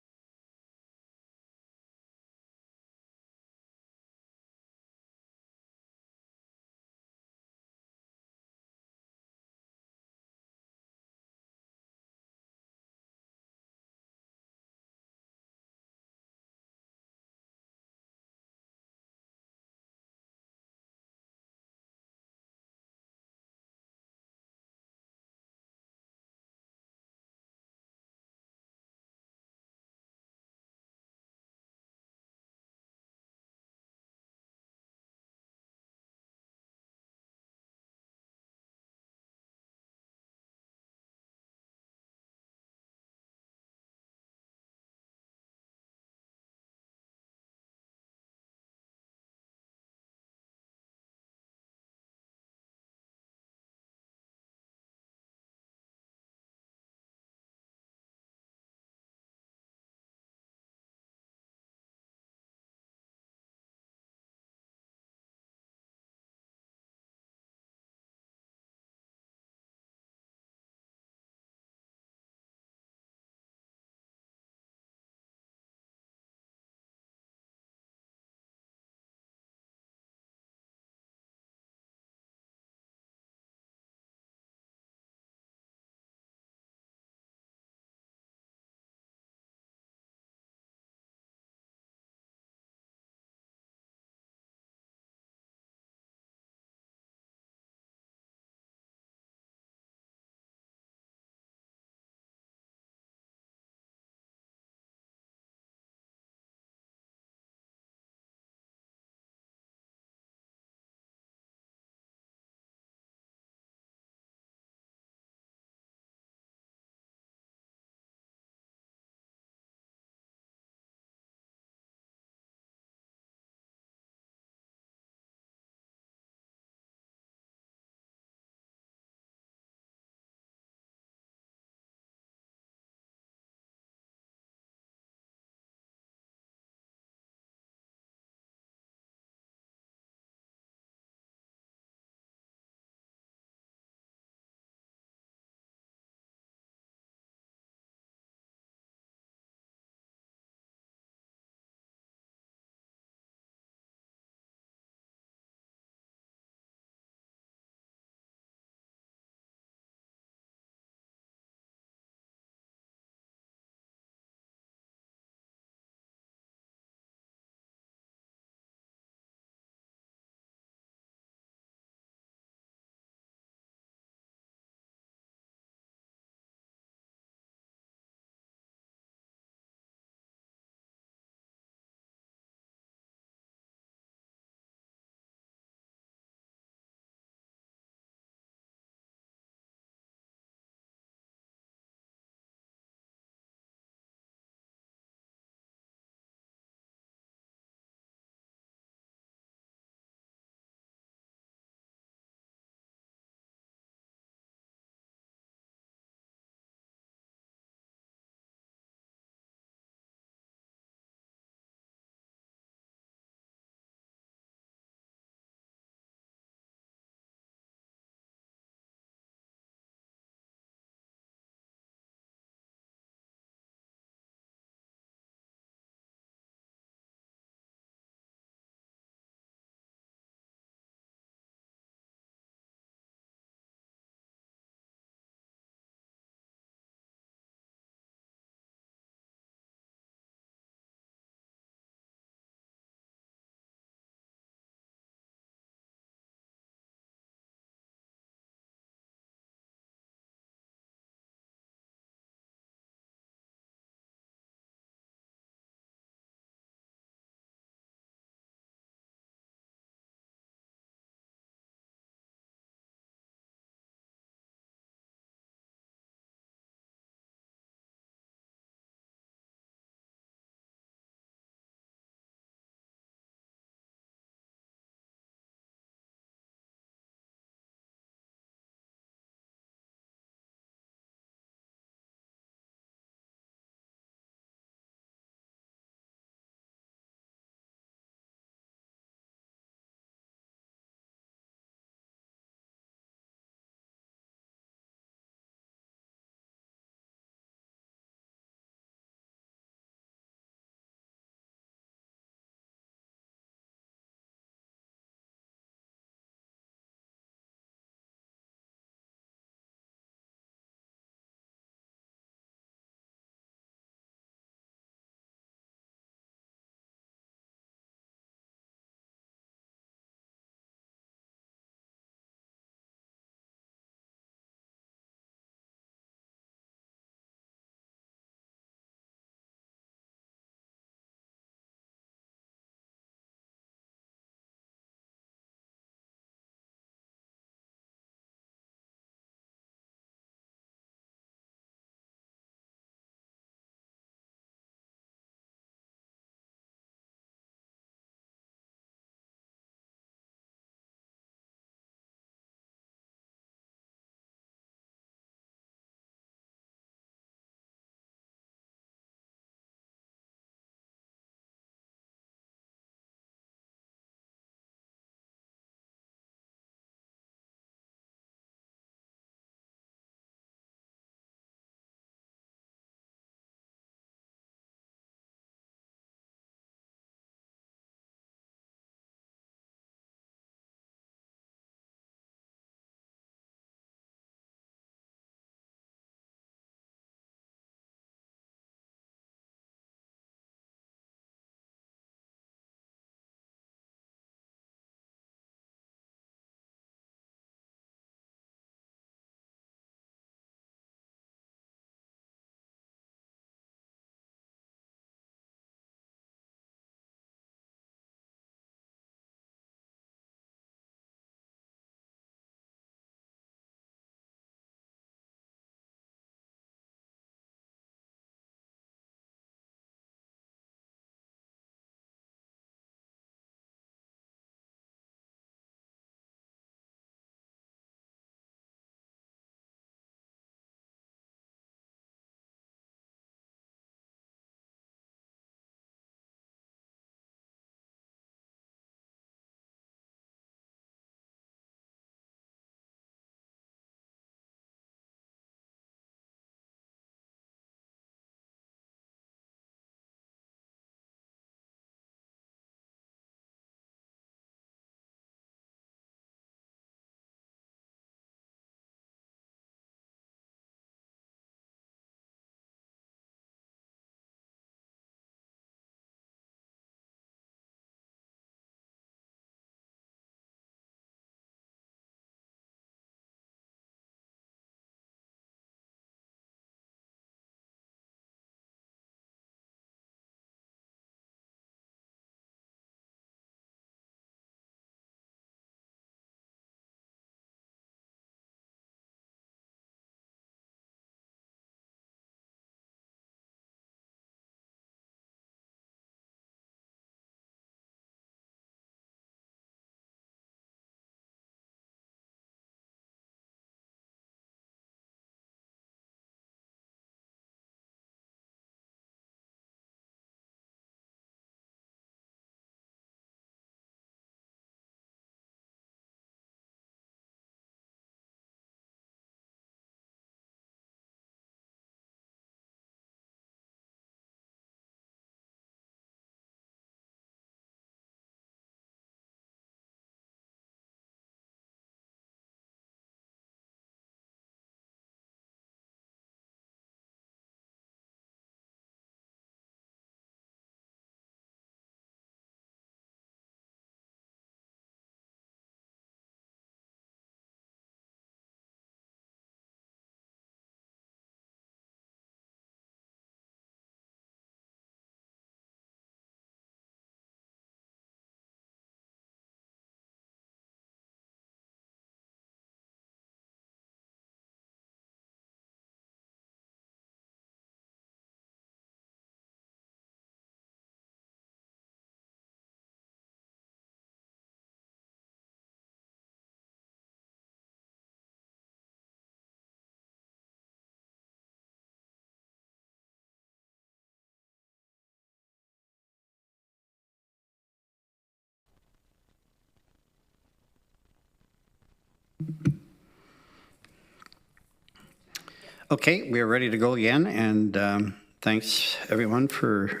Okay, we are ready to go again, and thanks everyone for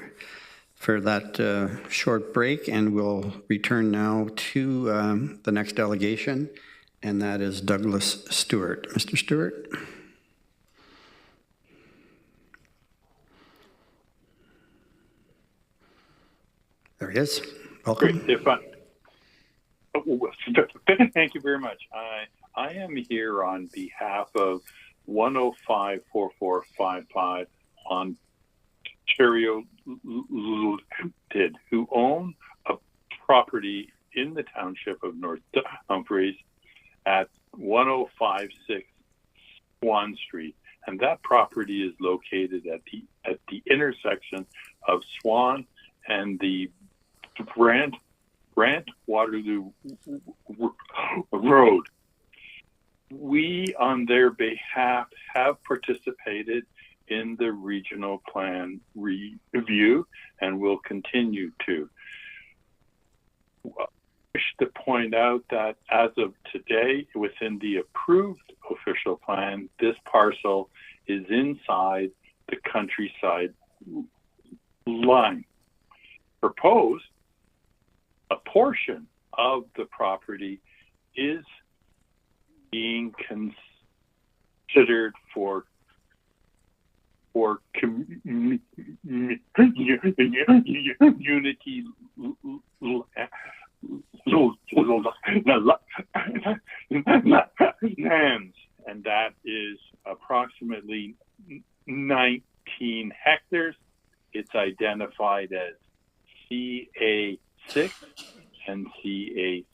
that short break, and we'll return now to the next delegation, and that is Douglas Stewart. Mr. Stewart. There he is. Welcome. Thank you very much. I am here on behalf of 1054455 Ontario Limited, who own a property in the township of North Dumfries at 1056 Swan Street, and that property is located at the intersection of Swan and the Grant Waterloo Road. We, on their behalf, have participated in the regional plan review and will continue to. I wish to point out that as of today, within the approved official plan, this parcel is inside the countryside line. Proposed, a portion of the property is being considered for community lands, and that is approximately 19 hectares. It's identified as CA6 and CA7.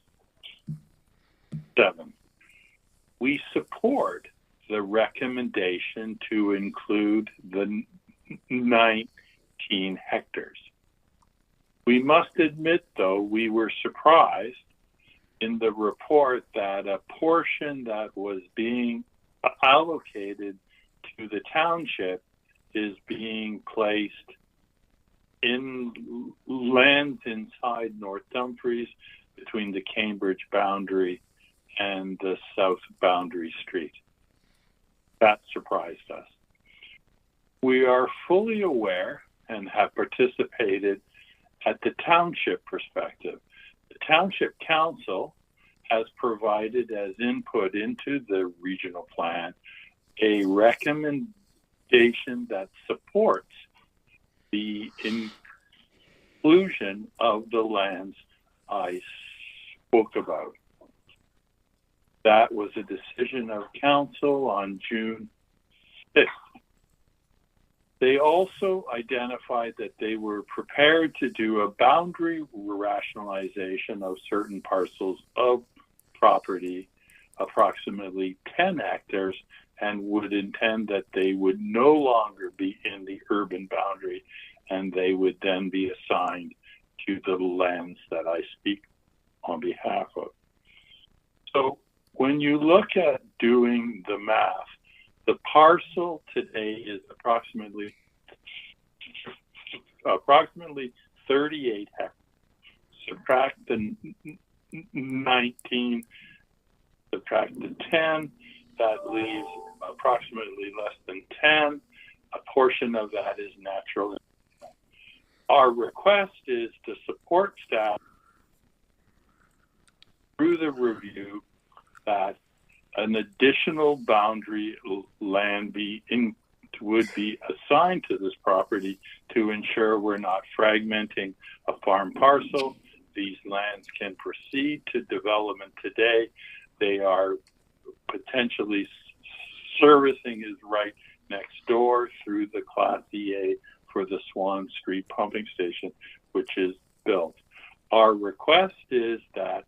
We support the recommendation to include the 19 hectares. We must admit, though, we were surprised in the report that a portion that was being allocated to the township is being placed in lands inside North Dumfries between the Cambridge boundary and the south boundary street. That surprised us. We are fully aware and have participated at the township perspective. The township council has provided as input into the regional plan a recommendation that supports the inclusion of the lands I spoke about. That was a decision of council on June 6th. They also identified that they were prepared to do a boundary rationalization of certain parcels of property, approximately 10 hectares, and would intend that they would no longer be in the urban boundary, and they would then be assigned to the lands that I speak on behalf of. So when you look at doing the math, the parcel today is approximately 38 hectares. Subtract the 19, subtract the 10, that leaves approximately less than 10. A portion of that is natural. Our request is to support staff through the review that an additional boundary land would be assigned to this property to ensure we're not fragmenting a farm parcel. These lands can proceed to development today. They are potentially servicing is right next door through the Class EA for the Swan Street pumping station, which is built. Our request is that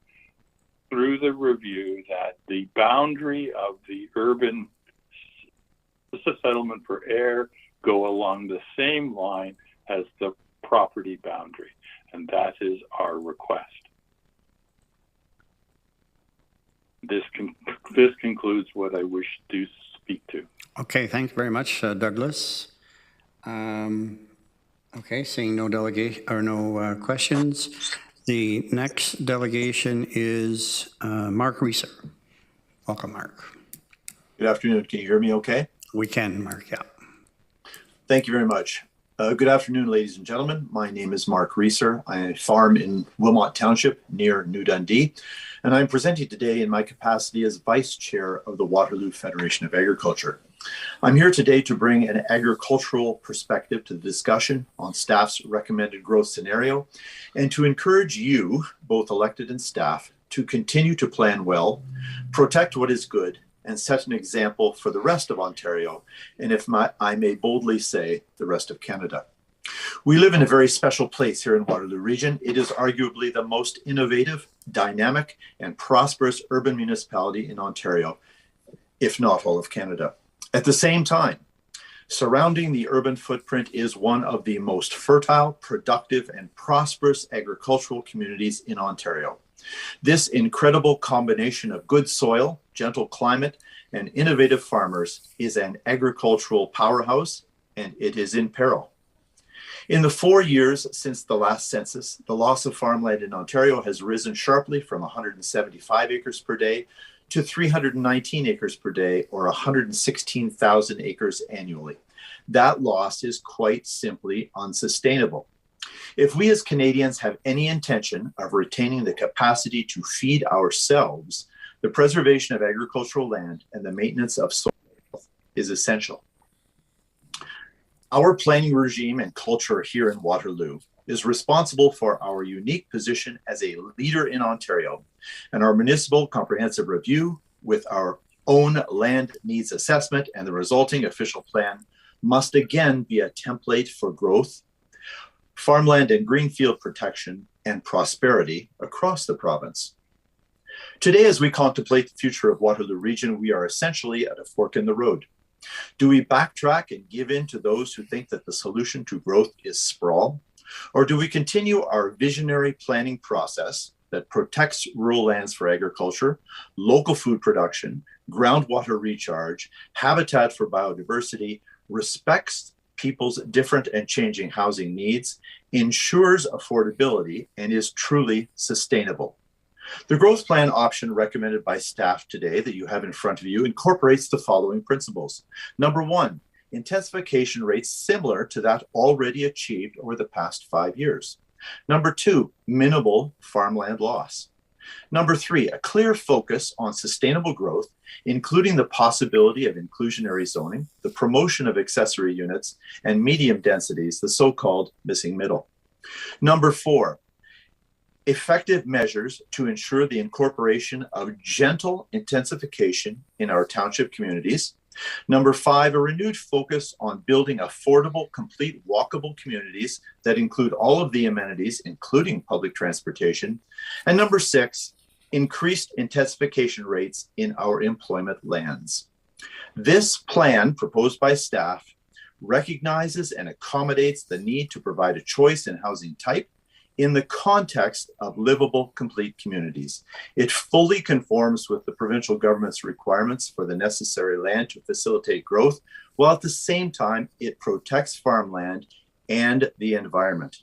through the review that the boundary of the urban settlement for air go along the same line as the property boundary, and that is our request. This concludes what I wish to speak to. Okay, thanks very much, Douglas. Okay, seeing no delegation or no questions, the next delegation is Mark Reeser. Welcome, Mark. Good afternoon. Can you hear me okay? We can, Mark, yeah. Thank you very much. Good afternoon, ladies and gentlemen. My name is Mark Reeser. I farm in Wilmot Township near New Dundee, and I'm presenting today in my capacity as Vice Chair of the Waterloo Federation of Agriculture. I'm here today to bring an agricultural perspective to the discussion on staff's recommended growth scenario and to encourage you, both elected and staff, to continue to plan well, protect what is good, and set an example for the rest of Ontario, and if I may boldly say, the rest of Canada. We live in a very special place here in Waterloo Region. It is arguably the most innovative, dynamic, and prosperous urban municipality in Ontario, if not all of Canada. At the same time, surrounding the urban footprint is one of the most fertile, productive, and prosperous agricultural communities in Ontario. This incredible combination of good soil, gentle climate, and innovative farmers is an agricultural powerhouse, and it is in peril. In the 4 years since the last census, the loss of farmland in Ontario has risen sharply from 175 acres per day to 319 acres per day, or 116,000 acres annually. That loss is quite simply unsustainable. If we as Canadians have any intention of retaining the capacity to feed ourselves, the preservation of agricultural land and the maintenance of soil health is essential. Our planning regime and culture here in Waterloo is responsible for our unique position as a leader in Ontario, and our municipal comprehensive review with our own land needs assessment and the resulting official plan must again be a template for growth, farmland and greenfield protection, and prosperity across the province. Today, as we contemplate the future of Waterloo Region, we are essentially at a fork in the road. Do we backtrack and give in to those who think that the solution to growth is sprawl? Or do we continue our visionary planning process that protects rural lands for agriculture, local food production, groundwater recharge, habitat for biodiversity, respects people's different and changing housing needs, ensures affordability, and is truly sustainable? The growth plan option recommended by staff today that you have in front of you incorporates the following principles. Number one, intensification rates similar to that already achieved over the past 5 years. Number two, minimal farmland loss. Number three, a clear focus on sustainable growth, including the possibility of inclusionary zoning, the promotion of accessory units, and medium densities, the so-called missing middle. Number four, effective measures to ensure the incorporation of gentle intensification in our township communities. Number five, a renewed focus on building affordable, complete, walkable communities that include all of the amenities, including public transportation. And number six, increased intensification rates in our employment lands. This plan, proposed by staff, recognizes and accommodates the need to provide a choice in housing type in the context of livable, complete communities. It fully conforms with the provincial government's requirements for the necessary land to facilitate growth, while at the same time, it protects farmland and the environment.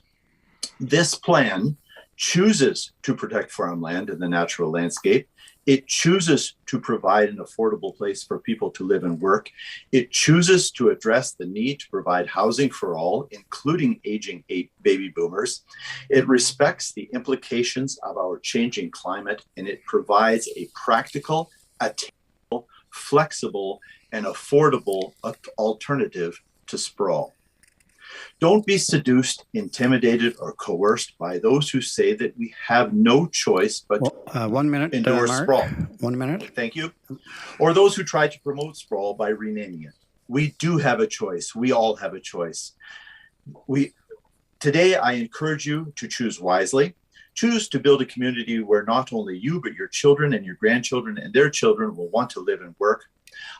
This plan chooses to protect farmland and the natural landscape. It chooses to provide an affordable place for people to live and work. It chooses to address the need to provide housing for all, including aging baby boomers. It respects the implications of our changing climate, and it provides a practical, attainable, flexible, and affordable alternative to sprawl. Don't be seduced, intimidated, or coerced by those who say that we have no choice but to 1 minute, endorse Mark. sprawl. 1 minute. Thank you. Or those who try to promote sprawl by renaming it. We do have a choice. We all have a choice. Today, I encourage you to choose wisely. Choose to build a community where not only you, but your children and your grandchildren and their children will want to live and work.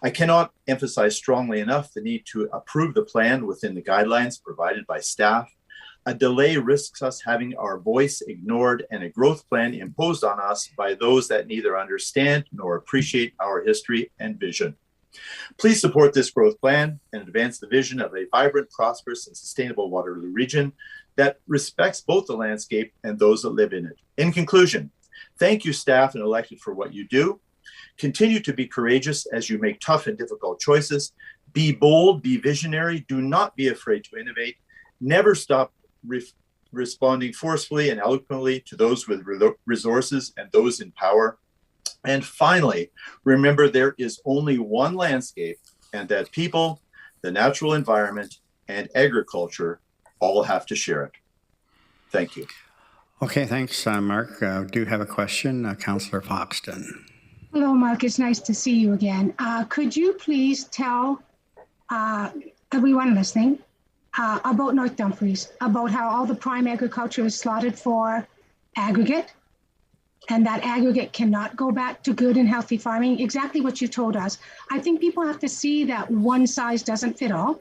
I cannot emphasize strongly enough the need to approve the plan within the guidelines provided by staff. A delay risks us having our voice ignored and a growth plan imposed on us by those that neither understand nor appreciate our history and vision. Please support this growth plan and advance the vision of a vibrant, prosperous, and sustainable Waterloo region that respects both the landscape and those that live in it. In conclusion, thank you, staff and elected, for what you do. Continue to be courageous as you make tough and difficult choices. Be bold, be visionary, do not be afraid to innovate. Never stop responding forcefully and eloquently to those with resources and those in power. And finally, remember there is only one landscape, and that people, the natural environment, and agriculture all have to share it. Thank you. Okay, thanks, Mark. Do have a question, Councillor Foxton. Hello, Mark. It's nice to see you again. Could you please tell everyone listening about North Dumfries, about how all the prime agriculture is slotted for aggregate, and that aggregate cannot go back to good and healthy farming? Exactly what you told us. I think people have to see that one size doesn't fit all.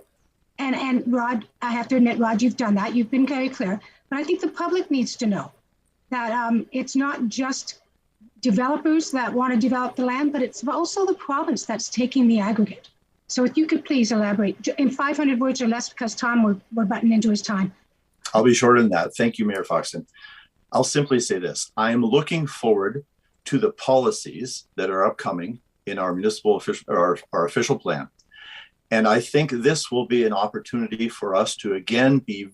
And Rod, I have to admit, Rod, you've done that. You've been very clear. But I think the public needs to know that it's not just developers that want to develop the land, but it's also the province that's taking the aggregate. So if you could please elaborate in 500 words or less, because Tom, we're butting into his time. I'll be shorter than that. Thank you, Mayor Foxton. I'll simply say this. I am looking forward to the policies that are upcoming in our municipal official, or our official plan. And I think this will be an opportunity for us to again be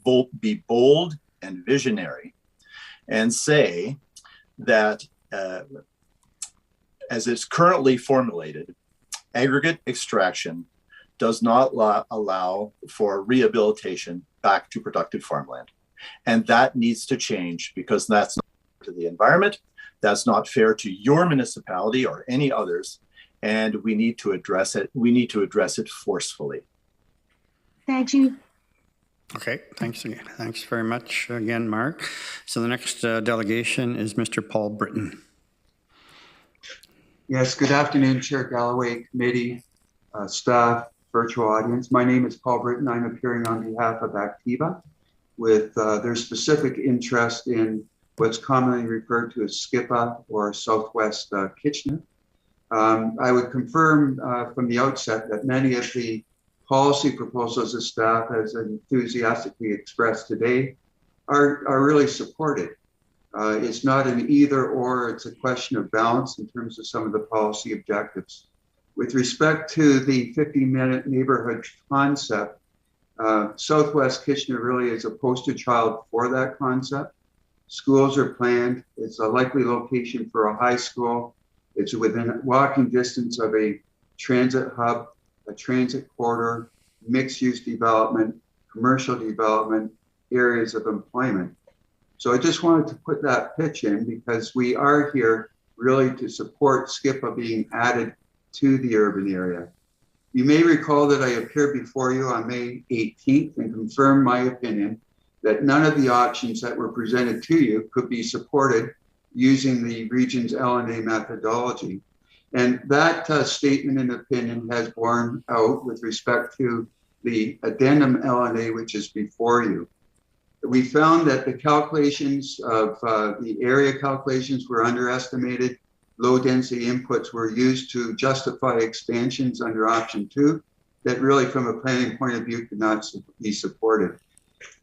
bold and visionary and say that as it's currently formulated, aggregate extraction does not allow for rehabilitation back to productive farmland. And that needs to change, because that's not fair to the environment, that's not fair to your municipality or any others, and we need to address it. We need to address it forcefully. Thank you. Okay, thanks again. Thanks very much again, Mark. So the next delegation is Mr. Paul Britton. Yes, good afternoon, Chair Galloway, committee, staff, virtual audience. My name is Paul Britton. I'm appearing on behalf of Activa with their specific interest in what's commonly referred to as SCIPA or Southwest Kitchener. I would confirm from the outset that many of the policy proposals the staff has enthusiastically expressed today are really supported. It's not an either or, it's a question of balance in terms of some of the policy objectives. With respect to the 50-minute neighborhood concept, Southwest Kitchener really is a poster child for that concept. Schools are planned. It's a likely location for a high school. It's within walking distance of a transit hub, a transit corridor, mixed-use development, commercial development, areas of employment. So I just wanted to put that pitch in because we are here really to support SCIPA being added to the urban area. You may recall that I appeared before you on May 18th and confirmed my opinion that none of the options that were presented to you could be supported using the region's LNA methodology. And that statement and opinion has borne out with respect to the addendum LNA, which is before you. We found that the calculations of the area calculations were underestimated. Low density inputs were used to justify expansions under option 2 that really from a planning point of view could not be supported.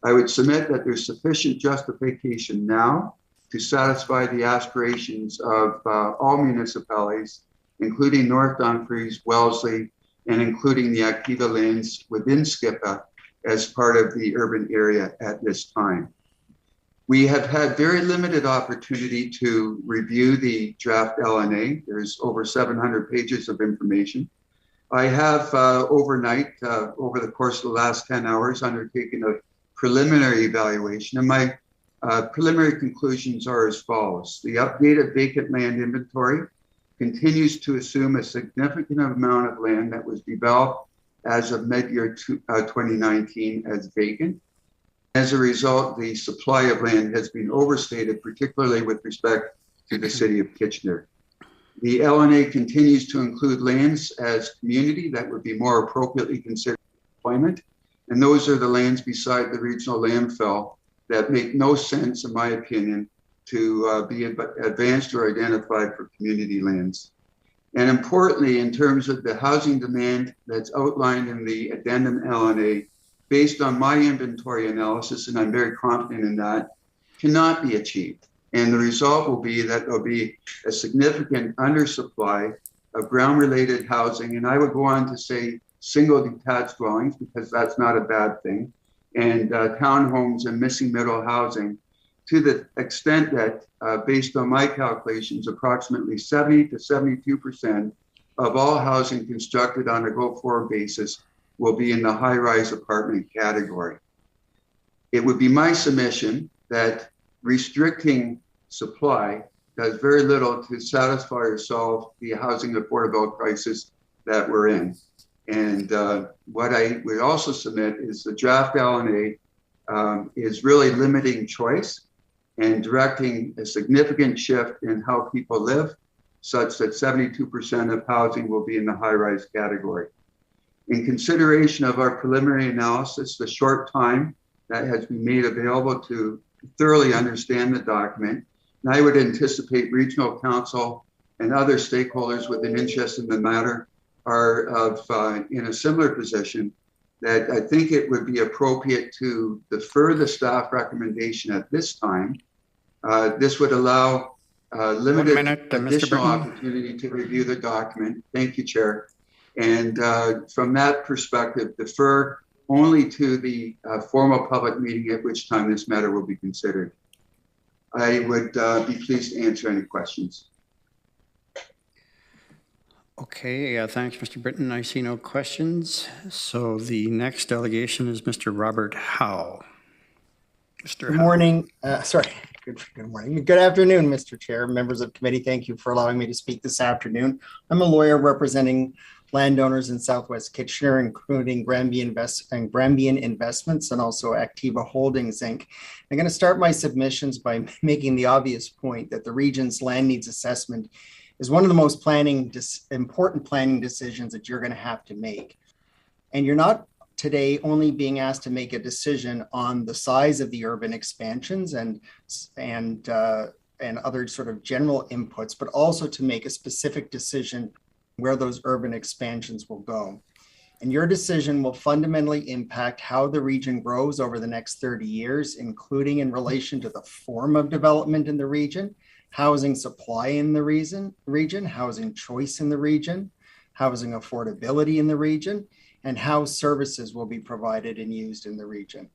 I would submit that there's sufficient justification now to satisfy the aspirations of all municipalities, including North Dumfries, Wellesley, and including the Activa lands within SCIPA as part of the urban area at this time. We have had very limited opportunity to review the draft LNA. There's over 700 pages of information. I have overnight, over the course of the last 10 hours, undertaken a preliminary evaluation, and my preliminary conclusions are as follows. The updated vacant land inventory continues to assume a significant amount of land that was developed as of mid-year 2019 as vacant. As a result, the supply of land has been overstated, particularly with respect to the city of Kitchener. The LNA continues to include lands as community that would be more appropriately considered employment, and those are the lands beside the regional landfill that make no sense, in my opinion, to be advanced or identified for community lands. And importantly, in terms of the housing demand that's outlined in the addendum LNA, based on my inventory analysis, and I'm very confident in that, cannot be achieved. And the result will be that there'll be a significant undersupply of ground-related housing, and I would go on to say single detached dwellings, because that's not a bad thing, and townhomes and missing middle housing, to the extent that, based on my calculations, approximately 70 to 72% of all housing constructed on a go-forward basis will be in the high-rise apartment category. It would be my submission that restricting supply does very little to satisfy or solve the housing affordability crisis that we're in. And what I would also submit is the draft LNA is really limiting choice and directing a significant shift in how people live, such that 72% of housing will be in the high-rise category. In consideration of our preliminary analysis, the short time that has been made available to thoroughly understand the document, and I would anticipate regional council and other stakeholders with an interest in the matter are in a similar position, that I think it would be appropriate to defer the staff recommendation at this time. This would allow limited additional opportunity to review the document. Thank you, Chair. And from that perspective, defer only to the formal public meeting at which time this matter will be considered. I would be pleased to answer any questions. Okay, thanks, Mr. Britton. I see no questions. So the next delegation is Mr. Robert Howe. Mr. Good morning. Good morning. Good afternoon, Mr. Chair, members of committee. Thank you for allowing me to speak this afternoon. I'm a lawyer representing landowners in Southwest Kitchener, including Granby Investments and also Activa Holdings, Inc. I'm going to start my submissions by making the obvious point that the region's land needs assessment is one of the most important planning decisions that you're going to have to make. And you're not today only being asked to make a decision on the size of the urban expansions and other sort of general inputs, but also to make a specific decision where those urban expansions will go. And your decision will fundamentally impact how the region grows over the next 30 years, including in relation to the form of development in the region, housing supply in the region, housing choice in the region, housing affordability in the region, and how services will be provided and used in the region.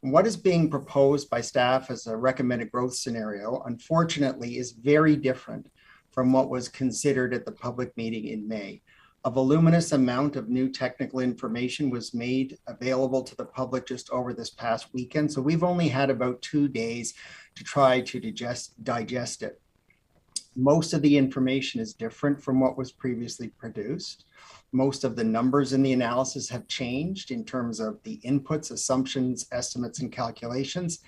And what is being proposed by staff as a recommended growth scenario, unfortunately, is very different from what was considered at the public meeting in May. A voluminous amount of new technical information was made available to the public just over this past weekend. So we've only had about 2 days to try to digest it. Most of the information is different from what was previously produced. Most of the numbers in the analysis have changed in terms of the inputs, assumptions, estimates, and calculations,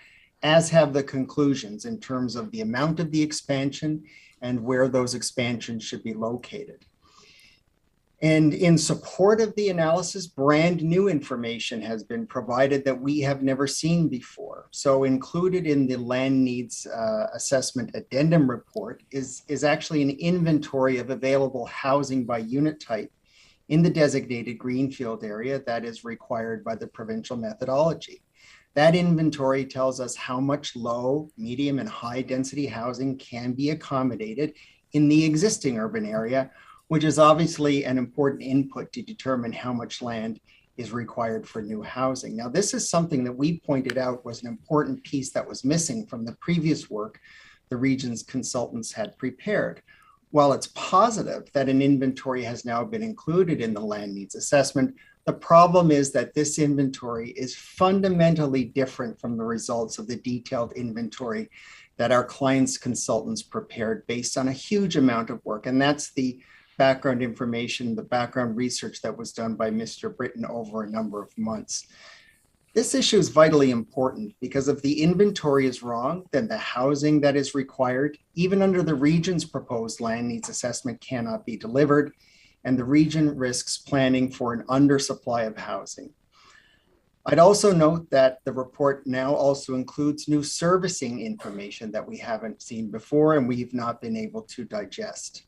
as have the conclusions in terms of the amount of the expansion and where those expansions should be located. And in support of the analysis, brand new information has been provided that we have never seen before. So included in the land needs assessment addendum report is actually an inventory of available housing by unit type in the designated greenfield area that is required by the provincial methodology. That inventory tells us how much low, medium, and high density housing can be accommodated in the existing urban area, which is obviously an important input to determine how much land is required for new housing. Now, this is something that we pointed out was an important piece that was missing from the previous work the region's consultants had prepared. While it's positive that an inventory has now been included in the land needs assessment, the problem is that this inventory is fundamentally different from the results of the detailed inventory that our clients' consultants prepared based on a huge amount of work. And that's the background information, the background research that was done by Mr. Britton over a number of months. This issue is vitally important because if the inventory is wrong, then the housing that is required, even under the region's proposed land needs assessment, cannot be delivered, and the region risks planning for an undersupply of housing. I'd also note that the report now also includes new servicing information that we haven't seen before and we've not been able to digest.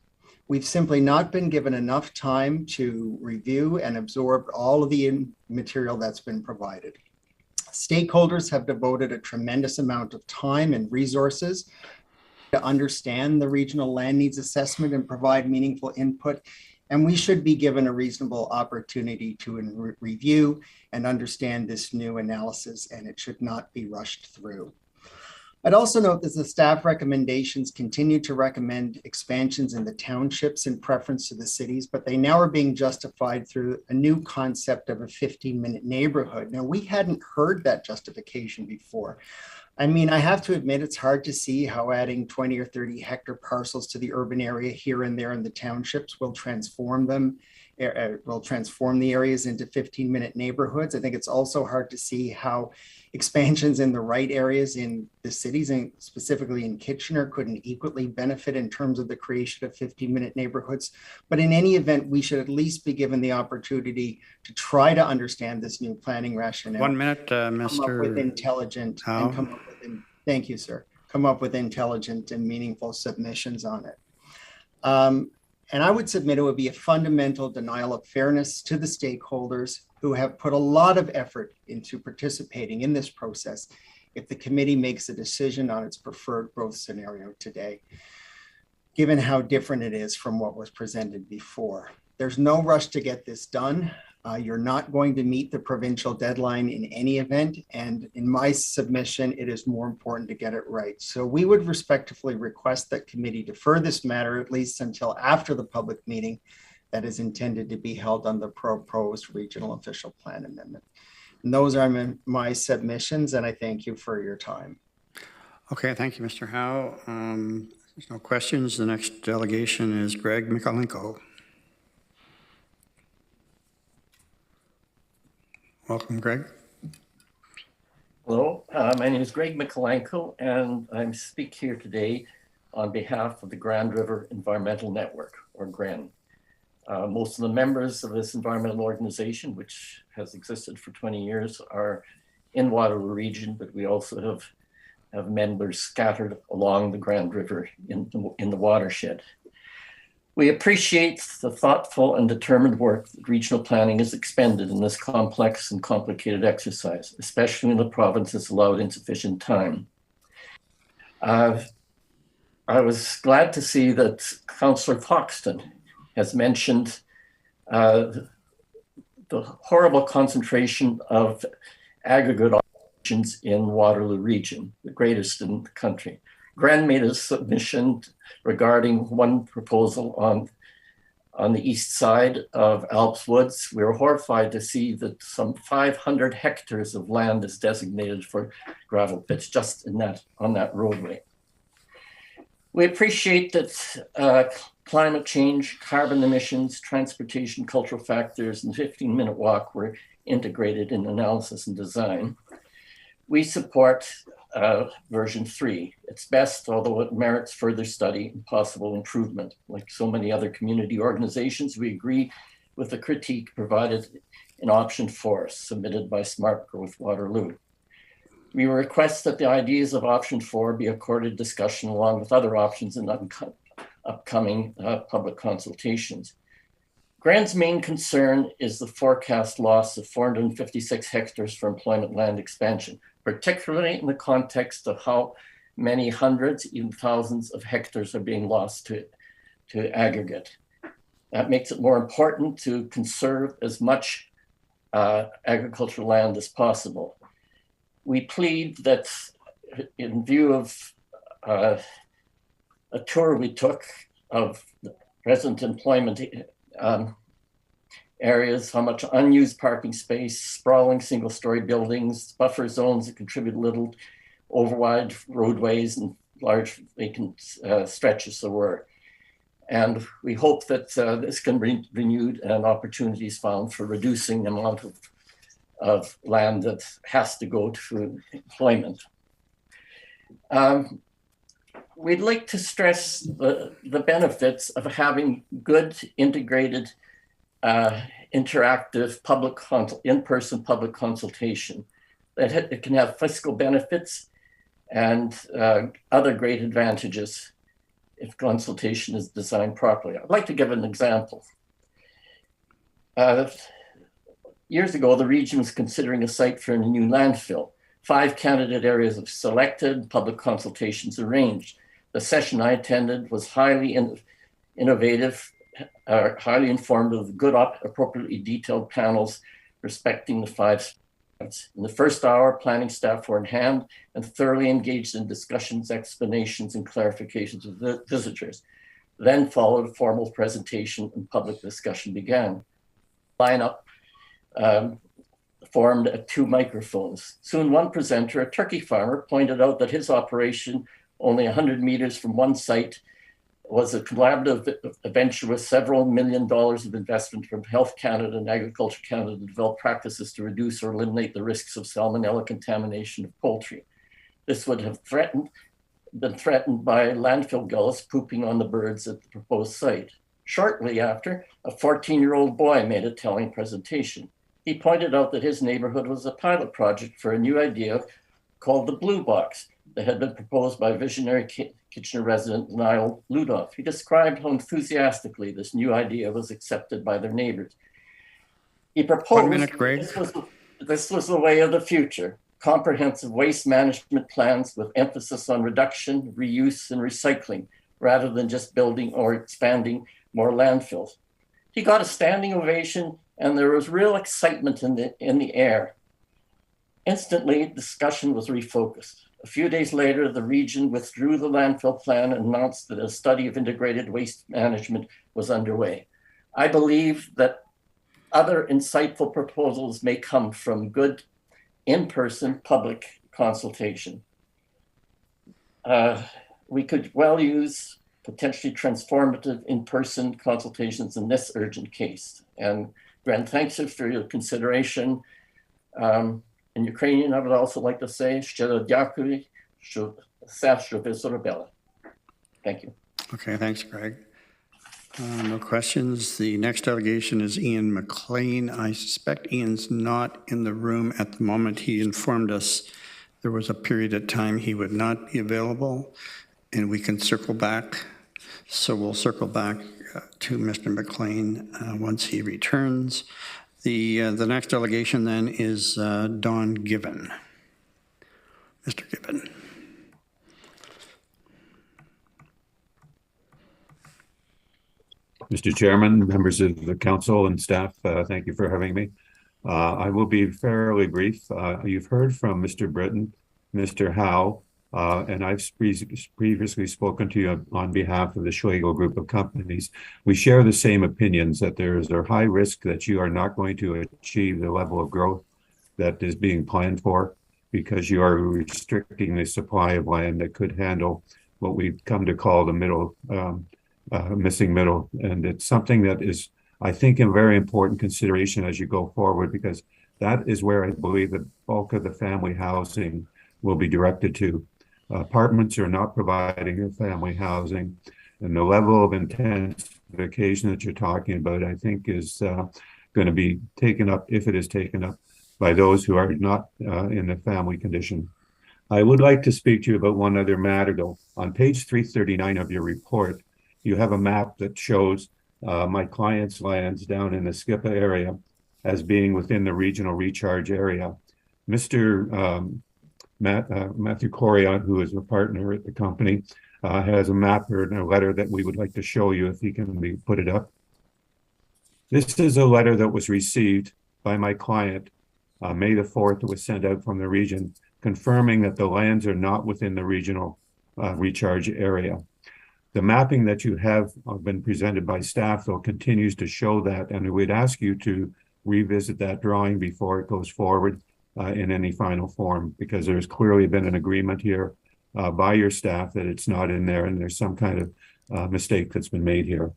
We've simply not been given enough time to review and absorb all of the material that's been provided. Stakeholders have devoted a tremendous amount of time and resources to understand the regional land needs assessment and provide meaningful input. And we should be given a reasonable opportunity to review and understand this new analysis, and it should not be rushed through. I'd also note that the staff recommendations continue to recommend expansions in the townships in preference to the cities, but they now are being justified through a new concept of a 15-minute neighborhood. Now, we hadn't heard that justification before. I mean, I have to admit, it's hard to see how adding 20 or 30 hectare parcels to the urban area here and there in the townships will transform them, will transform the areas into 15-minute neighborhoods. I think it's also hard to see how expansions in the right areas in the cities, and specifically in Kitchener, couldn't equally benefit in terms of the creation of 15-minute neighborhoods. But in any event, we should at least be given the opportunity to try to understand this new planning rationale. 1 minute, Mr. Come up with intelligent and come up with, thank you, sir. Come up with intelligent and meaningful submissions on it. And I would submit it would be a fundamental denial of fairness to the stakeholders who have put a lot of effort into participating in this process if the committee makes a decision on its preferred growth scenario today, given how different it is from what was presented before. There's no rush to get this done. You're not going to meet the provincial deadline in any event. And in my submission, it is more important to get it right. So we would respectfully request that committee defer this matter at least until after the public meeting that is intended to be held on the proposed regional official plan amendment. And those are my submissions, and I thank you for your time. Okay, thank you, Mr. Howe. There's no questions. The next delegation is Greg Mikolenko. Welcome, Greg. Hello, my name is Greg Mikolenko, and I speak here today on behalf of the Grand River Environmental Network, or GREN. Most of the members of this environmental organization, which has existed for 20 years, are in Waterloo region, but we also have members scattered along the Grand River in the watershed. We appreciate the thoughtful and determined work that regional planning has expended in this complex and complicated exercise, especially when the province has allowed insufficient time. I was glad to see that Councillor Foxton has mentioned the horrible concentration of aggregate operations in Waterloo region, the greatest in the country. Gren made a submission regarding one proposal on the east side of Alps Woods. We were horrified to see that some 500 hectares of land is designated for gravel pits just on that roadway. We appreciate that climate change, carbon emissions, transportation, cultural factors, and 15-minute walk were integrated in analysis and design. We support version 3. It's best, although it merits further study and possible improvement. Like so many other community organizations, we agree with the critique provided in option 4, submitted by Smart Growth Waterloo. We request that the ideas of option 4 be accorded discussion along with other options in upcoming public consultations. Gran's main concern is the forecast loss of 456 hectares for employment land expansion, particularly in the context of how many hundreds, even thousands of hectares are being lost to aggregate. That makes it more important to conserve as much agricultural land as possible. We plead that in view of a tour we took of the present employment areas, how much unused parking space, sprawling single-story buildings, buffer zones that contribute little, overwide roadways, and large vacant stretches there were. And we hope that this can be renewed and opportunities found for reducing the amount of land that has to go to employment. We'd like to stress the benefits of having good integrated interactive in-person public consultation. That it can have fiscal benefits and other great advantages if consultation is designed properly. I'd like to give an example. Years ago, the region was considering a site for a new landfill. 5 candidate areas were selected, public consultations arranged. The session I attended was highly innovative, are highly informed of the good, appropriately detailed panels respecting the 5 steps. In the first hour, planning staff were in hand and thoroughly engaged in discussions, explanations, and clarifications with visitors. Then followed a formal presentation and public discussion began. Lineup formed at 2 microphones. Soon one presenter, a turkey farmer, pointed out that his operation, only 100 meters from one site, was a collaborative venture with several $1 million of investment from Health Canada and Agriculture Canada to develop practices to reduce or eliminate the risks of salmonella contamination of poultry. This would have been threatened by landfill gulls pooping on the birds at the proposed site. Shortly after, a 14-year-old boy made a telling presentation. He pointed out that his neighborhood was a pilot project for a new idea called the Blue Box that had been proposed by visionary Kitchener resident Niall Ludoff. He described how enthusiastically this new idea was accepted by their neighbors. He proposed 1 minute, Greg. This was the way of the future: comprehensive waste management plans with emphasis on reduction, reuse, and recycling, rather than just building or expanding more landfills. He got a standing ovation, and there was real excitement in the air. Instantly, discussion was refocused. A few days later, the region withdrew the landfill plan and announced that a study of integrated waste management was underway. I believe that other insightful proposals may come from good in-person public consultation. We could well use potentially transformative in-person consultations in this urgent case. And Grant, thanks for your consideration. In Ukrainian, I would also like to say, thank you. Okay, thanks, Greg. No questions. The next delegation is Ian McLean. I suspect Ian's not in the room at the moment. He informed us there was a period of time he would not be available, and we can circle back. So we'll circle back to Mr. McLean once he returns. The next delegation then is Don Gibbon. Mr. Gibbon. Mr. Chairman, members of the council and staff, thank you for having me. I will be fairly brief. You've heard from Mr. Britton, Mr. Howe, and I've previously spoken to you on behalf of the Schlegel Group of companies. We share the same opinions that there is a high risk that you are not going to achieve the level of growth that is being planned for, because you are restricting the supply of land that could handle what we've come to call the middle, missing middle. And it's something that is, I think, a very important consideration as you go forward, because that is where I believe the bulk of the family housing will be directed to. Apartments are not providing family housing, and the level of intensification that you're talking about, I think, is going to be taken up, if it is taken up, by those who are not in the family condition. I would like to speak to you about one other matter, though. On page 339 of your report, you have a map that shows my client's lands down in the Skippa area as being within the regional recharge area. Mr. Matthew Corion, who is a partner at the company, has a map or a letter that we would like to show you if he can put it up. This is a letter that was received by my client May the 4th. It was sent out from the region, confirming that the lands are not within the regional recharge area. The mapping that you have been presented by staff, though, continues to show that, and we'd ask you to revisit that drawing before it goes forward in any final form, because there's clearly been an agreement here by your staff that it's not in there, and there's some kind of mistake that's been made here.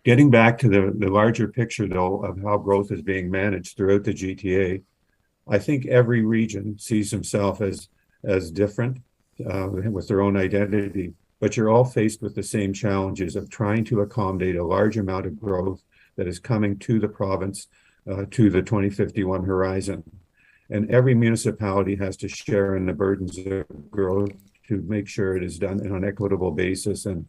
Getting back to the larger picture, though, of how growth is being managed throughout the GTA, I think every region sees himself as different with their own identity, but you're all faced with the same challenges of trying to accommodate a large amount of growth that is coming to the province to the 2051 horizon. And every municipality has to share in the burdens of growth to make sure it is done on an equitable basis. And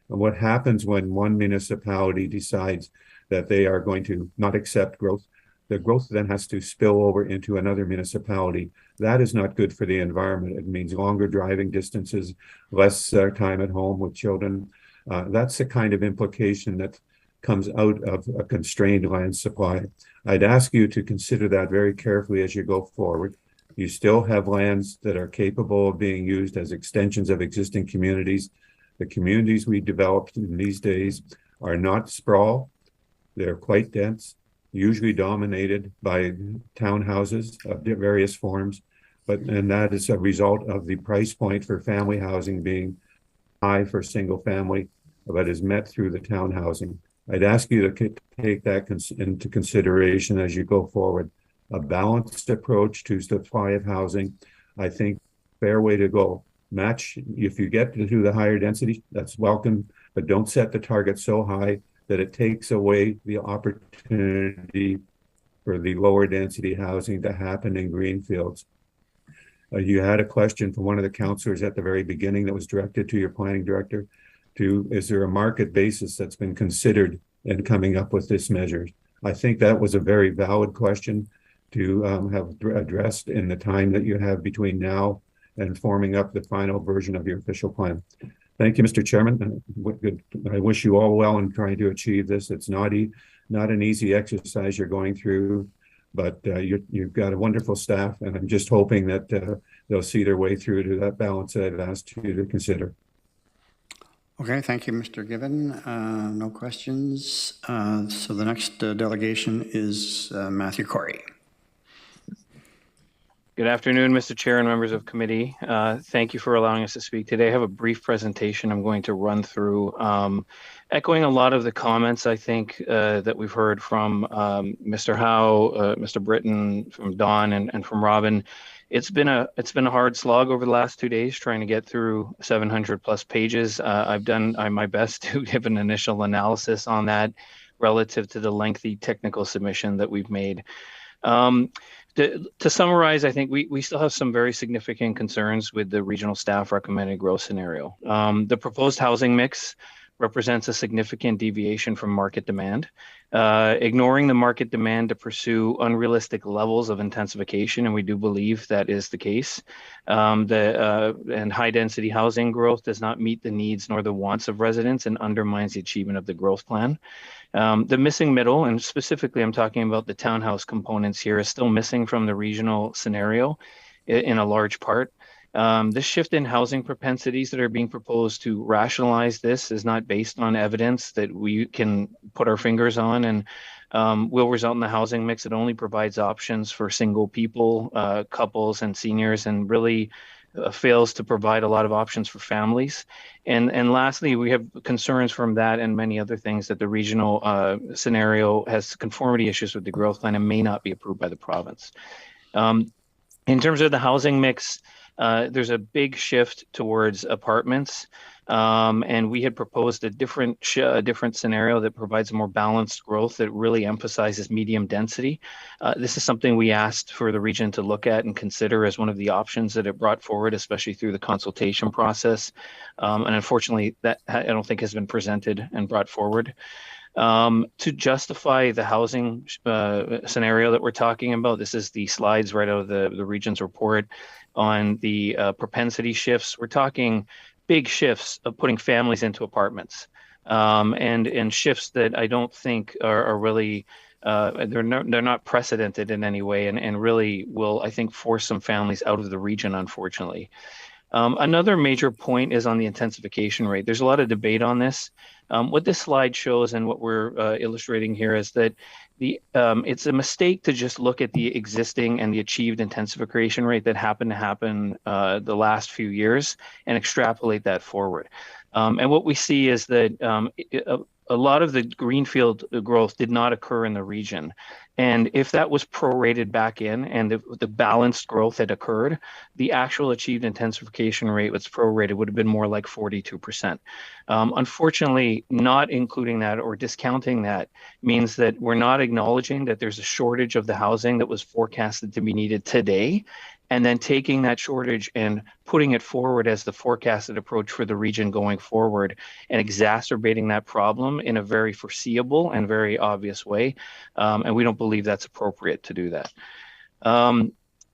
what happens when one municipality decides that they are going to not accept growth, the growth then has to spill over into another municipality. That is not good for the environment. It means longer driving distances, less time at home with children. That's the kind of implication that comes out of a constrained land supply. I'd ask you to consider that very carefully as you go forward. You still have lands that are capable of being used as extensions of existing communities. The communities we developed in these days are not sprawl. They're quite dense, usually dominated by townhouses of various forms, and that is a result of the price point for family housing being high for single family, but is met through the town housing. I'd ask you to take that into consideration as you go forward. A balanced approach to supply of housing, I think, fair way to go. Match, if you get to the higher density, that's welcome, but don't set the target so high that it takes away the opportunity for the lower density housing to happen in greenfields. You had a question from one of the councillors at the very beginning that was directed to your planning director is there a market basis that's been considered in coming up with this measure? I think that was a very valid question to have addressed in the time that you have between now and forming up the final version of your official plan. Thank you, Mr. Chairman. I wish you all well in trying to achieve this. It's not an easy exercise you're going through, but you've got a wonderful staff, and I'm just hoping that they'll see their way through to that balance that I've asked you to consider. Okay, thank you, Mr. Given. No questions. So the next delegation is Matthew Corey. Good afternoon, Mr. Chair and members of committee. Thank you for allowing us to speak today. I have a brief presentation I'm going to run through, echoing a lot of the comments I think that we've heard from Mr. Howe, Mr. Britton, from Don, and from Robyn. It's been a hard slog over the last 2 days trying to get through 700 plus pages. I've done my best to give an initial analysis on that relative to the lengthy technical submission that we've made. To summarize, I think we still have some very significant concerns with the regional staff recommended growth scenario. The proposed housing mix represents a significant deviation from market demand, ignoring the market demand to pursue unrealistic levels of intensification, and we do believe that is the case. And high density housing growth does not meet the needs nor the wants of residents and undermines the achievement of the growth plan. The missing middle, and specifically I'm talking about the townhouse components here, is still missing from the regional scenario in a large part. This shift in housing propensities that are being proposed to rationalize this is not based on evidence that we can put our fingers on and will result in the housing mix. It only provides options for single people, couples, and seniors, and really fails to provide a lot of options for families. And lastly, we have concerns from that and many other things that the regional scenario has conformity issues with the growth plan and may not be approved by the province. In terms of the housing mix, there's a big shift towards apartments, and we had proposed a different scenario that provides more balanced growth that really emphasizes medium density. This is something we asked for the region to look at and consider as one of the options that it brought forward, especially through the consultation process. And unfortunately, that I don't think has been presented and brought forward. To justify the housing scenario that we're talking about, this is the slides right out of the region's report on the propensity shifts. We're talking big shifts of putting families into apartments, and shifts that I don't think are really they're not precedented in any way, and really will, I think, force some families out of the region, unfortunately. Another major point is on the intensification rate. There's a lot of debate on this. What this slide shows and what we're illustrating here is that it's a mistake to just look at the existing and the achieved intensification rate that happened to happen the last few years and extrapolate that forward. And what we see is that a lot of the greenfield growth did not occur in the region. And if that was prorated back in and the balanced growth had occurred, the actual achieved intensification rate was prorated would have been more like 42%. Unfortunately, not including that or discounting that means that we're not acknowledging that there's a shortage of the housing that was forecasted to be needed today, and then taking that shortage and putting it forward as the forecasted approach for the region going forward and exacerbating that problem in a very foreseeable and very obvious way. And we don't believe that's appropriate to do that.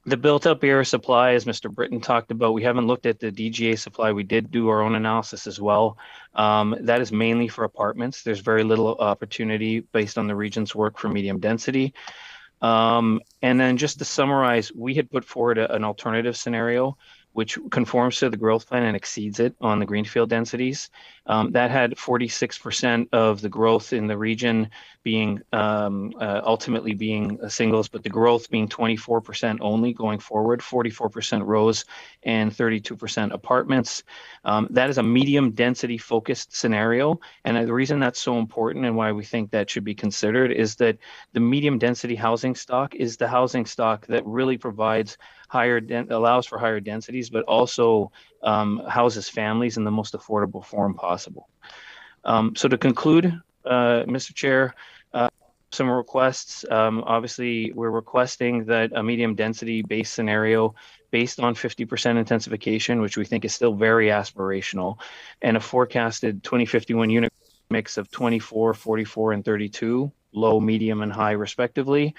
The built-up air supply, as Mr. Britton talked about, we haven't looked at the DGA supply. We did do our own analysis as well. That is mainly for apartments. There's very little opportunity based on the region's work for medium density. And then just to summarize, we had put forward an alternative scenario which conforms to the growth plan and exceeds it on the greenfield densities. That had 46% of the growth in the region being ultimately being singles, but the growth being 24% only going forward, 44% rows and 32% apartments. That is a medium density focused scenario. And the reason that's so important and why we think that should be considered is that the medium density housing stock is the housing stock that really provides allows for higher densities, but also houses families in the most affordable form possible. So to conclude, Mr. Chair, some requests. Obviously, we're requesting that a medium density base scenario based on 50% intensification, which we think is still very aspirational, and a forecasted 2051 unit mix of 24, 44, and 32, low, medium, and high respectively,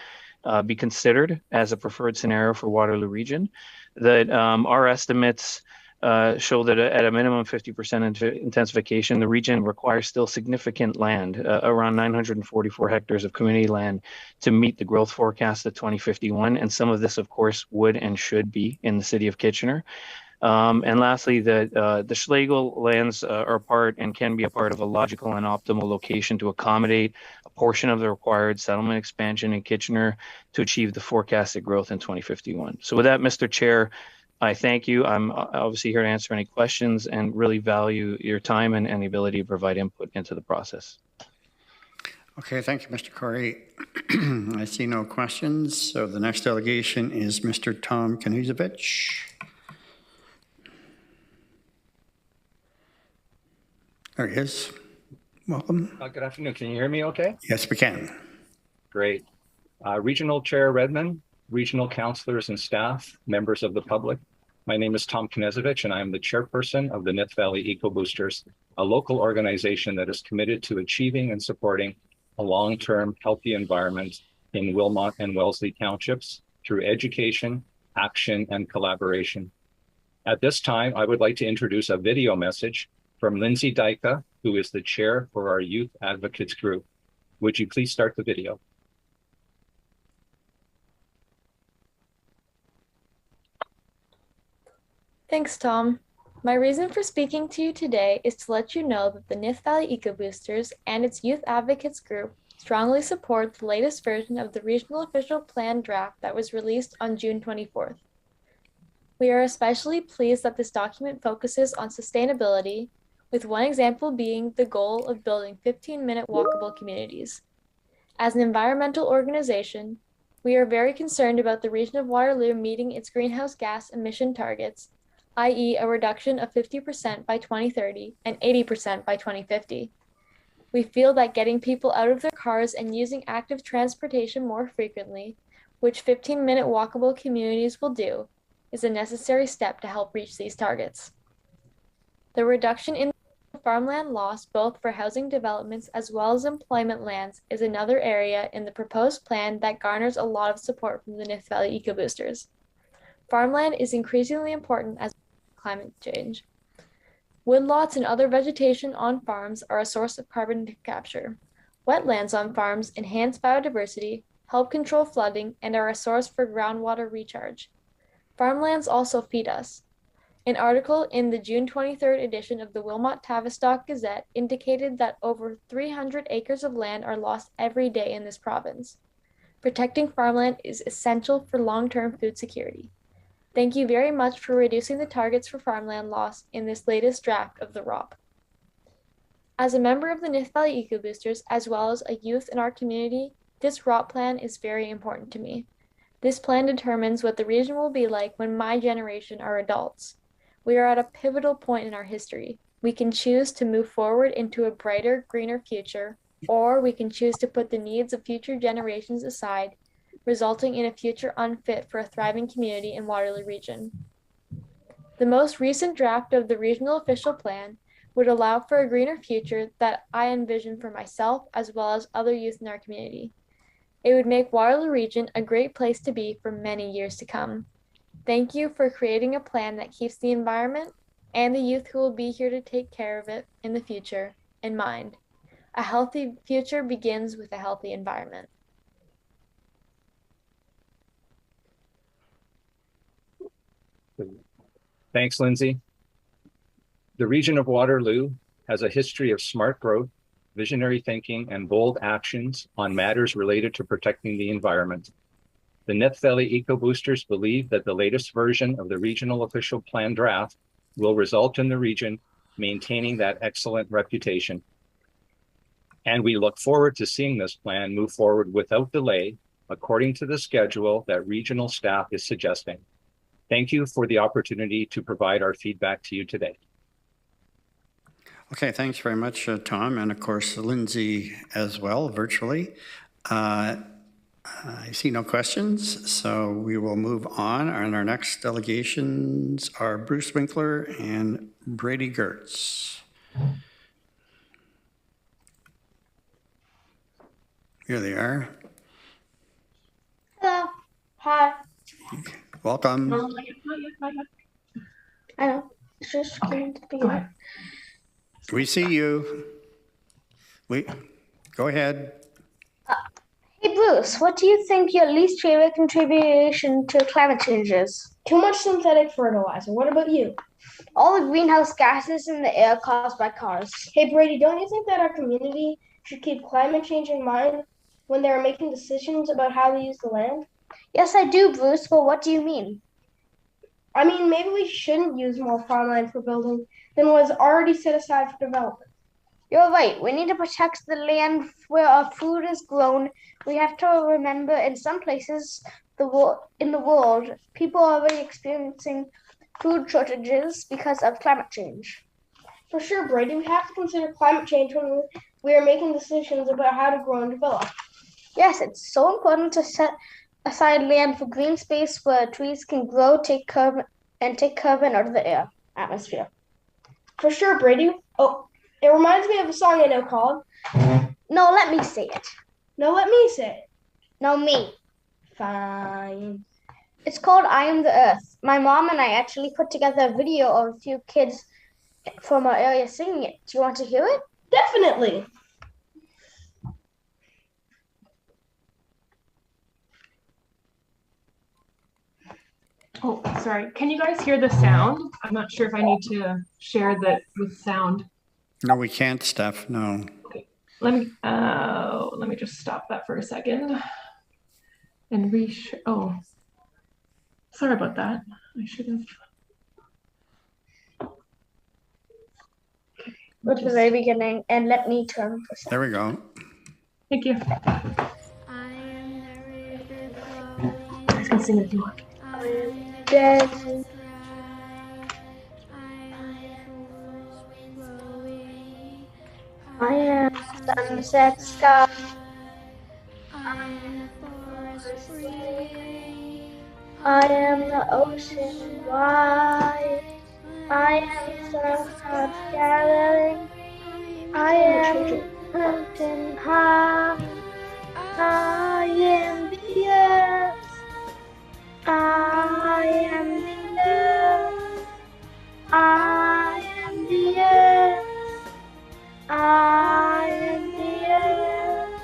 be considered as a preferred scenario for Waterloo region. That our estimates show that at a minimum 50% intensification, the region requires still significant land, around 944 hectares of community land to meet the growth forecast of 2051. And some of this, of course, would and should be in the city of Kitchener. And lastly, the Schlegel lands are part and can be a part of a logical and optimal location to accommodate a portion of the required settlement expansion in Kitchener to achieve the forecasted growth in 2051. So with that, Mr. Chair, I thank you. I'm obviously here to answer any questions and really value your time and the ability to provide input into the process. Okay, thank you, Mr. Corey. I see no questions. So the next delegation is Mr. Tom Knuzevich. There he is. Welcome. Good afternoon. Can you hear me okay? Yes, we can. Great. Regional Chair Redmond, regional councillors and staff, members of the public. My name is Tom Knuzevich, and I am the chairperson of the Nith Valley Eco Boosters, a local organization that is committed to achieving and supporting a long-term healthy environment in Wilmot and Wellesley townships through education, action, and collaboration. At this time, I would like to introduce a video message from Lindsay Dyka, who is the chair for our Youth Advocates Group. Would you please start the video? Thanks, Tom. My reason for speaking to you today is to let you know that the Nith Valley Eco Boosters and its Youth Advocates Group strongly support the latest version of the Regional Official Plan draft that was released on June 24th. We are especially pleased that this document focuses on sustainability, with one example being the goal of building 15-minute walkable communities. As an environmental organization, we are very concerned about the region of Waterloo meeting its greenhouse gas emission targets, i.e. a reduction of 50% by 2030 and 80% by 2050. We feel that getting people out of their cars and using active transportation more frequently, which 15-minute walkable communities will do, is a necessary step to help reach these targets. The reduction in farmland loss, both for housing developments as well as employment lands, is another area in the proposed plan that garners a lot of support from the Nith Valley Eco Boosters. Farmland is increasingly important as climate change. Woodlots and other vegetation on farms are a source of carbon capture. Wetlands on farms enhance biodiversity, help control flooding, and are a source for groundwater recharge. Farmlands also feed us. An article in the June 23rd edition of the Wilmot Tavistock Gazette indicated that over 300 acres of land are lost every day in this province. Protecting farmland is essential for long-term food security. Thank you very much for reducing the targets for farmland loss in this latest draft of the ROP. As a member of the Nith Valley Eco Boosters, as well as a youth in our community, this ROP plan is very important to me. This plan determines what the region will be like when my generation are adults. We are at a pivotal point in our history. We can choose to move forward into a brighter, greener future, or we can choose to put the needs of future generations aside, resulting in a future unfit for a thriving community in Waterloo region. The most recent draft of the Regional Official Plan would allow for a greener future that I envision for myself as well as other youth in our community. It would make Waterloo region a great place to be for many years to come. Thank you for creating a plan that keeps the environment and the youth who will be here to take care of it in the future in mind. A healthy future begins with a healthy environment. Thanks, Lindsay. The region of Waterloo has a history of smart growth, visionary thinking, and bold actions on matters related to protecting the environment. The Nith Valley Eco Boosters believe that the latest version of the regional official plan draft will result in the region maintaining that excellent reputation. And we look forward to seeing this plan move forward without delay, according to the schedule that regional staff is suggesting. Thank you for the opportunity to provide our feedback to you today. Okay, thanks very much, Tom, and of course, Lindsay as well, virtually. I see no questions, so we will move on. And our next delegations are Bruce Winkler and Brady Gertz. Here they are. Hello. Hi. Welcome. I know. It's just going to be. Go ahead. We see you. Go ahead. Hey Bruce, what do you think your least favorite contribution to climate change is? Too much synthetic fertilizer. What about you? All the greenhouse gases in the air caused by cars. Hey Brady, don't you think that our community should keep climate change in mind when they're making decisions about how to use the land? Yes, I do, Bruce, but what do you mean? I mean, maybe we shouldn't use more farmland for building than was already set aside for development. You're right. We need to protect the land where our food is grown. We have to remember in some places in the world, people are already experiencing food shortages because of climate change. For sure, Brady, we have to consider climate change when we are making decisions about how to grow and develop. Yes, it's so important to set aside land for green space where trees can grow, take carbon out of the atmosphere. For sure, Brady. Oh, it reminds me of a song I know called. No, let me say it. No, let me say it. No, me. Fine. It's called I Am the Earth. My mom and I actually put together a video of a few kids from our area singing it. Do you want to hear it? Definitely. Oh, sorry. Can you guys hear the sound? I'm not sure if I need to share that with sound. No, we can't, Steph. No. Okay. Let me just stop that for a second and oh, sorry about that. I should have. Go to the very beginning and let me turn this on. There we go. Thank you. You guys can sing it if you want. Dead. I am sunset sky. I am the ocean wide. I am sun clouds gathering. I am mountain high. I am the earth. I am the earth. I am the earth. I am the earth.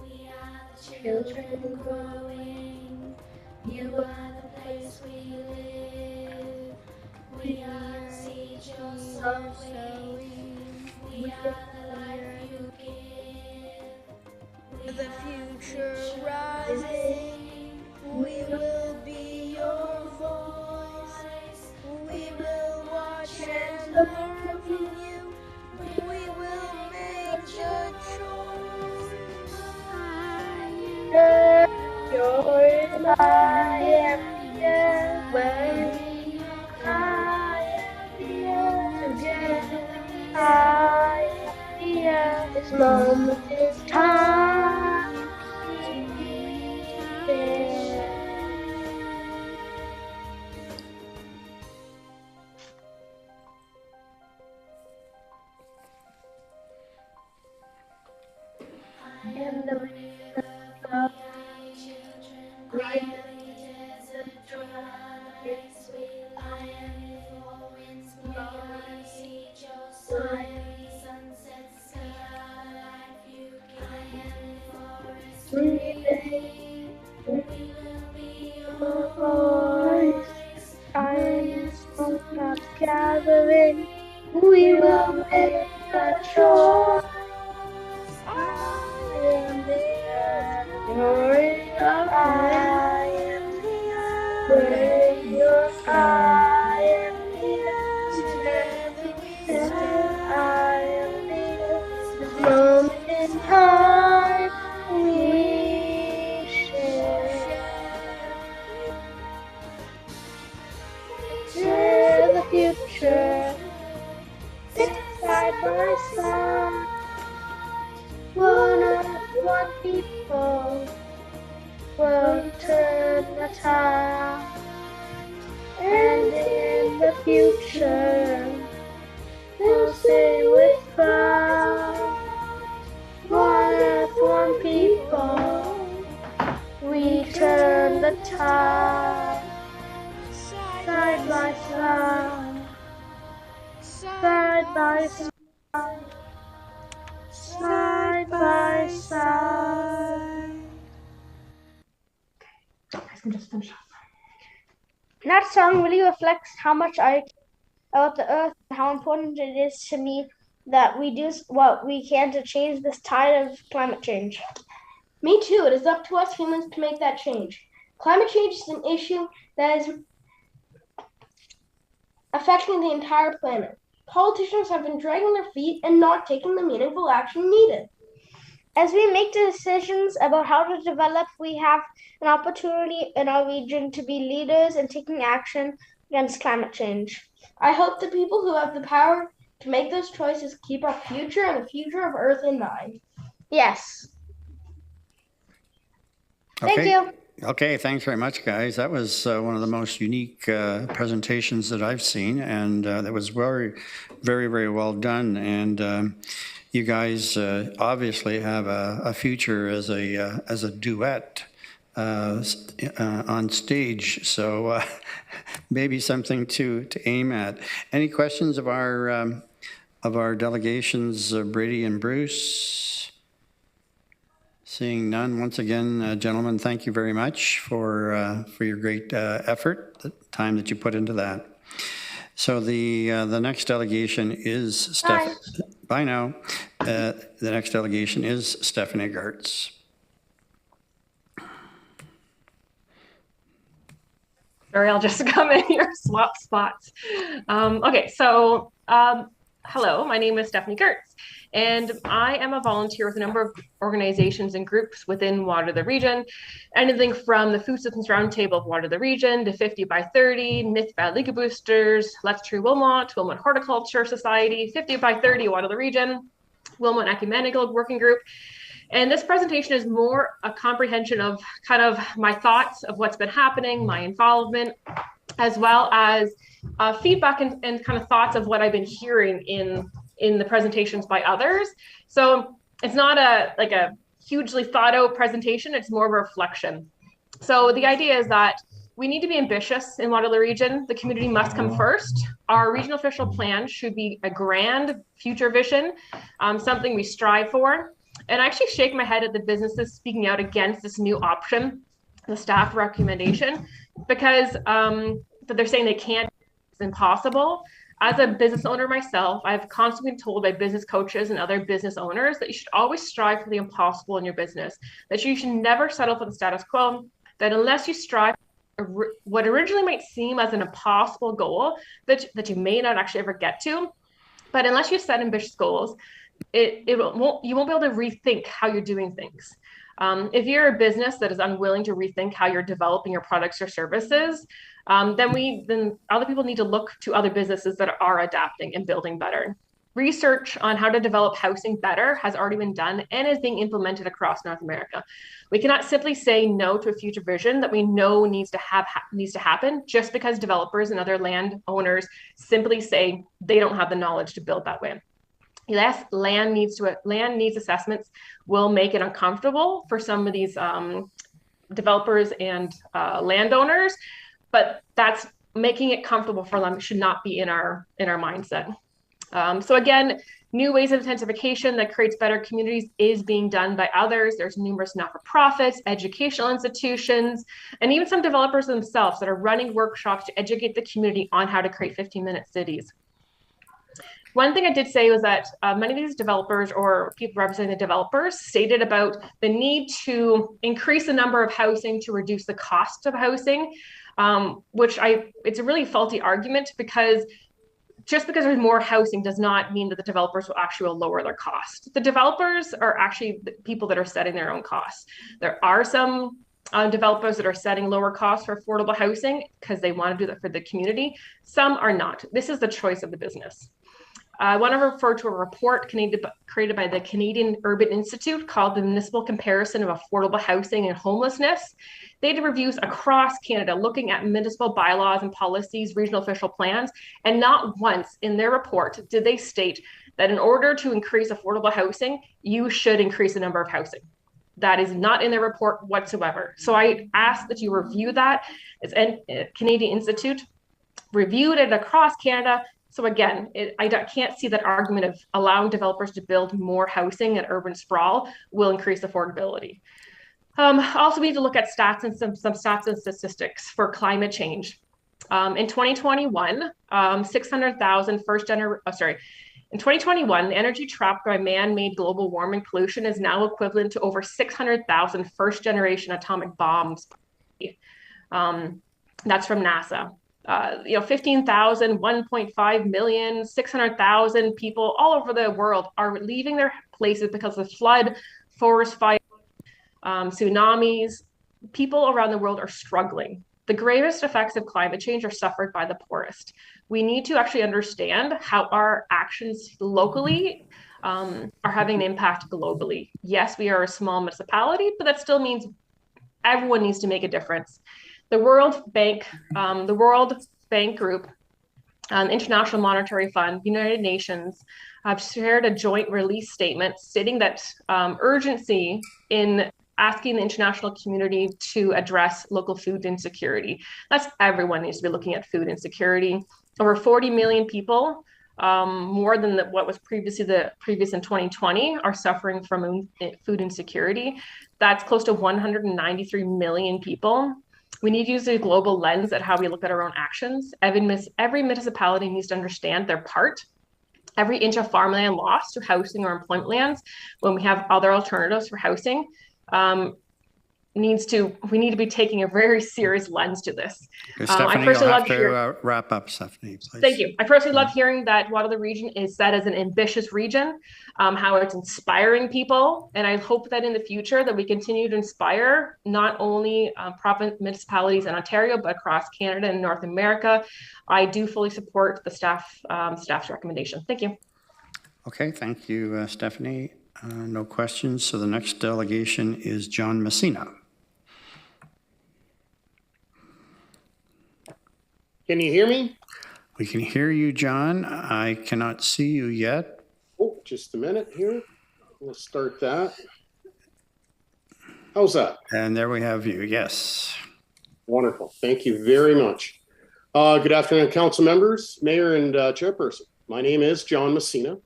We are the children growing. You are the place we live. We are seeds you're sowing. We are the life you give. With the future rising, we will be your voice. We will watch and learn from you. We will make your choice. I am the earth. When I am the earth together. I am the earth. This moment is time to be there. Iron smoke clouds gathering, we will make a choice. I am the earth, you're in the I am the earth, where you're I am the earth, I am the earth, this moment in time we share. Share the future, side by side. One earth, one people will turn the tide. And in the future, we'll say with pride. One earth, one people, we turn the tide. Side by side, side by side, side by side. I can just finish up. That song really reflects how much I care about the earth and how important it is to me that we do what we can to change this tide of climate change. Me too. It is up to us humans to make that change. Climate change is an issue that is affecting the entire planet. Politicians have been dragging their feet and not taking the meaningful action needed. As we make decisions about how to develop, we have an opportunity in our region to be leaders in taking action against climate change. I hope the people who have the power to make those choices keep our future and the future of Earth in mind. Yes. Thank you. Okay, thanks very much, guys. That was one of the most unique presentations that I've seen, and that was very, very, very well done. And you guys obviously have a future as a duet on stage, so maybe something to aim at. Any questions of our delegations, Brady and Bruce? Seeing none, once again, gentlemen, thank you very much for your great effort, the time that you put into that. So the next delegation is Stephanie. Bye now. The next delegation is Stephanie Gartz. Sorry, I'll just come in here, swap spots. Okay, so hello, my name is Stephanie Gartz, and I am a volunteer with a number of organizations and groups within Waterloo region, anything from the Food Systems Roundtable of Waterloo region to 50 by 30, Nith Valley Eco Boosters, Let's Tree Wilmot, Wilmot Horticulture Society, 50 by 30 Waterloo region, Wilmot Ecumenical Working Group. And this presentation is more a comprehension of kind of my thoughts of what's been happening, my involvement, as well as feedback and kind of thoughts of what I've been hearing in the presentations by others. So it's not a hugely thought out presentation, it's more of a reflection. So the idea is that we need to be ambitious in Waterloo region. The community must come first. Our regional official plan should be a grand future vision, something we strive for. And I actually shake my head at the businesses speaking out against this new option, the staff recommendation, because that they're saying they can't, it's impossible. As a business owner myself, I've constantly been told by business coaches and other business owners that you should always strive for the impossible in your business, that you should never settle for the status quo, that unless you strive for what originally might seem as an impossible goal that you may not actually ever get to, but unless you set ambitious goals, you won't be able to rethink how you're doing things. If you're a business that is unwilling to rethink how you're developing your products or services, then other people need to look to other businesses that are adapting and building better. Research on how to develop housing better has already been done and is being implemented across North America. We cannot simply say no to a future vision that we know needs to happen just because developers and other land owners simply say they don't have the knowledge to build that way. Yes, land needs assessments will make it uncomfortable for some of these developers and landowners, but that's making it comfortable for them should not be in our mindset. So again, new ways of intensification that creates better communities is being done by others. There's numerous not-for-profits, educational institutions, and even some developers themselves that are running workshops to educate the community on how to create 15-minute cities. One thing I did say was that many of these developers or people representing the developers stated about the need to increase the number of housing to reduce the cost of housing, which it's a really faulty argument, because just because there's more housing does not mean that the developers will actually lower their costs. The developers are actually the people that are setting their own costs. There are some developers that are setting lower costs for affordable housing because they want to do that for the community. Some are not. This is the choice of the business. I want to refer to a report created by the Canadian Urban Institute called the Municipal Comparison of Affordable Housing and Homelessness. They did reviews across Canada looking at municipal bylaws and policies, regional official plans, and not once in their report did they state that in order to increase affordable housing, you should increase the number of housing. That is not in their report whatsoever. So I ask that you review that. It's a Canadian Institute reviewed it across Canada. So again, I can't see that argument of allowing developers to build more housing and urban sprawl will increase affordability. Also, we need to look at stats and some stats and statistics for climate change. In 2021, 600,000 in 2021, the energy trapped by man-made global warming pollution is now equivalent to over 600,000 first-generation atomic bombs. That's from NASA. 15,000, 1.5 million, 600,000 people all over the world are leaving their places because of flood, forest fire, tsunamis. People around the world are struggling. The gravest effects of climate change are suffered by the poorest. We need to actually understand how our actions locally are having an impact globally. Yes, we are a small municipality, but that still means everyone needs to make a difference. The World Bank Group, International Monetary Fund, United Nations have shared a joint release statement stating that urgency in asking the international community to address local food insecurity. That's everyone needs to be looking at food insecurity. Over 40 million people, more than what was previous in 2020, are suffering from food insecurity. That's close to 193 million people. We need to use a global lens at how we look at our own actions. Every municipality needs to understand their part. Every inch of farmland lost to housing or employment lands, when we have other alternatives for housing, we need to be taking a very serious lens to this. Stephanie, you'll have to wrap up, Stephanie, please. Thank you. I personally love hearing that Waterloo region is set as an ambitious region, how it's inspiring people. And I hope that in the future that we continue to inspire not only province municipalities in Ontario, but across Canada and North America. I do fully support the staff's recommendation. Thank you. Okay, thank you, Stephanie. No questions. So the next delegation is John Messina. Can you hear me? We can hear you, John. I cannot see you yet. Oh, just a minute here. We'll start that. How's that? And there we have you. Yes. Wonderful. Thank you very much. Good afternoon, council members, mayor, and chairperson. My name is John Messina.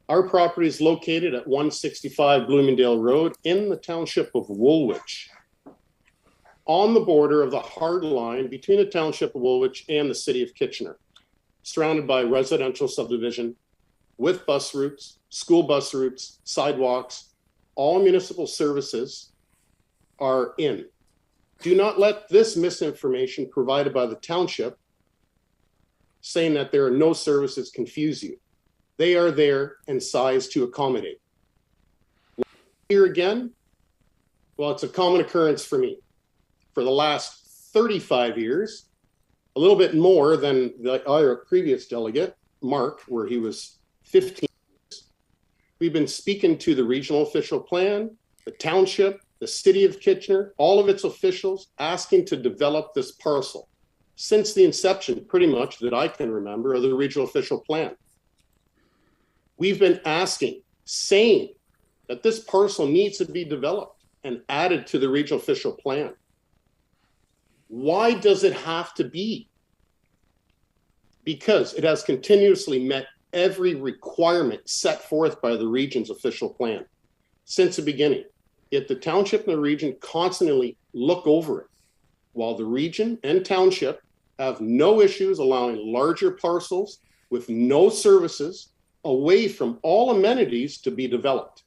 Our property is located at 165 Bloomingdale Road in the township of Woolwich, on the border of the hard line between the township of Woolwich and the city of Kitchener, surrounded by residential subdivision with bus routes, school bus routes, sidewalks. All municipal services are in. Do not let this misinformation provided by the township saying that there are no services confuse you. They are there and sized to accommodate. Here again, well, it's a common occurrence for me. For the last 35 years, a little bit more than our previous delegate, Mark, where he was 15 years. We've been speaking to the regional official plan, the township, the city of Kitchener, all of its officials, asking to develop this parcel since the inception, pretty much, that I can remember, of the regional official plan. We've been asking, saying that this parcel needs to be developed and added to the regional official plan. Why does it have to be? Because it has continuously met every requirement set forth by the region's official plan since the beginning. Yet the township and the region constantly look over it, while the region and township have no issues allowing larger parcels with no services away from all amenities to be developed.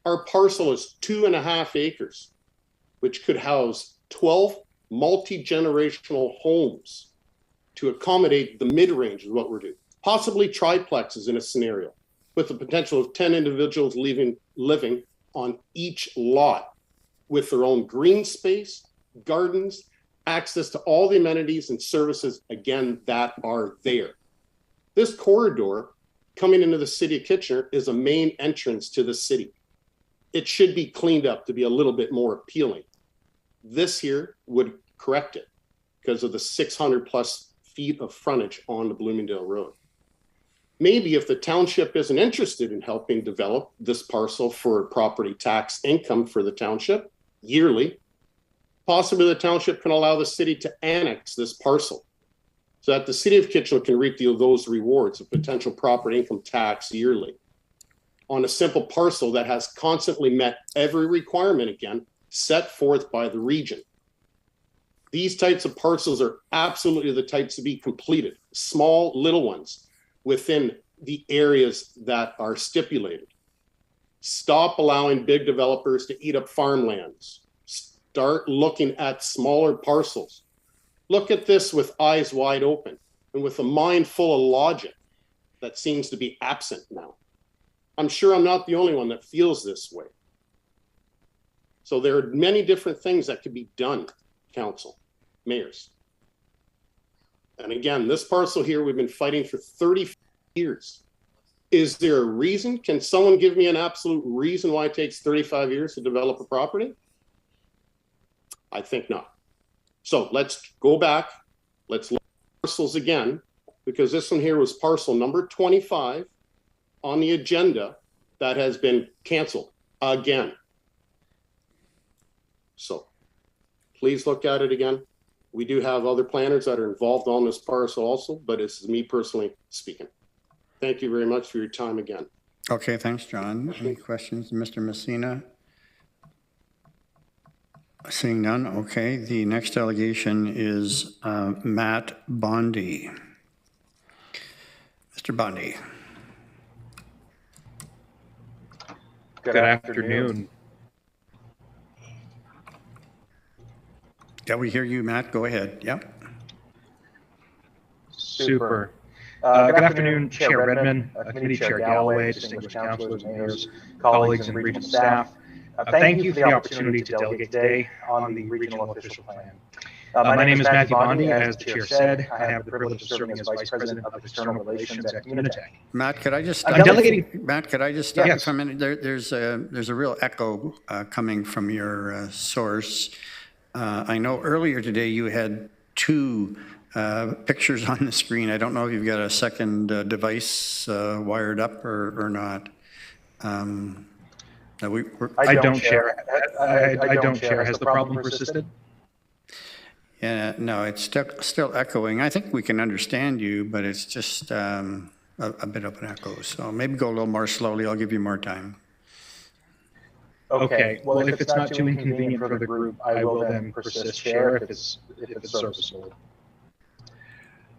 Our parcel is 2.5 acres, which could house 12 multi-generational homes to accommodate the mid-range is what we're doing. Possibly triplexes in a scenario with the potential of 10 individuals living on each lot with their own green space, gardens, access to all the amenities and services, again, that are there. This corridor coming into the city of Kitchener is a main entrance to the city. It should be cleaned up to be a little bit more appealing. This here would correct it because of the 600 plus feet of frontage on the Bloomingdale Road. Maybe if the township isn't interested in helping develop this parcel for property tax income for the township yearly, possibly the township can allow the city to annex this parcel so that the city of Kitchener can reap those rewards of potential property income tax yearly on a simple parcel that has constantly met every requirement, again, set forth by the region. These types of parcels are absolutely the types to be completed, small little ones within the areas that are stipulated. Stop allowing big developers to eat up farmlands. Start looking at smaller parcels. Look at this with eyes wide open and with a mind full of logic that seems to be absent now. I'm sure I'm not the only one that feels this way. So there are many different things that could be done, council, mayors. And again, this parcel here, we've been fighting for 30 years. Is there a reason? Can someone give me an absolute reason why it takes 35 years to develop a property? I think not. So let's go back. Let's look at parcels again, because this one here was parcel number 25 on the agenda that has been canceled again. So please look at it again. We do have other planners that are involved on this parcel also, but this is me personally speaking. Thank you very much for your time again. Okay, thanks, John. Any questions, Mr. Messina? Seeing none, okay. The next delegation is Matt Bondi. Mr. Bondi. Good afternoon. Yeah, we hear you, Matt. Go ahead. Yep. Super. Good afternoon, Chair Redmond, Committee Chair Galloway, distinguished councilors, mayors, colleagues, and regional staff. Thank you for the opportunity to delegate today on the regional official plan. My name is Matthew Bondi. As the chair said, I have the privilege of serving as Vice President of External Relations at Untitled. Matt, could I just I'm delegating. Matt, could I just stop Yes. for a minute? There's a real echo coming from your source. I know earlier today you had two pictures on the screen. I don't know if you've got a second device wired up or not. I don't share. I don't share. Has the problem persisted? Yeah, no, it's still echoing. I think we can understand you, but it's just a bit of an echo. So maybe go a little more slowly. I'll give you more time. Okay. Well, if it's not too inconvenient for the group, I will then persist share if it's serviceable.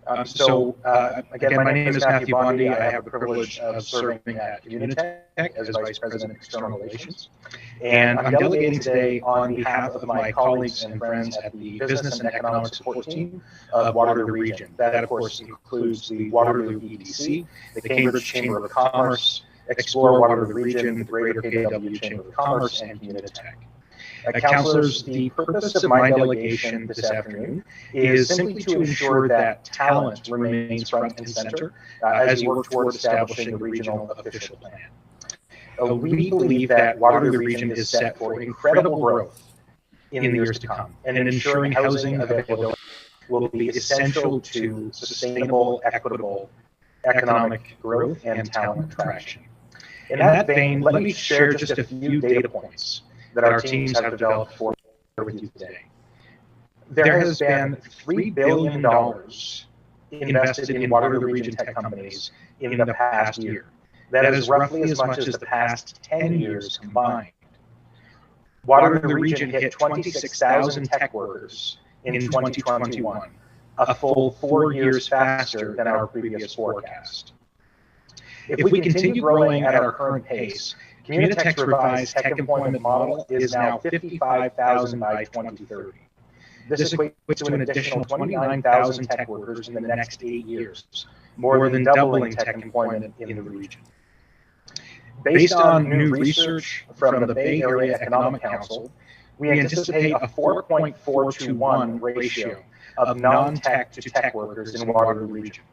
Again, my name is Matthew Bondi. I have the privilege of serving at Unitech as Vice President of External Relations. And I'm delegating today on behalf of my colleagues and friends at the Business and Economic Support Team of Waterloo Region. That, of course, includes the Waterloo EDC, the Cambridge Chamber of Commerce, Explore Waterloo Region, the Greater Kae Elgie Chamber of Commerce, and Unitech. Councilors, the purpose of my delegation this afternoon is simply to ensure that talent remains front and center as we work toward establishing a regional official plan. We believe that Waterloo Region is set for incredible growth in the years to come, and ensuring housing availability will be essential to sustainable, equitable economic growth and talent attraction. In that vein, let me share just a few data points that our teams have developed for with you today. There has been $3 billion invested in Waterloo Region tech companies in the past year. That is roughly as much as the past 10 years combined. Waterloo Region hit 26,000 tech workers in 2021, a full 4 years faster than our previous forecast. If we continue growing at our current pace, Communitech's revised tech employment model is now 55,000 by 2030. This equates to an additional 29,000 tech workers in the next 8 years, more than doubling tech employment in the region. Based on new research from the Bay Area Economic Council, we anticipate a 4.421 ratio of non-tech to tech workers in Waterloo Region.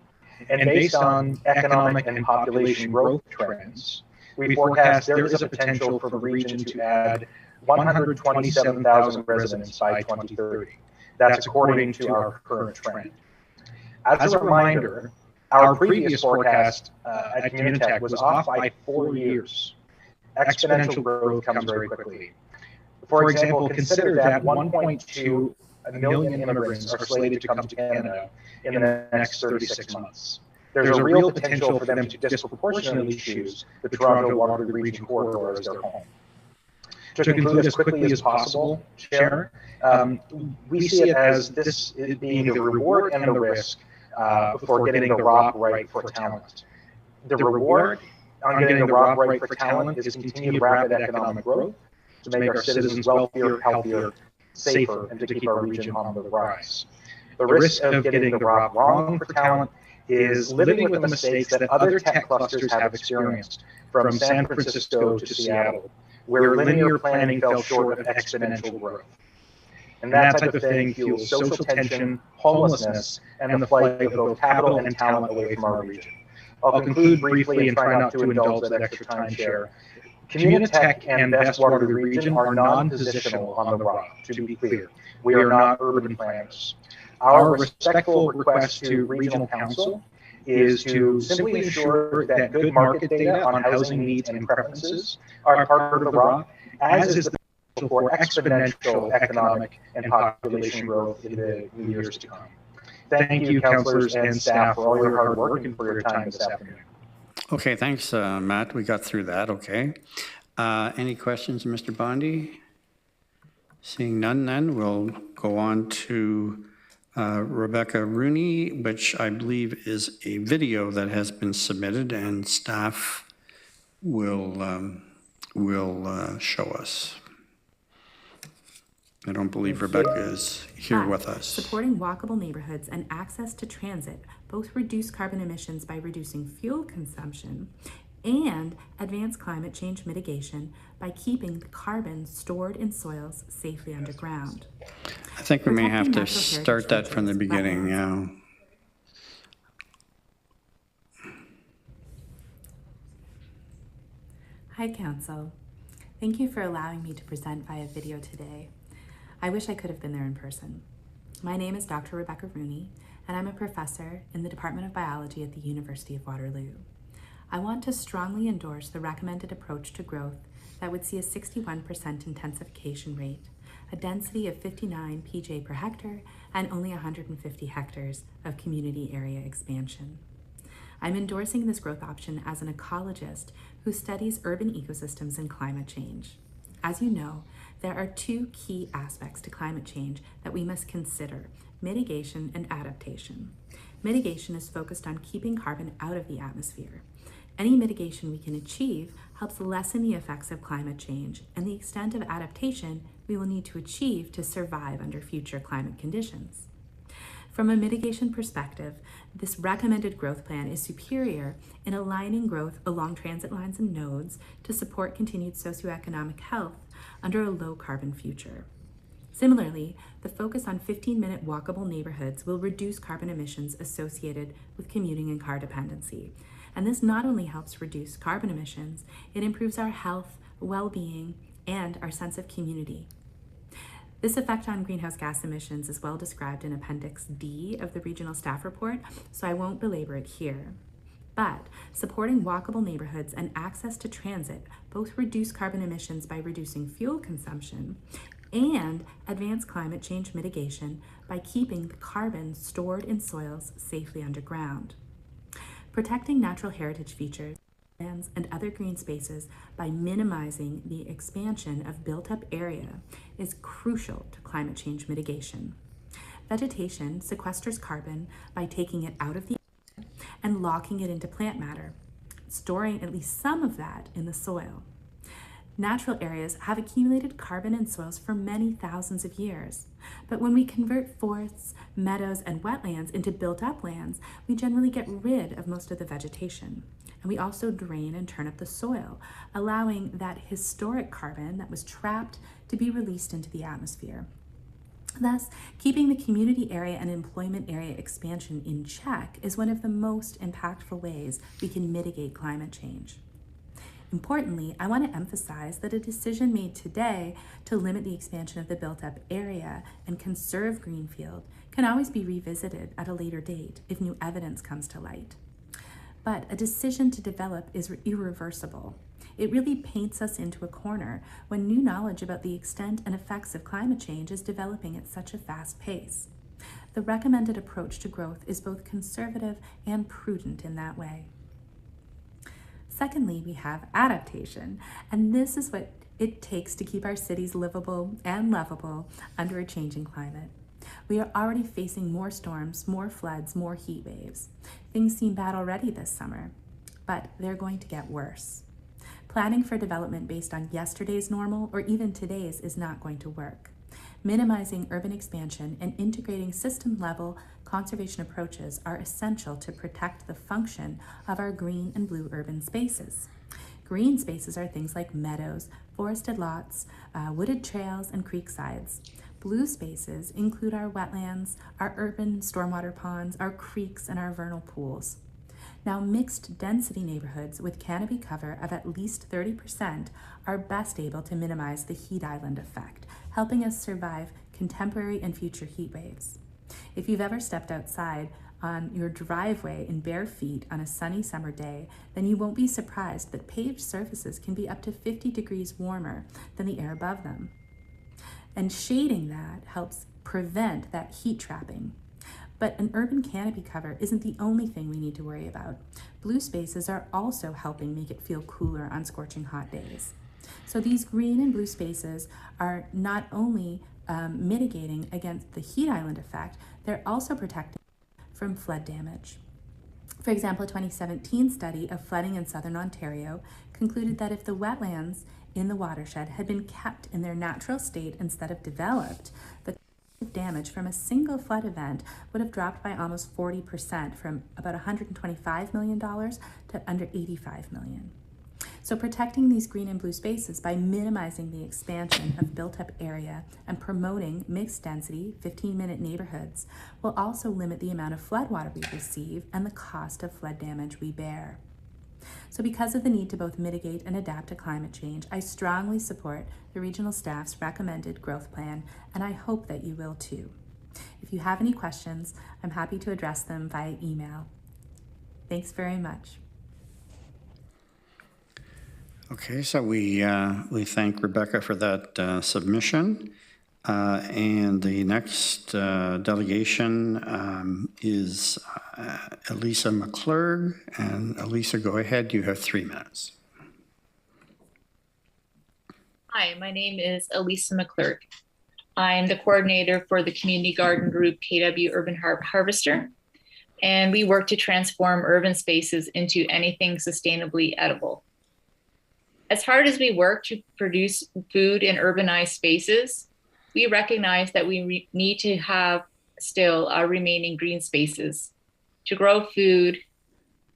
And based on economic and population growth trends, we forecast there is a potential for the region to add 127,000 residents by 2030. That's according to our current trend. As a reminder, our previous forecast at Communitech was off by 4 years. Exponential growth comes very quickly. For example, consider that 1.2 million immigrants are slated to come to Canada in the next 36 months. There's a real potential for them to disproportionately choose the Toronto-Waterloo Region corridor as their home. To conclude as quickly as possible, Chair, we see it as this being the reward and the risk for getting the ROP right for talent. The reward on getting the ROP right for talent is continued rapid economic growth to make our citizens wealthier, healthier, safer, and to keep our region on the rise. The risk of getting the ROP wrong for talent is living with the mistakes that other tech clusters have experienced, from San Francisco to Seattle, where linear planning fell short of exponential growth. And that type of thing fuels social tension, homelessness, and the flight of both capital and talent away from our region. I'll conclude briefly and try not to indulge that extra time, Chair. Communitech and Best Waterloo Region are non-positional on the ROP, to be clear. We are not urban planners. Our respectful request to Regional Council is to simply ensure that good market data on housing needs and preferences are part of the ROP, as is the potential for exponential economic and population growth in the years to come. Thank you, councillors and staff, for all your hard work and for your time this afternoon. Okay, thanks, Matt. We got through that, okay. Any questions, Mr. Bondi? Seeing none, then we'll go on to Rebecca Rooney, which I believe is a video that has been submitted, and staff will show us. I don't believe Rebecca is here with us. Supporting walkable neighborhoods and access to transit both reduce carbon emissions by reducing fuel consumption and advance climate change mitigation by keeping the carbon stored in soils safely underground. I think we may have to start that from the beginning now. Hi, Council. Thank you for allowing me to present via video today. I wish I could have been there in person. My name is Dr. Rebecca Rooney, and I'm a professor in the Department of Biology at the University of Waterloo. I want to strongly endorse the recommended approach to growth that would see a 61% intensification rate, a density of 59 PJ per hectare, and only 150 hectares of community area expansion. I'm endorsing this growth option as an ecologist who studies urban ecosystems and climate change. As you know, there are two key aspects to climate change that we must consider: mitigation and adaptation. Mitigation is focused on keeping carbon out of the atmosphere. Any mitigation we can achieve helps lessen the effects of climate change and the extent of adaptation we will need to achieve to survive under future climate conditions. From a mitigation perspective, this recommended growth plan is superior in aligning growth along transit lines and nodes to support continued socioeconomic health under a low carbon future. Similarly, the focus on 15-minute walkable neighborhoods will reduce carbon emissions associated with commuting and car dependency. And this not only helps reduce carbon emissions, it improves our health, well-being, and our sense of community. This effect on greenhouse gas emissions is well described in Appendix D of the Regional Staff Report, so I won't belabor it here. But supporting walkable neighborhoods and access to transit both reduce carbon emissions by reducing fuel consumption and advance climate change mitigation by keeping the carbon stored in soils safely underground. Protecting natural heritage features, lands, and other green spaces by minimizing the expansion of built-up area is crucial to climate change mitigation. Vegetation sequesters carbon by taking it out of the air and locking it into plant matter, storing at least some of that in the soil. Natural areas have accumulated carbon in soils for many thousands of years. But when we convert forests, meadows, and wetlands into built-up lands, we generally get rid of most of the vegetation. And we also drain and turn up the soil, allowing that historic carbon that was trapped to be released into the atmosphere. Thus, keeping the community area and employment area expansion in check is one of the most impactful ways we can mitigate climate change. Importantly, I want to emphasize that a decision made today to limit the expansion of the built-up area and conserve greenfield can always be revisited at a later date if new evidence comes to light. But a decision to develop is irreversible. It really paints us into a corner when new knowledge about the extent and effects of climate change is developing at such a fast pace. The recommended approach to growth is both conservative and prudent in that way. Secondly, we have adaptation, and this is what it takes to keep our cities livable and lovable under a changing climate. We are already facing more storms, more floods, more heat waves. Things seem bad already this summer, but they're going to get worse. Planning for development based on yesterday's normal or even today's is not going to work. Minimizing urban expansion and integrating system-level conservation approaches are essential to protect the function of our green and blue urban spaces. Green spaces are things like meadows, forested lots, wooded trails, and creek sides. Blue spaces include our wetlands, our urban stormwater ponds, our creeks, and our vernal pools. Now, mixed density neighborhoods with canopy cover of at least 30% are best able to minimize the heat island effect, helping us survive contemporary and future heat waves. If you've ever stepped outside on your driveway in bare feet on a sunny summer day, then you won't be surprised that paved surfaces can be up to 50 degrees warmer than the air above them. And shading that helps prevent that heat trapping. But an urban canopy cover isn't the only thing we need to worry about. Blue spaces are also helping make it feel cooler on scorching hot days. So these green and blue spaces are not only mitigating against the heat island effect, they're also protecting from flood damage. For example, a 2017 study of flooding in southern Ontario concluded that if the wetlands in the watershed had been kept in their natural state instead of developed, the damage from a single flood event would have dropped by almost 40%, from about $125 million to under $85 million. So protecting these green and blue spaces by minimizing the expansion of built-up area and promoting mixed density 15-minute neighborhoods will also limit the amount of floodwater we receive and the cost of flood damage we bear. So because of the need to both mitigate and adapt to climate change, I strongly support the regional staff's recommended growth plan, and I hope that you will too. If you have any questions, I'm happy to address them via email. Thanks very much. Okay, so we thank Rebecca for that submission. And the next delegation is Elisa McClurg. And Elisa, go ahead. You have 3 minutes. Hi, my name is Elisa McClurg. I'm the coordinator for the community garden group KW Urban Harvester. And we work to transform urban spaces into anything sustainably edible. As hard as we work to produce food in urbanized spaces, we recognize that we need to have still our remaining green spaces to grow food,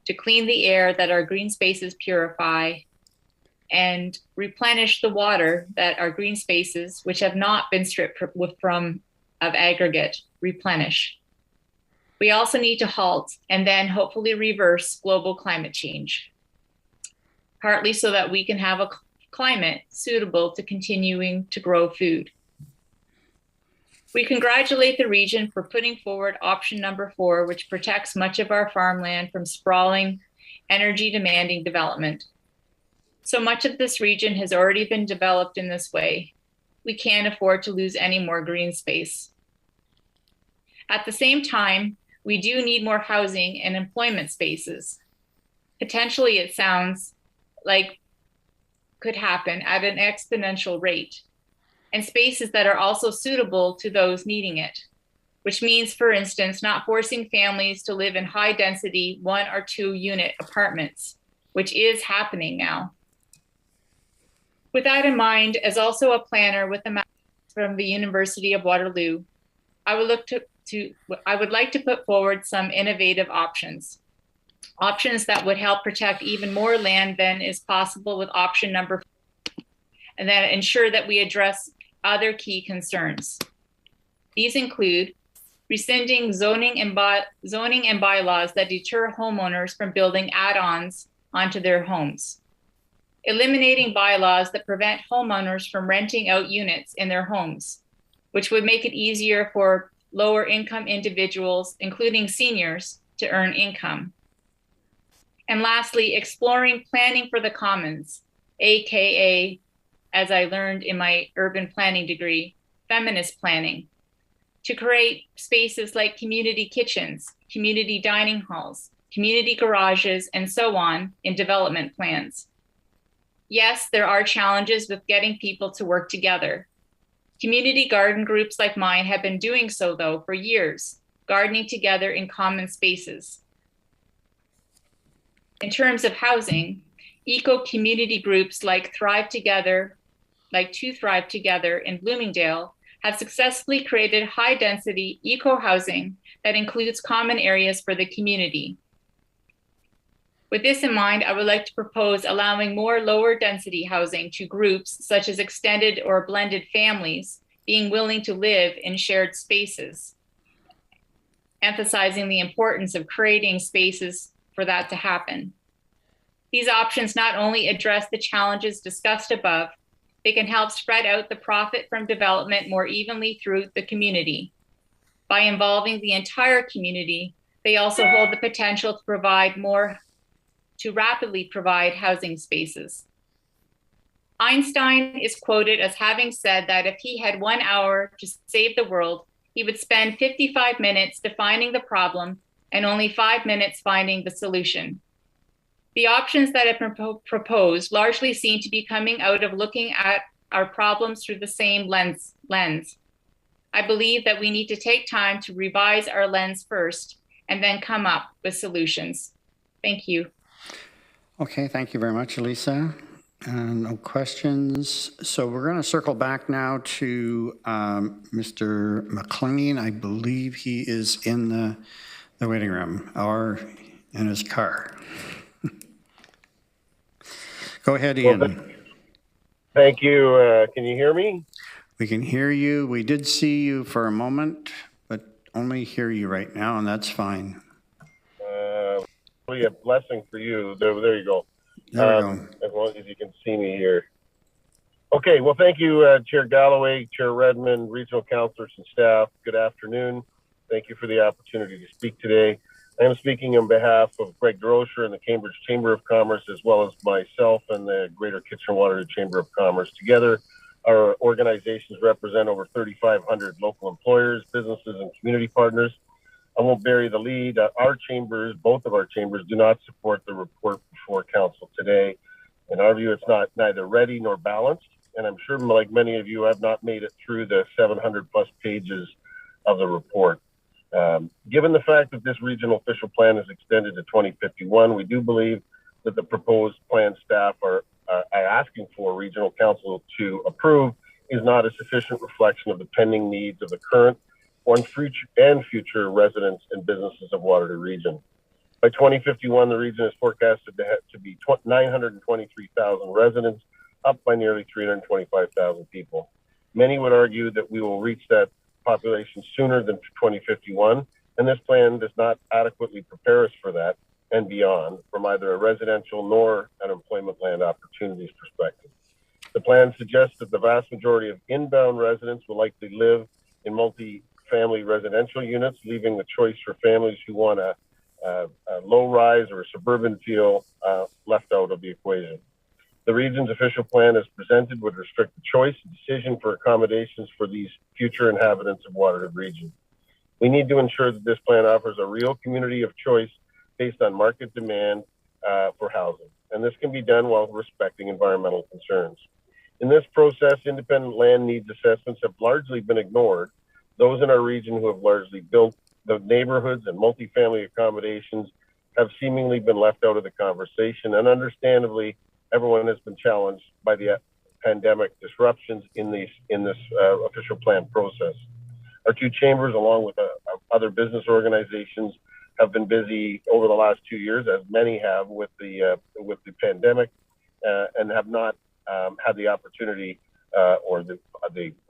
to clean the air that our green spaces purify, and replenish the water that our green spaces, which have not been stripped from aggregate, replenish. We also need to halt and then hopefully reverse global climate change, partly so that we can have a climate suitable to continuing to grow food. We congratulate the region for putting forward option number 4, which protects much of our farmland from sprawling energy demanding development. So much of this region has already been developed in this way. We can't afford to lose any more green space. At the same time, we do need more housing and employment spaces. Potentially, it sounds like could happen at an exponential rate, and spaces that are also suitable to those needing it, which means, for instance, not forcing families to live in high density 1 or 2 unit apartments, which is happening now. With that in mind, as also a planner with a master's from the University of Waterloo, I would like to put forward some innovative options that would help protect even more land than is possible with option number 4, and that ensure that we address other key concerns. These include rescinding zoning and bylaws that deter homeowners from building add-ons onto their homes, eliminating bylaws that prevent homeowners from renting out units in their homes, which would make it easier for lower income individuals, including seniors, to earn income. And lastly, exploring planning for the commons, AKA, as I learned in my urban planning degree, feminist planning, to create spaces like community kitchens, community dining halls, community garages, and so on in development plans. Yes, there are challenges with getting people to work together. Community garden groups like mine have been doing so, though, for years, gardening together in common spaces. In terms of housing, eco-community groups like To Thrive Together in Bloomingdale have successfully created high-density eco-housing that includes common areas for the community. With this in mind, I would like to propose allowing more lower density housing to groups such as extended or blended families being willing to live in shared spaces, emphasizing the importance of creating spaces for that to happen. These options not only address the challenges discussed above, they can help spread out the profit from development more evenly through the community. By involving the entire community, they also hold the potential to rapidly provide housing spaces. Einstein is quoted as having said that if he had 1 hour to save the world, he would spend 55 minutes defining the problem and only 5 minutes finding the solution. The options that have been proposed largely seem to be coming out of looking at our problems through the same lens. I believe that we need to take time to revise our lens first and then come up with solutions. Thank you. Okay, thank you very much, Elisa. No questions. So we're going to circle back now to Mr. McLean. I believe he is in the waiting room or in his car. Go ahead, Ian. Well, thank you. Can you hear me? We can hear you. We did see you for a moment, but only hear you right now, and that's fine. Really a blessing for you. There you go. There we go. As long as you can see me here. Okay, well, thank you, Chair Galloway, Chair Redmond, regional councilors and staff. Good afternoon. Thank you for the opportunity to speak today. I am speaking on behalf of Greg Grosher and the Cambridge Chamber of Commerce, as well as myself and the Greater Kitchener-Waterloo Chamber of Commerce. Together, our organizations represent over 3,500 local employers, businesses, and community partners. I won't bury the lead. Our chambers, both of our chambers, do not support the report before council today. In our view, it's neither ready nor balanced, and I'm sure, like many of you, have not made it through the 700 plus pages of the report. Given the fact that this regional official plan is extended to 2051, we do believe that the proposed plan staff are asking for regional council to approve is not a sufficient reflection of the pending needs of the current and future residents and businesses of Waterloo region. By 2051, the region is forecasted to be 923,000 residents, up by nearly 325,000 people. Many would argue that we will reach that population sooner than 2051, and this plan does not adequately prepare us for that and beyond from either a residential nor an employment land opportunities perspective. The plan suggests that the vast majority of inbound residents will likely live in multi-family residential units, leaving the choice for families who want a low rise or a suburban feel left out of the equation. The region's official plan as presented would restrict the choice and decision for accommodations for these future inhabitants of Waterloo region. We need to ensure that this plan offers a real community of choice based on market demand for housing. And this can be done while respecting environmental concerns. In this process, independent land needs assessments have largely been ignored. Those in our region who have largely built the neighborhoods and multifamily accommodations have seemingly been left out of the conversation. And understandably, everyone has been challenged by the pandemic disruptions in this official plan process. Our two chambers, along with other business organizations, have been busy over the last 2 years, as many have with the pandemic, and have not had the opportunity or the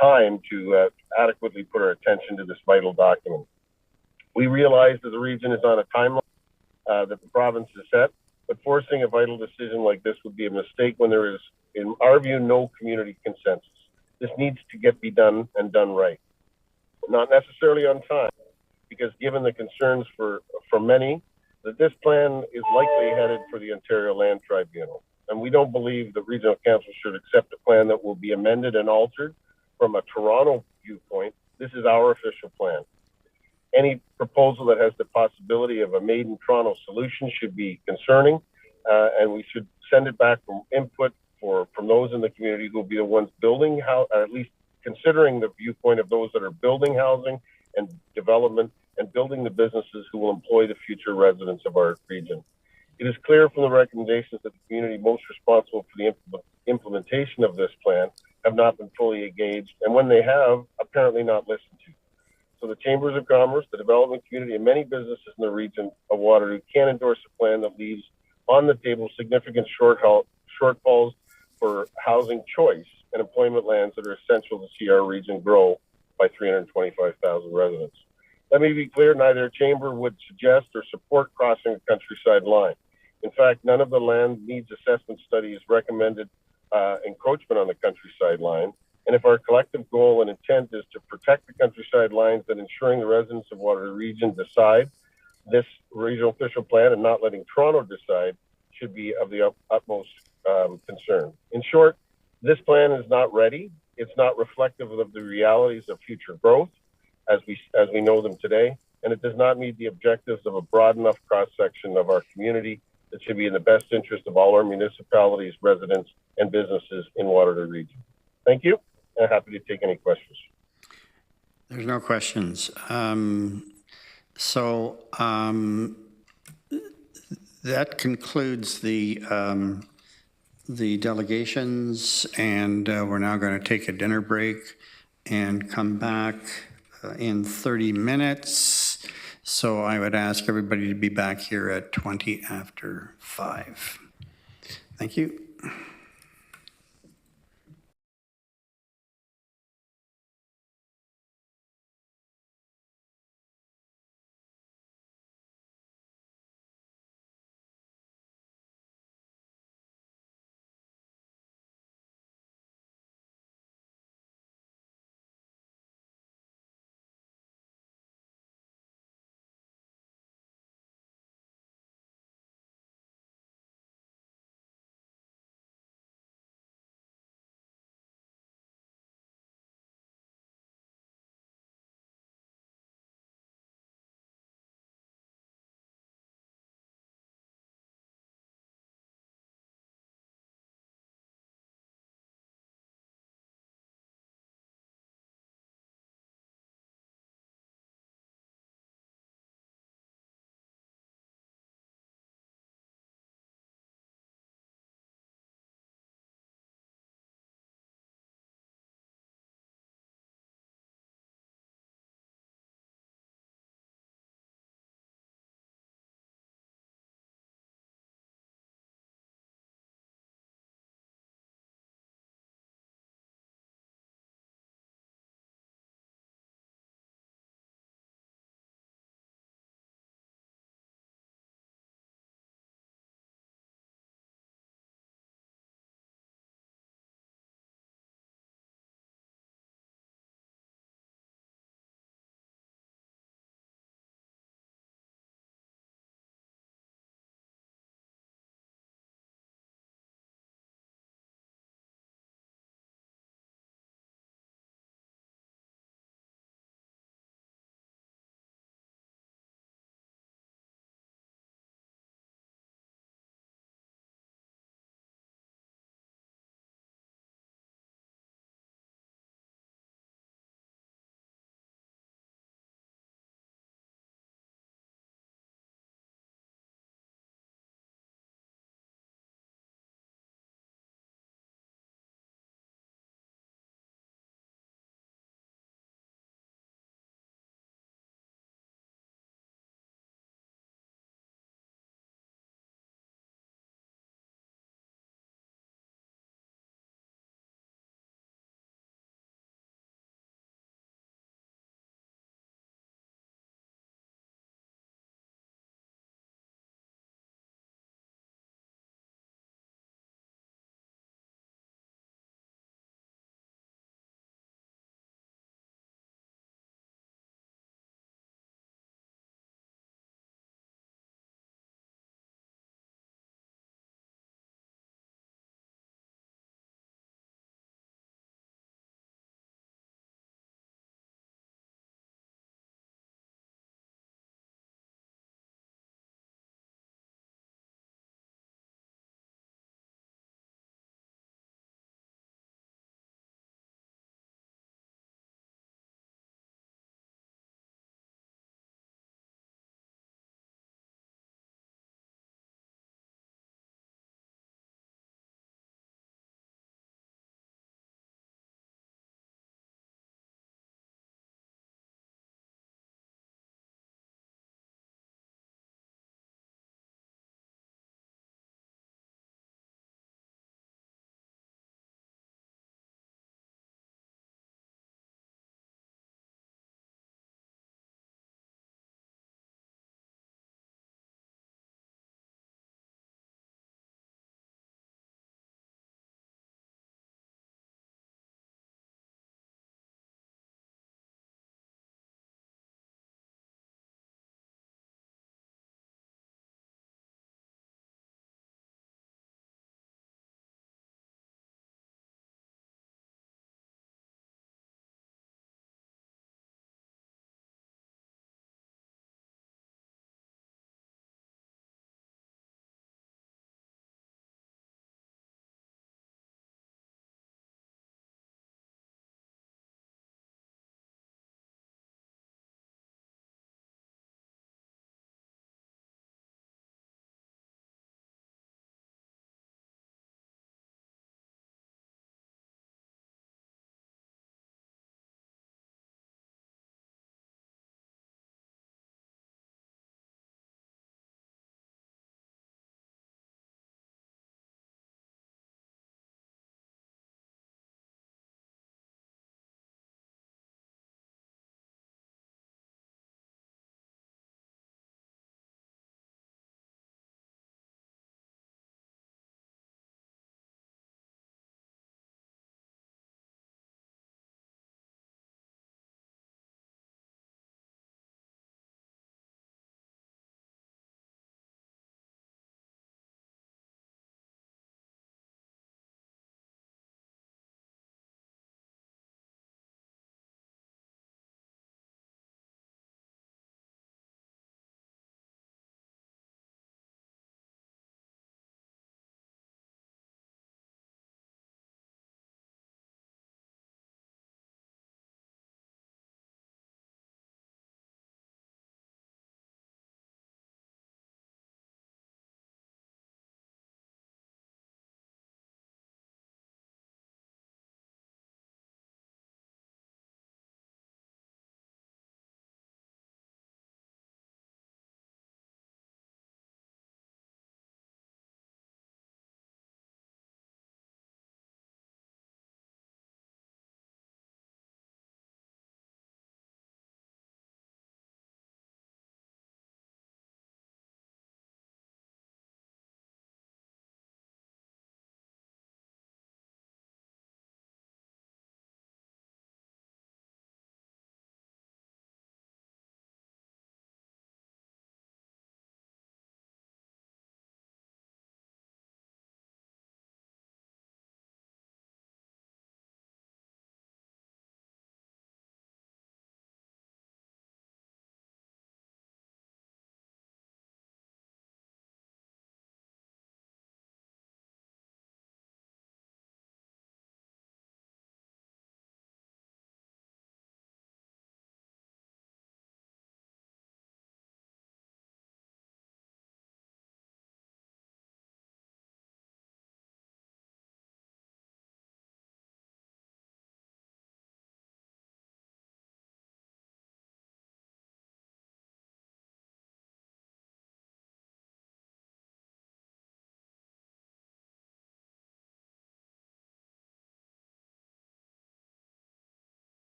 time to adequately put our attention to this vital document. We realize that the region is on a timeline that the province has set, but forcing a vital decision like this would be a mistake when there is, in our view, no community consensus. This needs to be done and done right. Not necessarily on time, because given the concerns for many, that this plan is likely headed for the Ontario Land Tribunal. And we don't believe the Regional Council should accept a plan that will be amended and altered from a Toronto viewpoint. This is our official plan. Any proposal that has the possibility of a made in Toronto solution should be concerning, and we should send it back from input from those in the community who will be the ones building, at least considering the viewpoint of those that are building housing and development and building the businesses who will employ the future residents of our region. It is clear from the recommendations that the community most responsible for the implementation of this plan have not been fully engaged, and when they have, apparently not listened to. So the Chambers of Commerce, the development community, and many businesses in the region of Waterloo can endorse a plan that leaves on the table significant shortfalls for housing choice and employment lands that are essential to see our region grow by 325,000 residents. Let me be clear, neither chamber would suggest or support crossing a countryside line. In fact, none of the land needs assessment studies recommended encroachment on the countryside line. And if our collective goal and intent is to protect the countryside lines, then ensuring the residents of Waterloo region decide this regional official plan and not letting Toronto decide should be of the utmost concern. In short, this plan is not ready. It's not reflective of the realities of future growth as we know them today, and it does not meet the objectives of a broad enough cross-section of our community that should be in the best interest of all our municipalities, residents, and businesses in Waterloo region. Thank you, and I'm happy to take any questions. There's no questions. That concludes the delegations, and we're now going to take a dinner break and come back in 30 minutes. So I would ask everybody to be back here at 20 after 5. Thank you.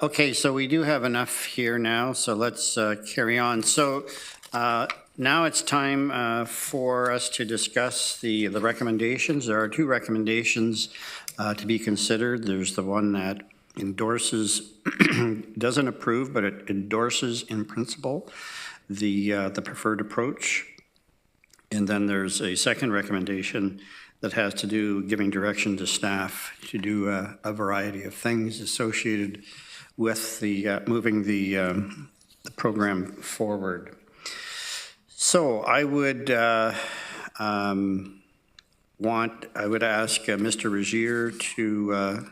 Okay, so we do have enough here now, so let's carry on. So now it's time for us to discuss the recommendations. There are two recommendations to be considered. There's the one that endorses, doesn't approve, but it endorses in principle the preferred approach. And then there's a second recommendation that has to do giving direction to staff to do a variety of things associated with the moving the program forward. So I would ask Mr. Regier to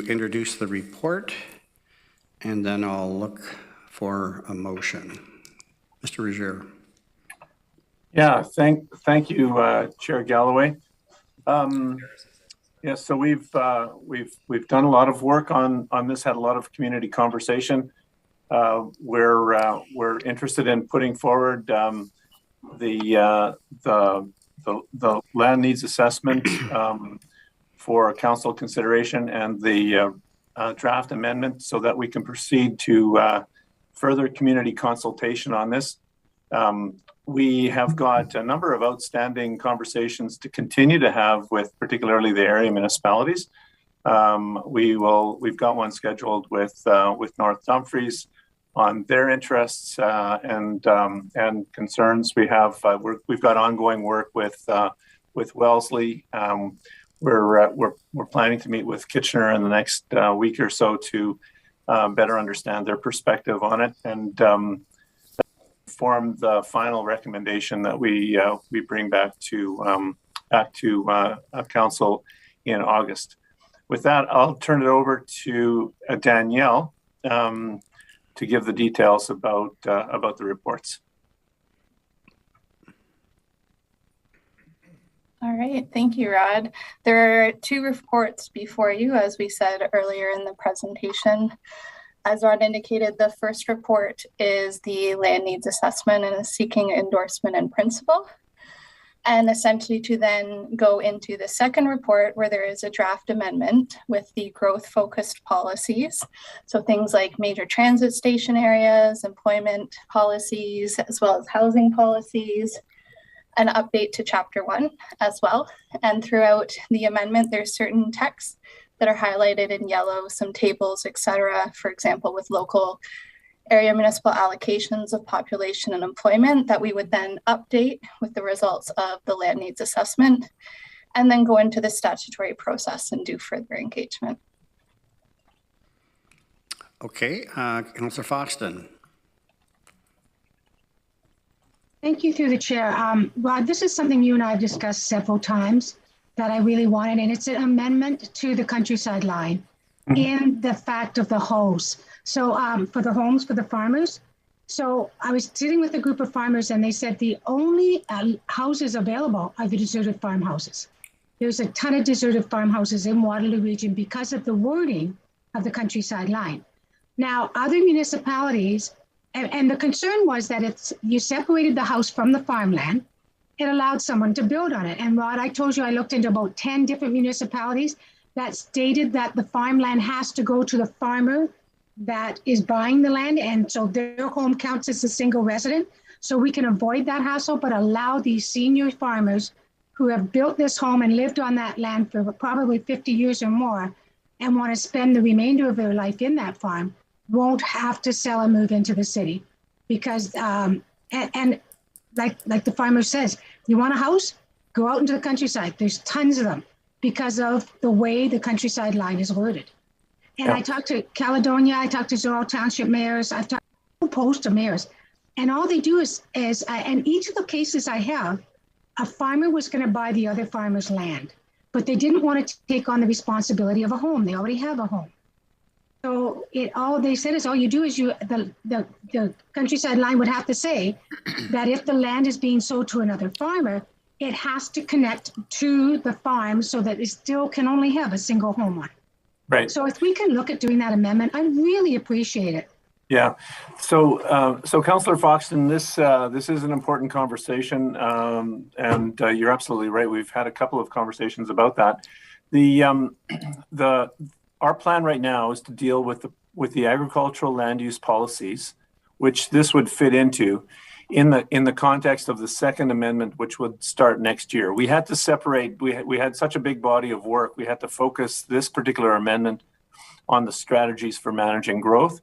introduce the report, and then I'll look for a motion. Mr. Regier. Yeah, thank you, Chair Galloway. Yeah, so we've done a lot of work on this. Had a lot of community conversation. We're interested in putting forward the land needs assessment for council consideration and the draft amendment, so that we can proceed to further community consultation on this. We have got a number of outstanding conversations to continue to have with particularly the area municipalities. We've got one scheduled with North Dumfries on their interests and concerns. We've got ongoing work with Wellesley. We're planning to meet with Kitchener in the next week or so to better understand their perspective on it and form the final recommendation that we bring back to council in August. With that, I'll turn it over to Danielle to give the details about the reports. All right, thank you, Rod. There are two reports before you, as we said earlier in the presentation. As Rod indicated, the first report is the land needs assessment and is seeking endorsement in principle. And essentially to then go into the second report where there is a draft amendment with the growth focused policies. So things like major transit station areas, employment policies, as well as housing policies, an update to chapter 1 as well. And throughout the amendment, there's certain texts that are highlighted in yellow, some tables, etc. For example, with local area municipal allocations of population and employment that we would then update with the results of the land needs assessment, and then go into the statutory process and do further engagement. Okay, Councillor Foxton. Thank you through the chair. Rod, this is something you and I have discussed several times that I really wanted, and it's an amendment to the countryside line and the fact of the homes. So for the homes, for the farmers. So I was sitting with a group of farmers and they said the only houses available are the deserted farmhouses. There's a ton of deserted farmhouses in Waterloo region because of the wording of the countryside line. Now, other municipalities, and the concern was that you separated the house from the farmland, it allowed someone to build on it. And Rod, I told you I looked into about 10 different municipalities that stated that the farmland has to go to the farmer that is buying the land. And so their home counts as a single resident. So we can avoid that hassle, but allow these senior farmers who have built this home and lived on that land for probably 50 years or more and want to spend the remainder of their life in that farm won't have to sell and move into the city. Because, like the farmer says, you want a house? Go out into the countryside. There's tons of them because of the way the countryside line is worded. And I talked to Caledonia, I talked to Zorro Township mayors, I've talked to a whole host of mayors. And all they do is and each of the cases I have, a farmer was going to buy the other farmer's land, but they didn't want to take on the responsibility of a home. They already have a home. So all they said is all you do is the countryside line would have to say that if the land is being sold to another farmer, it has to connect to the farm so that it still can only have a single home on it. Right. So if we can look at doing that amendment, I really appreciate it. Yeah. So Councillor Foxton, this is an important conversation, and you're absolutely right. We've had a couple of conversations about that. The our plan right now is to deal with the agricultural land use policies, which this would fit into in the context of the second amendment, which would start next year. We had to separate, we had such a big body of work. We had to focus this particular amendment on the strategies for managing growth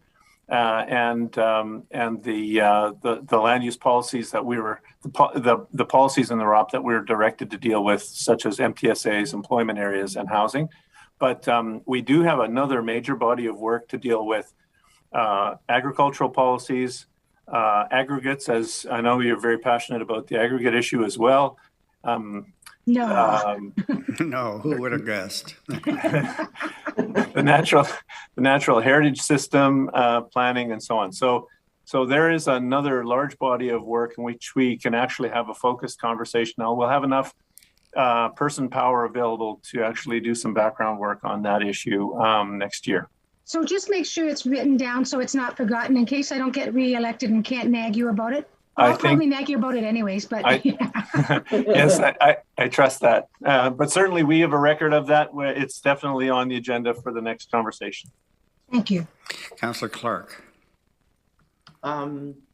and the land use policies that we were, the policies in the ROP that we were directed to deal with, such as MTSAs, employment areas, and housing. But we do have another major body of work to deal with agricultural policies, aggregates, as I know you're very passionate about the aggregate issue as well. No. No, who would have guessed? the natural heritage system planning and so on. So there is another large body of work in which we can actually have a focused conversation. Now we'll have enough person power available to actually do some background work on that issue next year. So just make sure it's written down so it's not forgotten in case I don't get re-elected and can't nag you about it. I'll probably nag you about it anyways, but yes, I trust that. But certainly we have a record of that. It's definitely on the agenda for the next conversation. Thank you. Councillor Clark.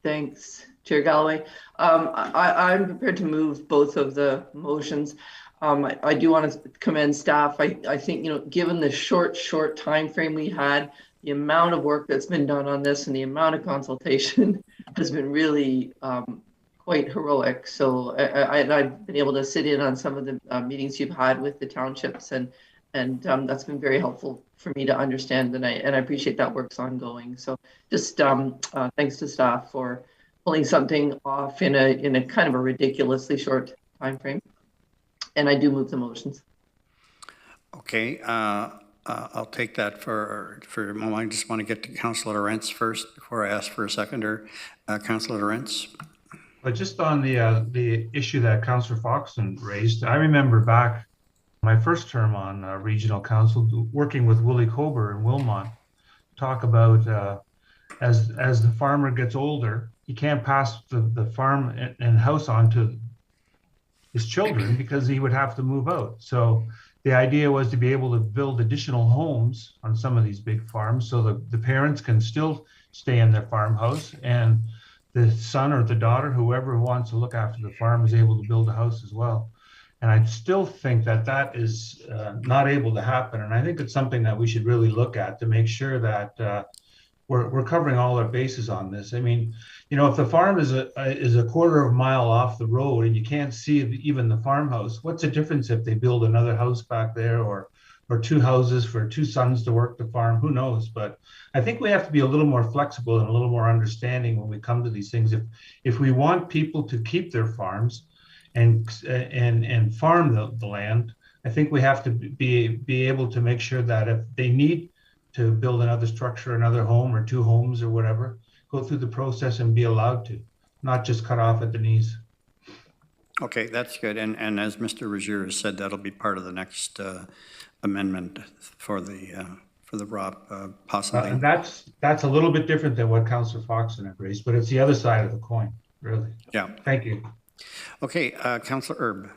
Thanks, Chair Galloway. I'm prepared to move both of the motions. I do want to commend staff. I think, given the short time frame we had, the amount of work that's been done on this and the amount of consultation has been really quite heroic. So I've been able to sit in on some of the meetings you've had with the townships, and that's been very helpful for me to understand, and I appreciate that work's ongoing. So just thanks to staff for pulling something off in a kind of a ridiculously short time frame. And I do move the motions. Okay, I'll take that for a moment. I just want to get to Councillor Lawrence first before I ask for a seconder. Councillor Lawrence. But just on the issue that Councillor Foxton raised, I remember back my first term on regional council, working with Willie Kober in Wilmot, talk about as the farmer gets older, he can't pass the farm and house on to his children because he would have to move out. So the idea was to be able to build additional homes on some of these big farms so the parents can still stay in their farmhouse, and the son or the daughter, whoever wants to look after the farm, is able to build a house as well. And I still think that is not able to happen. And I think it's something that we should really look at to make sure that we're covering all our bases on this. I mean, if the farm is a quarter of a mile off the road and you can't see even the farmhouse, what's the difference if they build another house back there or two houses for two sons to work the farm? Who knows? But I think we have to be a little more flexible and a little more understanding when we come to these things. If we want people to keep their farms and farm the land, I think we have to be able to make sure that if they need to build another structure, another home or two homes or whatever, go through the process and be allowed to, not just cut off at the knees. Okay, that's good. And as Mr. Rozier has said, that'll be part of the next amendment for the ROP, possibly. And that's a little bit different than what Councillor Foxton had raised, but it's the other side of the coin, really. Yeah. Thank you. Okay, Councillor Erb.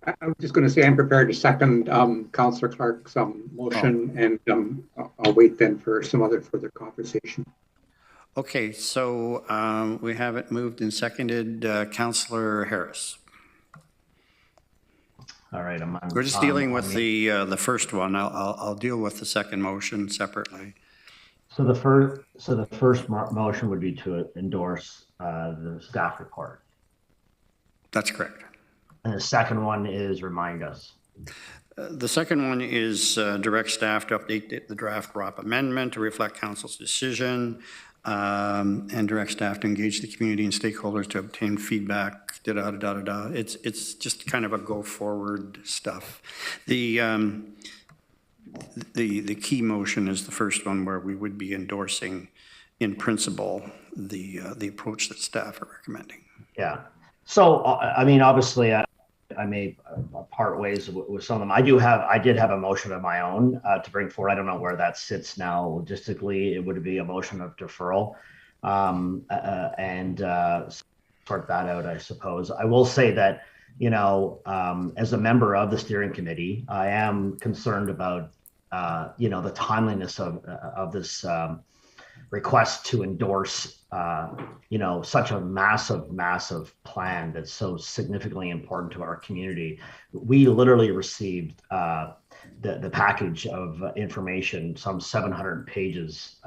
I was just going to say I'm prepared to second Councillor Clark's motion, and I'll wait then for some other further conversation. Okay, so we have it moved and seconded. Councillor Harris. All right, we're just dealing with the first one. I'll deal with the second motion separately. So the first motion would be to endorse the staff report. That's correct. And the second one is remind us. The second one is direct staff to update the draft ROP amendment to reflect council's decision, and direct staff to engage the community and stakeholders to obtain feedback. It's just kind of a go forward stuff. The key motion is the first one, where we would be endorsing in principle the approach that staff are recommending. Yeah. So I mean, obviously, I may part ways with some of them. I did have a motion of my own to bring forward. I don't know where that sits now logistically. It would be a motion of deferral and sort that out, I suppose. I will say that, as a member of the steering committee, I am concerned about the timeliness of this request to endorse, such a massive plan that's so significantly important to our community. We literally received the package of information, some 700 pages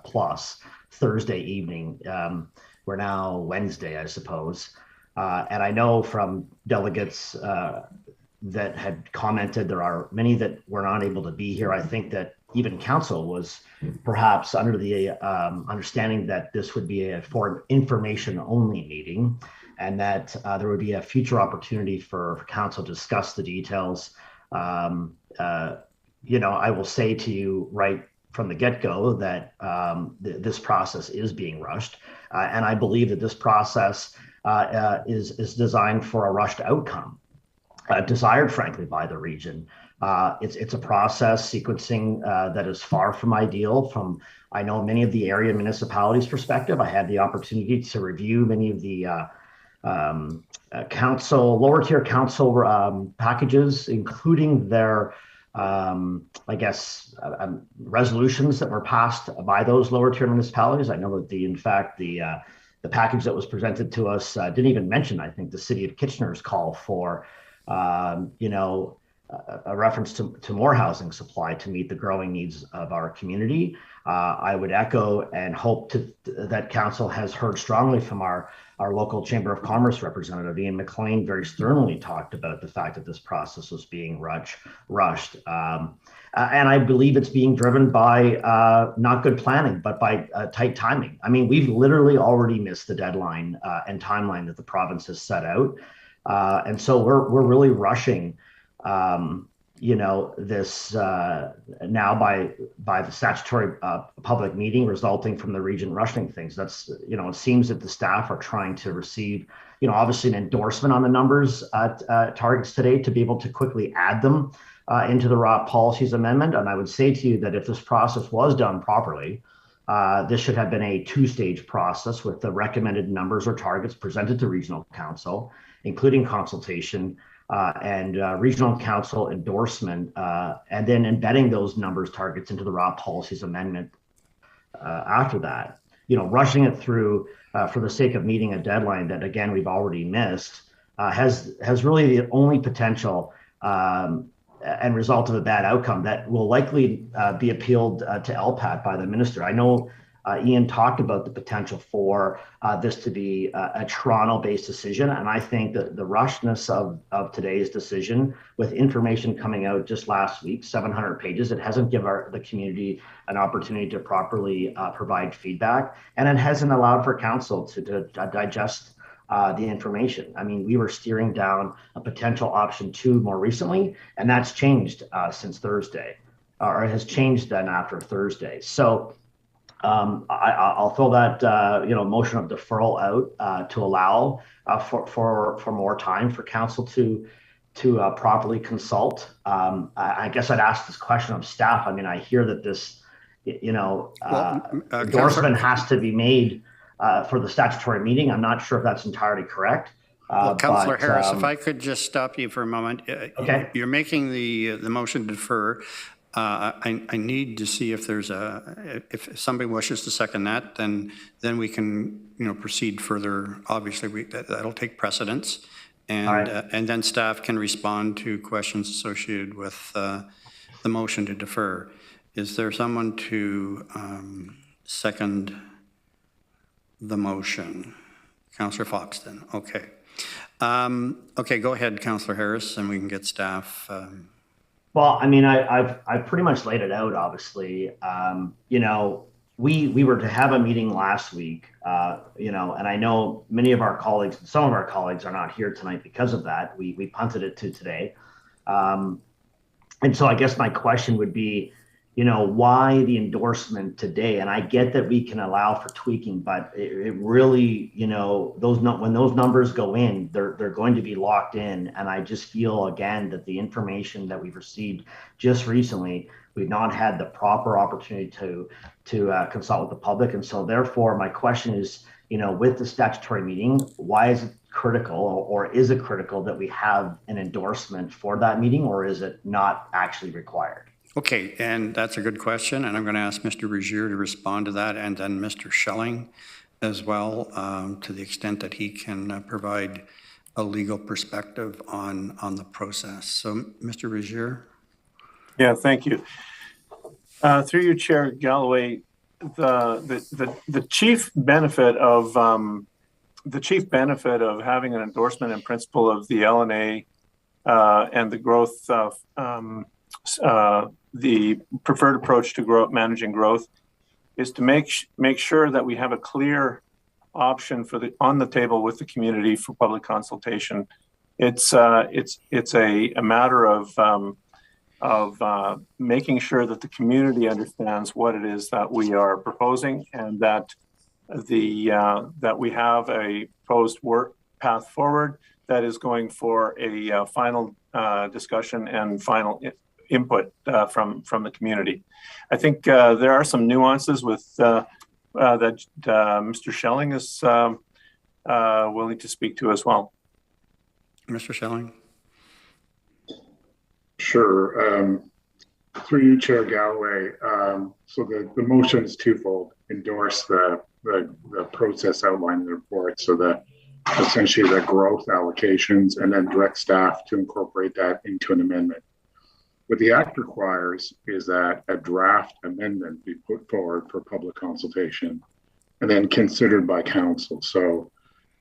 plus, Thursday evening. We're now Wednesday, I suppose. And I know from delegates that had commented, there are many that were not able to be here. I think that even council was perhaps under the understanding that this would be for information only meeting, and that there would be a future opportunity for council to discuss the details. I will say to you right from the get-go that this process is being rushed, and I believe that this process is designed for a rushed outcome, desired frankly by the region. It's a process sequencing that is far from ideal from, I know, many of the area municipalities' perspective. I had the opportunity to review many of the lower tier council packages, including their resolutions that were passed by those lower tier municipalities. I know that the package that was presented to us didn't even mention, I think, the city of Kitchener's call for a reference to more housing supply to meet the growing needs of our community. I would echo and hope that council has heard strongly from our local Chamber of Commerce representative. Ian McLean very sternly talked about the fact that this process was being rushed. And I believe it's being driven by not good planning, but by tight timing. I mean, we've literally already missed the deadline and timeline that the province has set out. And so we're really rushing this now by the statutory public meeting resulting from the region rushing things. That's, it seems that the staff are trying to receive, obviously an endorsement on the numbers targets today to be able to quickly add them into the raw policies amendment. And I would say to you that if this process was done properly, this should have been a two-stage process with the recommended numbers or targets presented to regional council, including consultation, and regional council endorsement, and then embedding those numbers targets into the raw policies amendment after that. Rushing it through for the sake of meeting a deadline that, again, we've already missed has really the only potential and result of a bad outcome that will likely be appealed to LPAT by the minister. I know Ian talked about the potential for this to be a Toronto-based decision, and I think that the rushness of today's decision, with information coming out just last week, 700 pages, it hasn't given the community an opportunity to properly provide feedback, and it hasn't allowed for council to digest the information. I mean, we were steering down a potential option 2 more recently, and that's changed since Thursday, or it has changed then after Thursday. So I'll throw that motion of deferral out to allow for more time for council to properly consult. I guess I'd ask this question of staff. I mean, I hear that this endorsement has to be made for the statutory meeting. I'm not sure if that's entirely correct. Councillor Harris, if I could just stop you for a moment. Okay. You're making the motion to defer. I need to see if there's if somebody wishes to second that, then we can proceed further. Obviously, that'll take precedence, and and then staff can respond to questions associated with the motion to defer. Is there someone to second the motion? Councillor Foxton. Okay. Okay, go ahead, Councillor Harris, and we can get staff. Well, I mean, I've pretty much laid it out, obviously. We were to have a meeting last week, and I know many of our colleagues, some of our colleagues are not here tonight because of that. We punted it to today. And so I guess my question would be, why the endorsement today? And I get that we can allow for tweaking, but it really, when those numbers go in, they're going to be locked in. And I just feel, again, that the information that we've received just recently, we've not had the proper opportunity to consult with the public. And so therefore, my question is, with the statutory meeting, why is it critical, or is it critical that we have an endorsement for that meeting, or is it not actually required? Okay, and that's a good question, and I'm going to ask Mr. Rozier to respond to that, and then Mr. Schelling as well, to the extent that he can provide a legal perspective on the process. So, Mr. Rozier? Yeah, thank you. Through you, Chair Galloway, the chief benefit of having an endorsement in principle of the LNA and the growth of the preferred approach to managing growth is to make sure that we have a clear option on the table with the community for public consultation. It's a matter of making sure that the community understands what it is that we are proposing, and that that we have a proposed work path forward that is going for a final discussion and final input from the community. I think there are some nuances with that Mr. Schelling is willing to speak to as well. Mr. Schelling? Sure. Through you, Chair Galloway. So the motion is twofold: endorse the process outlined in the report, so that essentially the growth allocations, and then direct staff to incorporate that into an amendment. What the Act requires is that a draft amendment be put forward for public consultation and then considered by council. So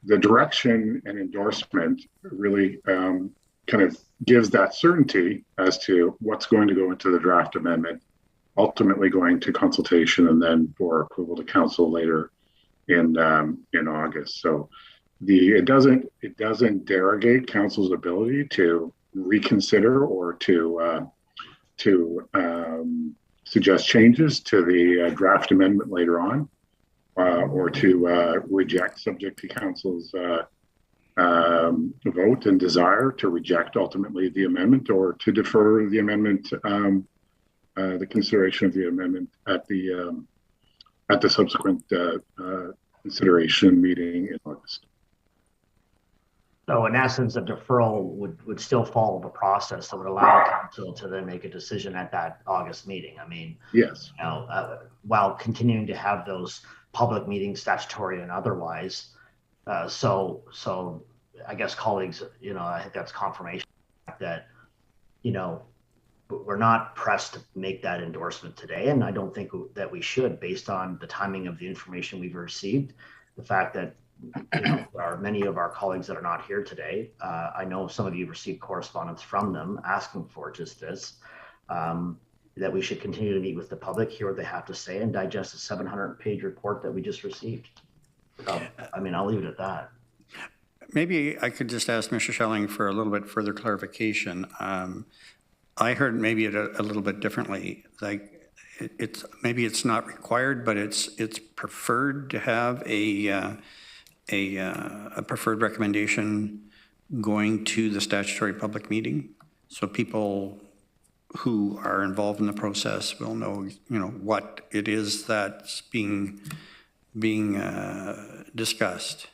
the direction and endorsement really kind of gives that certainty as to what's going to go into the draft amendment, ultimately going to consultation and then for approval to council later in August. So it doesn't derogate council's ability to reconsider or to suggest changes to the draft amendment later on, or to reject, subject to council's vote and desire to reject ultimately the amendment, or to defer the amendment, the consideration of the amendment at the subsequent consideration meeting in August. So in essence, a deferral would still follow the process that would allow council to then make a decision at that August meeting. I mean, yes, you know, while continuing to have those public meetings, statutory and otherwise. So I guess colleagues, you know, I think that's confirmation that, you know, we're not pressed to make that endorsement today. And I don't think that we should, based on the timing of the information we've received, the fact that, you know, there are many of our colleagues that are not here today. I know some of you received correspondence from them asking for just this, that we should continue to meet with the public, hear what they have to say, and digest the 700-page report that we just received. So, I mean, I'll leave it at that. Maybe I could just ask Mr. Schelling for a little bit further clarification. I heard maybe it a little bit differently. Like maybe it's not required, but it's preferred to have a preferred recommendation going to the statutory public meeting, so people who are involved in the process will know, you know, what it is that's being discussed.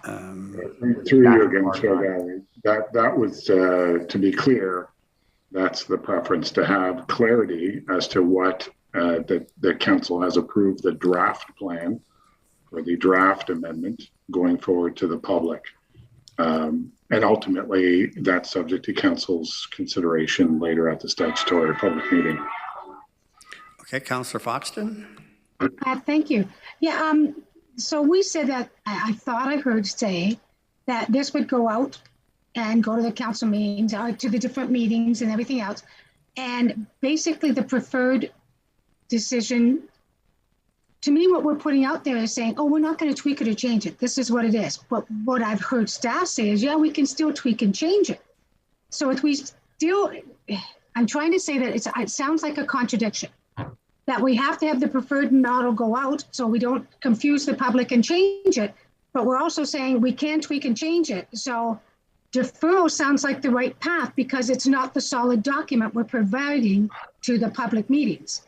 Through you again, Chair Galloway. That was to be clear. That's the preference, to have clarity as to what the council has approved, the draft plan or the draft amendment going forward to the public. And ultimately, that's subject to council's consideration later at the statutory public meeting. Okay, Councillor Foxton. Thank you. Yeah, so we said that, I thought I heard say that this would go out and go to the council meetings, or to the different meetings and everything else. And basically the preferred decision, to me, what we're putting out there is saying, oh, we're not going to tweak it or change it. This is what it is. But what I've heard staff say is, yeah, we can still tweak and change it. So if we still, I'm trying to say that it sounds like a contradiction, that we have to have the preferred model go out so we don't confuse the public and change it. But we're also saying we can tweak and change it. So deferral sounds like the right path, because it's not the solid document we're providing to the public meetings.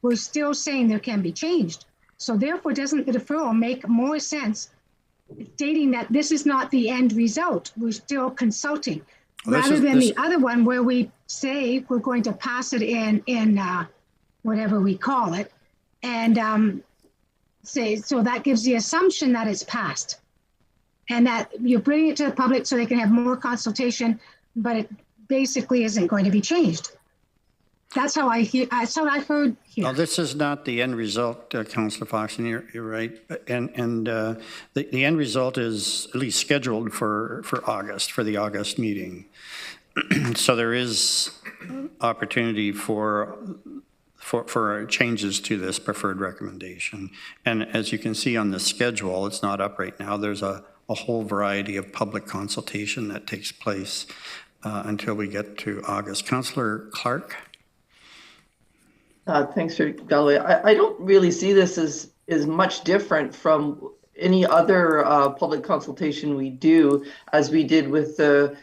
We're still saying there can be changed. So therefore, doesn't the deferral make more sense, stating that this is not the end result? We're still consulting. rather than the other one where we say we're going to pass it in whatever we call it, and say, so that gives the assumption that it's passed, and that you're bringing it to the public so they can have more consultation, but it basically isn't going to be changed. That's how I hear. That's what I heard here. Well, this is not the end result, Councillor Foxton. You're right, and the end result is at least scheduled for August, for the August meeting. So there is opportunity for changes to this preferred recommendation. And as you can see on the schedule, it's not up right now. There's a whole variety of public consultation that takes place until we get to August. Councillor Clark. Thanks, Chair Galloway. I don't really see this as much different from any other public consultation we do, as we did with the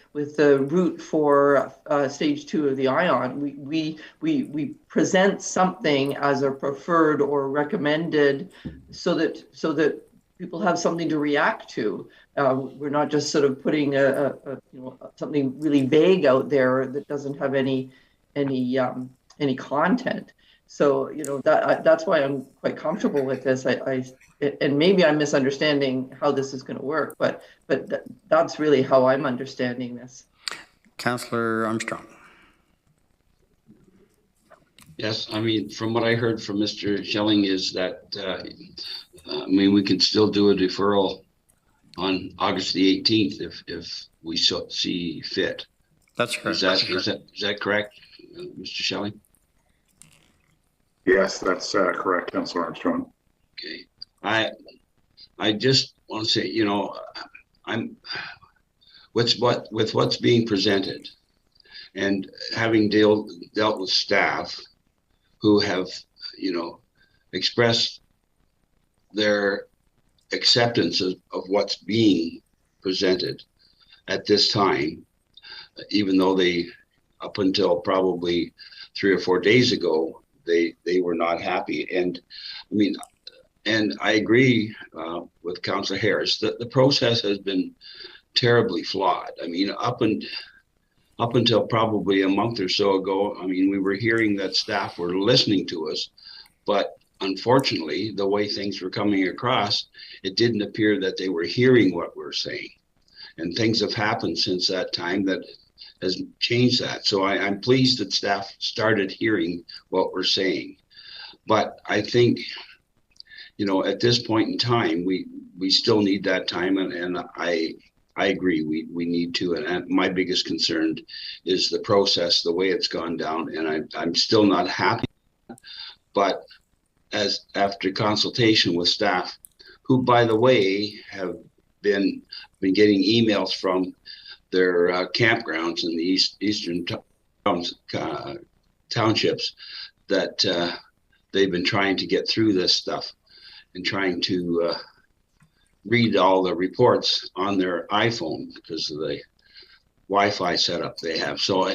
route for stage 2 of the ION. We present something as a preferred or recommended, so that people have something to react to. We're not just sort of putting something really vague out there that doesn't have any content. So, that's why I'm quite comfortable with this. And maybe I'm misunderstanding how this is going to work, but that's really how I'm understanding this. Councillor Armstrong. Yes, I mean, from what I heard from Mr. Schelling is that, we can still do a deferral on August the 18th if we see fit. That's correct. Is that correct, Mr. Schelling? Yes, that's correct, Councillor Armstrong. Okay. I just want to say, I'm with what's being presented, and having dealt with staff who have, expressed their acceptance of what's being presented at this time, even though they, up until probably 3 or 4 days ago, they were not happy. And and I agree with Councillor Harris that the process has been terribly flawed. Up until probably a month or so ago, we were hearing that staff were listening to us, but unfortunately, the way things were coming across, it didn't appear that they were hearing what we're saying. And things have happened since that time that has changed that. So I'm pleased that staff started hearing what we're saying. But I think, at this point in time, we still need that time, and I agree, we need to. And my biggest concern is the process, the way it's gone down, and I'm still not happy. But as after consultation with staff, who, by the way, have been getting emails from their campgrounds in the eastern townships, that they've been trying to get through this stuff and trying to read all the reports on their iPhone because of the Wi-Fi setup they have. So,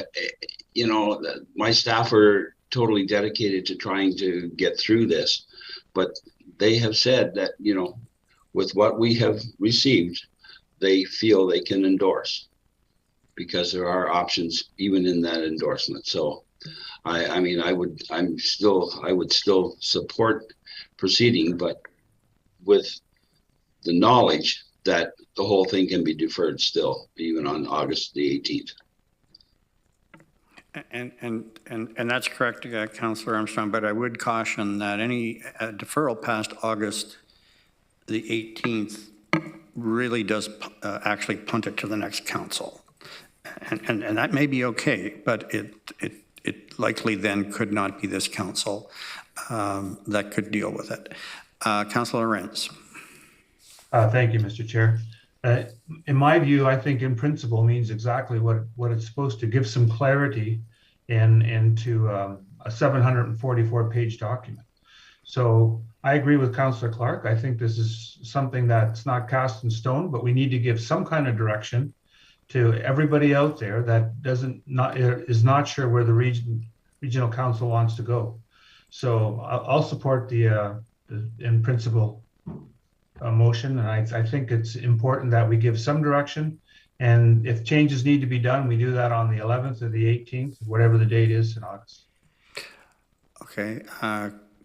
my staff are totally dedicated to trying to get through this, but they have said that, with what we have received, they feel they can endorse, because there are options even in that endorsement. So I would still support proceeding, but with the knowledge that the whole thing can be deferred still, even on August the 18th. And that's correct, Councillor Armstrong, but I would caution that any deferral past August the 18th really does actually punt it to the next council. And that may be okay, but it likely then could not be this council that could deal with it. Councillor Rentz. Thank you, Mr. Chair. In my view, I think in principle means exactly what it's supposed to, give some clarity into a 744-page document. So I agree with Councillor Clark. I think this is something that's not cast in stone, but we need to give some kind of direction to everybody out there that is not sure where the regional council wants to go. So I'll support the in principle motion, and I think it's important that we give some direction And if changes need to be done, we do that on the 11th or the 18th, whatever the date is in August. Okay,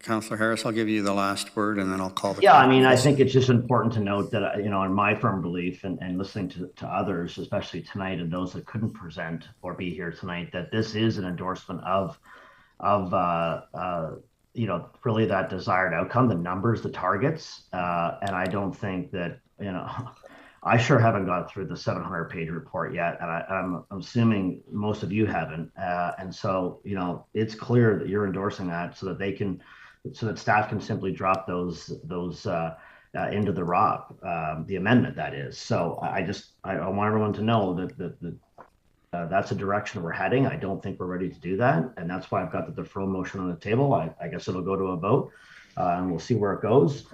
Councillor Harris, I'll give you the last word and then I'll call the. Yeah, I mean, I think it's just important to note that, in my firm belief and listening to others, especially tonight, and those that couldn't present or be here tonight, that this is an endorsement of really that desired outcome, the numbers, the targets. And I don't think that, I sure haven't gone through the 700-page report yet, and I'm assuming most of you haven't. And so, it's clear that you're endorsing that so that staff can simply drop those into the ROP, the amendment that is. So I want everyone to know that that's a direction we're heading. I don't think we're ready to do that, and that's why I've got the deferral motion on the table. I guess it'll go to a vote, and we'll see where it goes.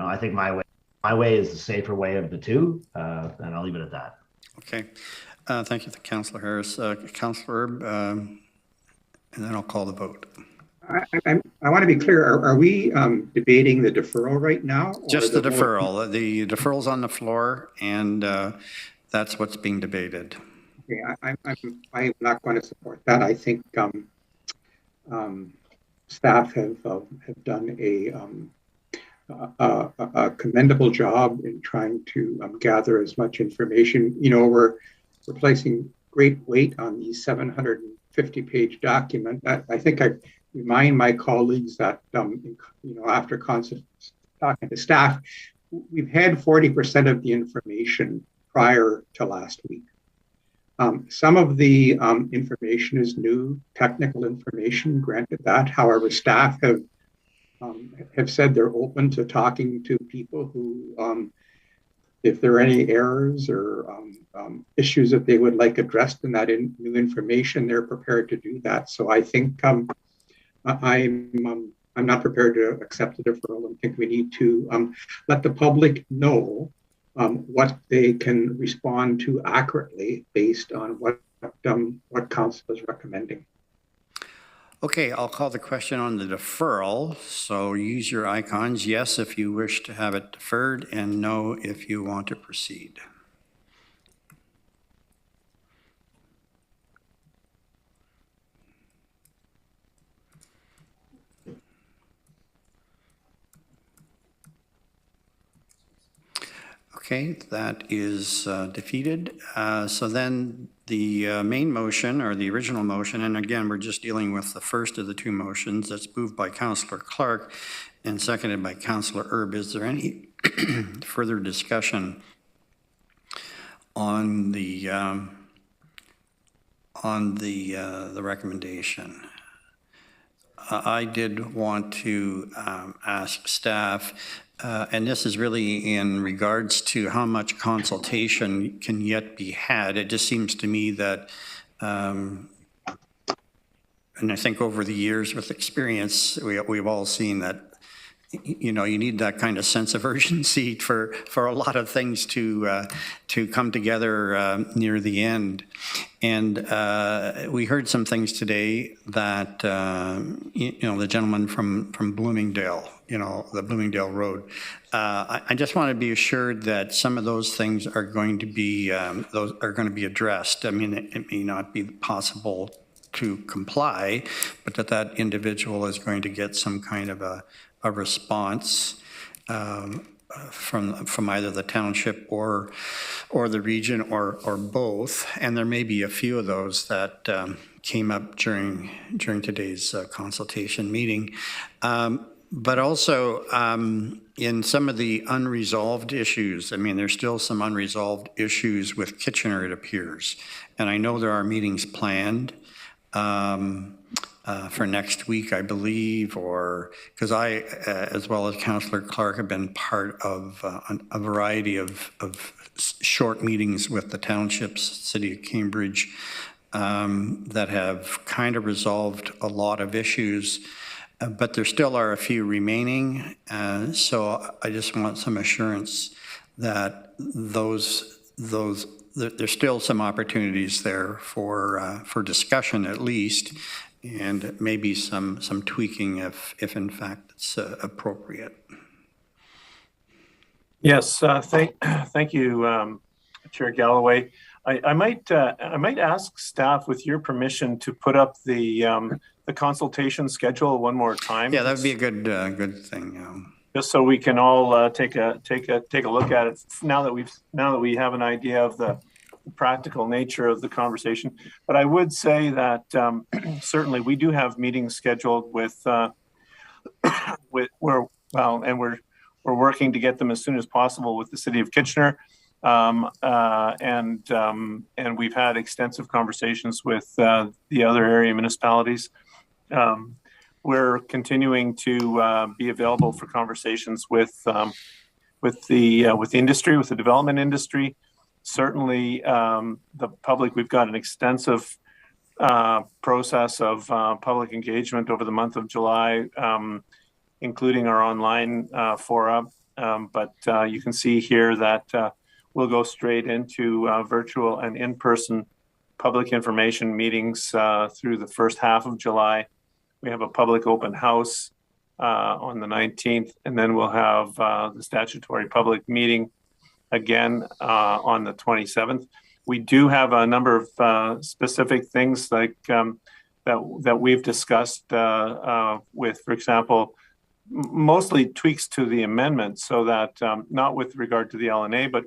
I think my way is the safer way of the two, and I'll leave it at that. Okay. Thank you, Councillor Harris. Councillor Erb, and then I'll call the vote. I want to be clear. Are we debating the deferral right now? Just the deferral. The deferral's on the floor, and that's what's being debated. Okay, I'm not going to support that. I think staff have done a commendable job in trying to gather as much information. We're placing great weight on the 750-page document. I think I remind my colleagues that, after talking to staff, we've had 40% of the information prior to last week. Some of the information is new, technical information, granted that. However, staff have said they're open to talking to people who, if there are any errors or issues that they would like addressed in that new information, they're prepared to do that. So I think I'm not prepared to accept the deferral. I think we need to let the public know what they can respond to accurately based on what council is recommending. Okay, I'll call the question on the deferral. So use your icons. Yes, if you wish to have it deferred, and no, if you want to proceed. Okay, that is defeated. So then the main motion, or the original motion, and again, we're just dealing with the first of the two motions that's moved by Councillor Clark and seconded by Councillor Erb. Is there any further discussion on the recommendation? I did want to ask staff, and this is really in regards to how much consultation can yet be had. It just seems to me that, and I think over the years with experience, we've all seen that, you need that kind of sense of urgency for a lot of things to come together near the end. And we heard some things today that, the gentleman from Bloomingdale, the Bloomingdale Road. I just want to be assured that some of those things are going to be addressed. I mean, it may not be possible to comply, but that individual is going to get some kind of a response from either the township or the region or both. And there may be a few of those that came up during today's consultation meeting. But also in some of the unresolved issues, I mean, there's still some unresolved issues with Kitchener, it appears. And I know there are meetings planned for next week, I believe, or because I, as well as Councillor Clark, have been part of a variety of short meetings with the townships, City of Cambridge, that have kind of resolved a lot of issues. But there still are a few remaining, so I just want some assurance that there's still some opportunities there for discussion at least, and maybe some tweaking if in fact it's appropriate. Yes, thank Thank you, Chair Galloway. I might ask staff, with your permission, to put up the consultation schedule one more time. Yeah, that would be a good thing. Just so we can all take a look at it now that we have an idea of the practical nature of the conversation. But I would say that certainly we do have meetings scheduled with we're working to get them as soon as possible with the City of Kitchener. And we've had extensive conversations with the other area municipalities. We're continuing to be available for conversations with the industry, with the development industry. Certainly, the public. We've got an extensive process of public engagement over the month of July, including our online fora. But you can see here that we'll go straight into virtual and in-person public information meetings through the first half of July. We have a public open house on the 19th, and then we'll have the statutory public meeting again on the 27th. We do have a number of specific things like that we've discussed with, for example, mostly tweaks to the amendment, so that not with regard to the LNA, but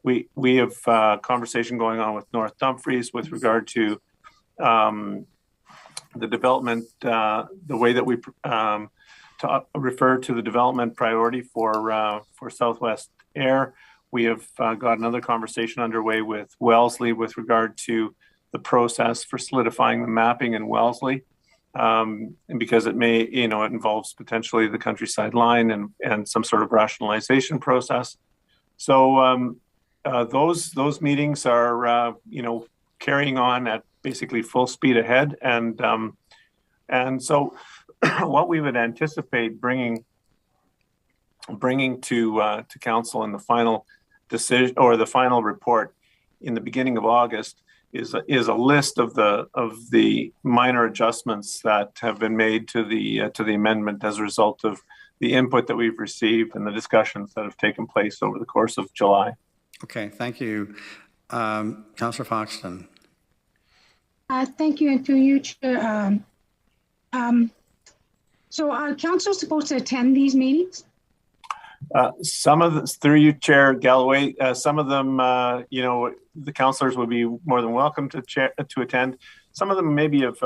we have conversation going on with North Dumfries with regard to the development, the way that we refer to the development priority for Southwest Air. We have got another conversation underway with Wellesley with regard to the process for solidifying the mapping in Wellesley. And because it may, it involves potentially the countryside line and some sort of rationalization process. So those meetings are, carrying on at basically full speed ahead. And so what we would anticipate bringing to council in the final decision or the final report in the beginning of August is a list of the minor adjustments that have been made to the amendment as a result of the input that we've received and the discussions that have taken place over the course of July. Okay, thank you. Councillor Foxton. Thank you, and through you, Chair. So are council supposed to attend these meetings? Some of the, through you, Chair Galloway, some of them, the councillors would be more than welcome to attend. Some of them may be of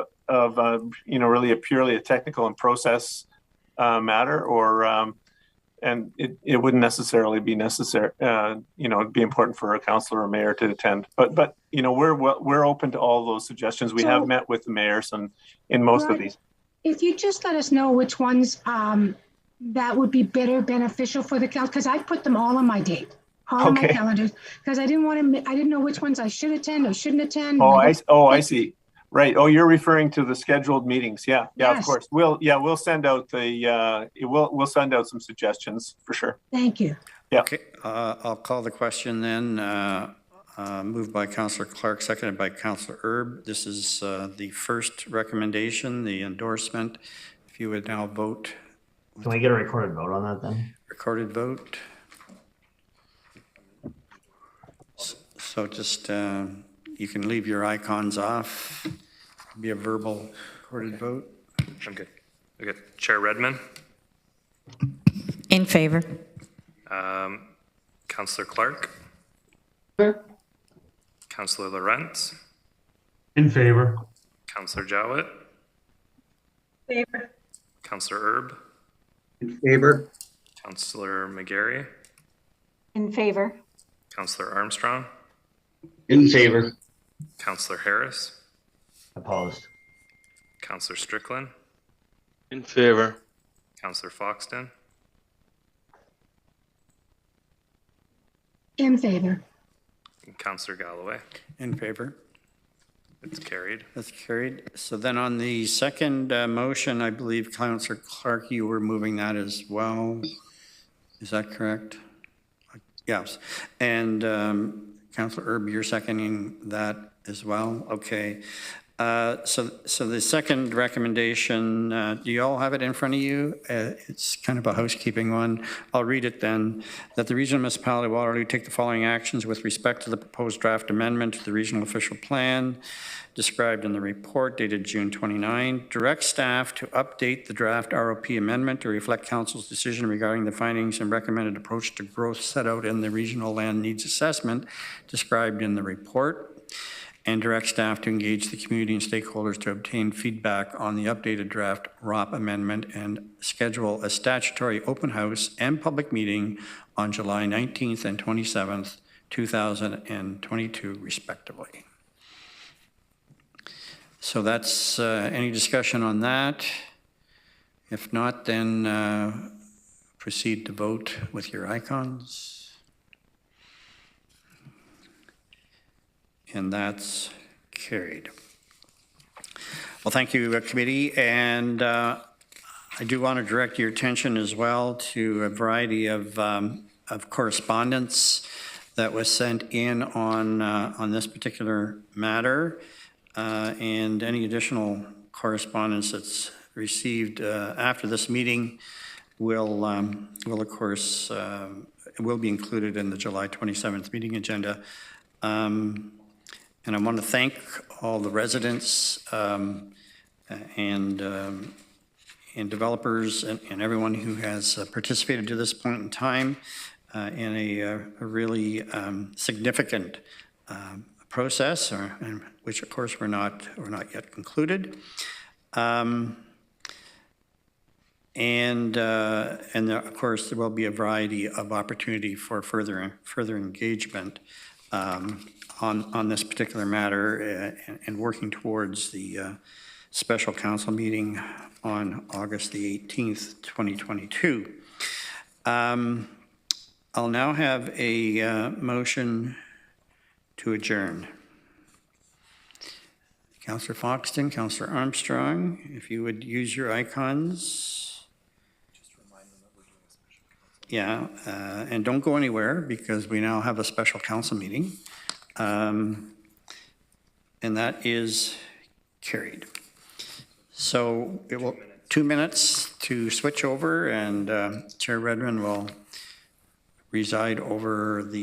really purely a technical and process matter, or and it wouldn't necessarily be necessary. It'd be important for a councillor or mayor to attend. But we're open to all those suggestions. We have met with the mayors and in most of these. If you just let us know which ones that would be beneficial for the council, because I put them all on my date, all on my calendars, because I didn't know which ones I should attend or shouldn't attend. I see. Right. Oh, you're referring to the scheduled meetings. Yeah. Yes. Of course. We'll send out we'll send out some suggestions for sure. Thank you. Yeah. Okay. I'll call the question then. Moved by Councillor Clark, seconded by Councillor Erb. This is the first recommendation, the endorsement. If you would now vote. Can we get a recorded vote on that then? Recorded vote. So just, you can leave your icons off. Be a verbal recorded vote. I'm good. Okay. Chair Redmond. In favor. Councillor Clark. Councillor Laurent. In favor. Councillor Jowett. Favor. Councillor Erb. In favor. Councillor McGarry. In favor. Councillor Armstrong. In favor. Councillor Harris. Opposed. Councillor Strickland. In favor. Councillor Foxton. In favor. And Councillor Galloway. In favor. It's carried. That's carried. So then on the second motion, I believe Councillor Clark, you were moving that as well. Is that correct? Yes. And Councillor Erb, you're seconding that as well? Okay. So the second recommendation, do you all have it in front of you? It's kind of a housekeeping one. I'll read it then. That the Regional Municipality of Waterloo take the following actions with respect to the proposed draft amendment to the Regional Official Plan described in the report dated June 29. Direct staff to update the draft ROP amendment to reflect Council's decision regarding the findings and recommended approach to growth set out in the Regional Land Needs Assessment described in the report, and direct staff to engage the community and stakeholders to obtain feedback on the updated draft ROP amendment and schedule a statutory open house and public meeting on July 19th and 27th, 2022, respectively. So that's any discussion on that? If not, then proceed to vote with your icons. And that's carried. Well, thank you, committee. And I do want to direct your attention as well to a variety of correspondence that was sent in on this particular matter. And any additional correspondence that's received after this meeting will of course, will be included in the July 27th meeting agenda. And I want to thank all the residents and developers and everyone who has participated to this point in time in a really significant process, which of course we're not yet concluded. And of course there will be a variety of opportunity for further engagement on this particular matter and working towards the special council meeting on August the 18th, 2022. I'll now have a motion to adjourn. Councillor Foxton, Councillor Armstrong, if you would use your icons. Yeah, and don't go anywhere because we now have a special council meeting. And that is carried. So it will 2 minutes to switch over, and Chair Redmond will preside over the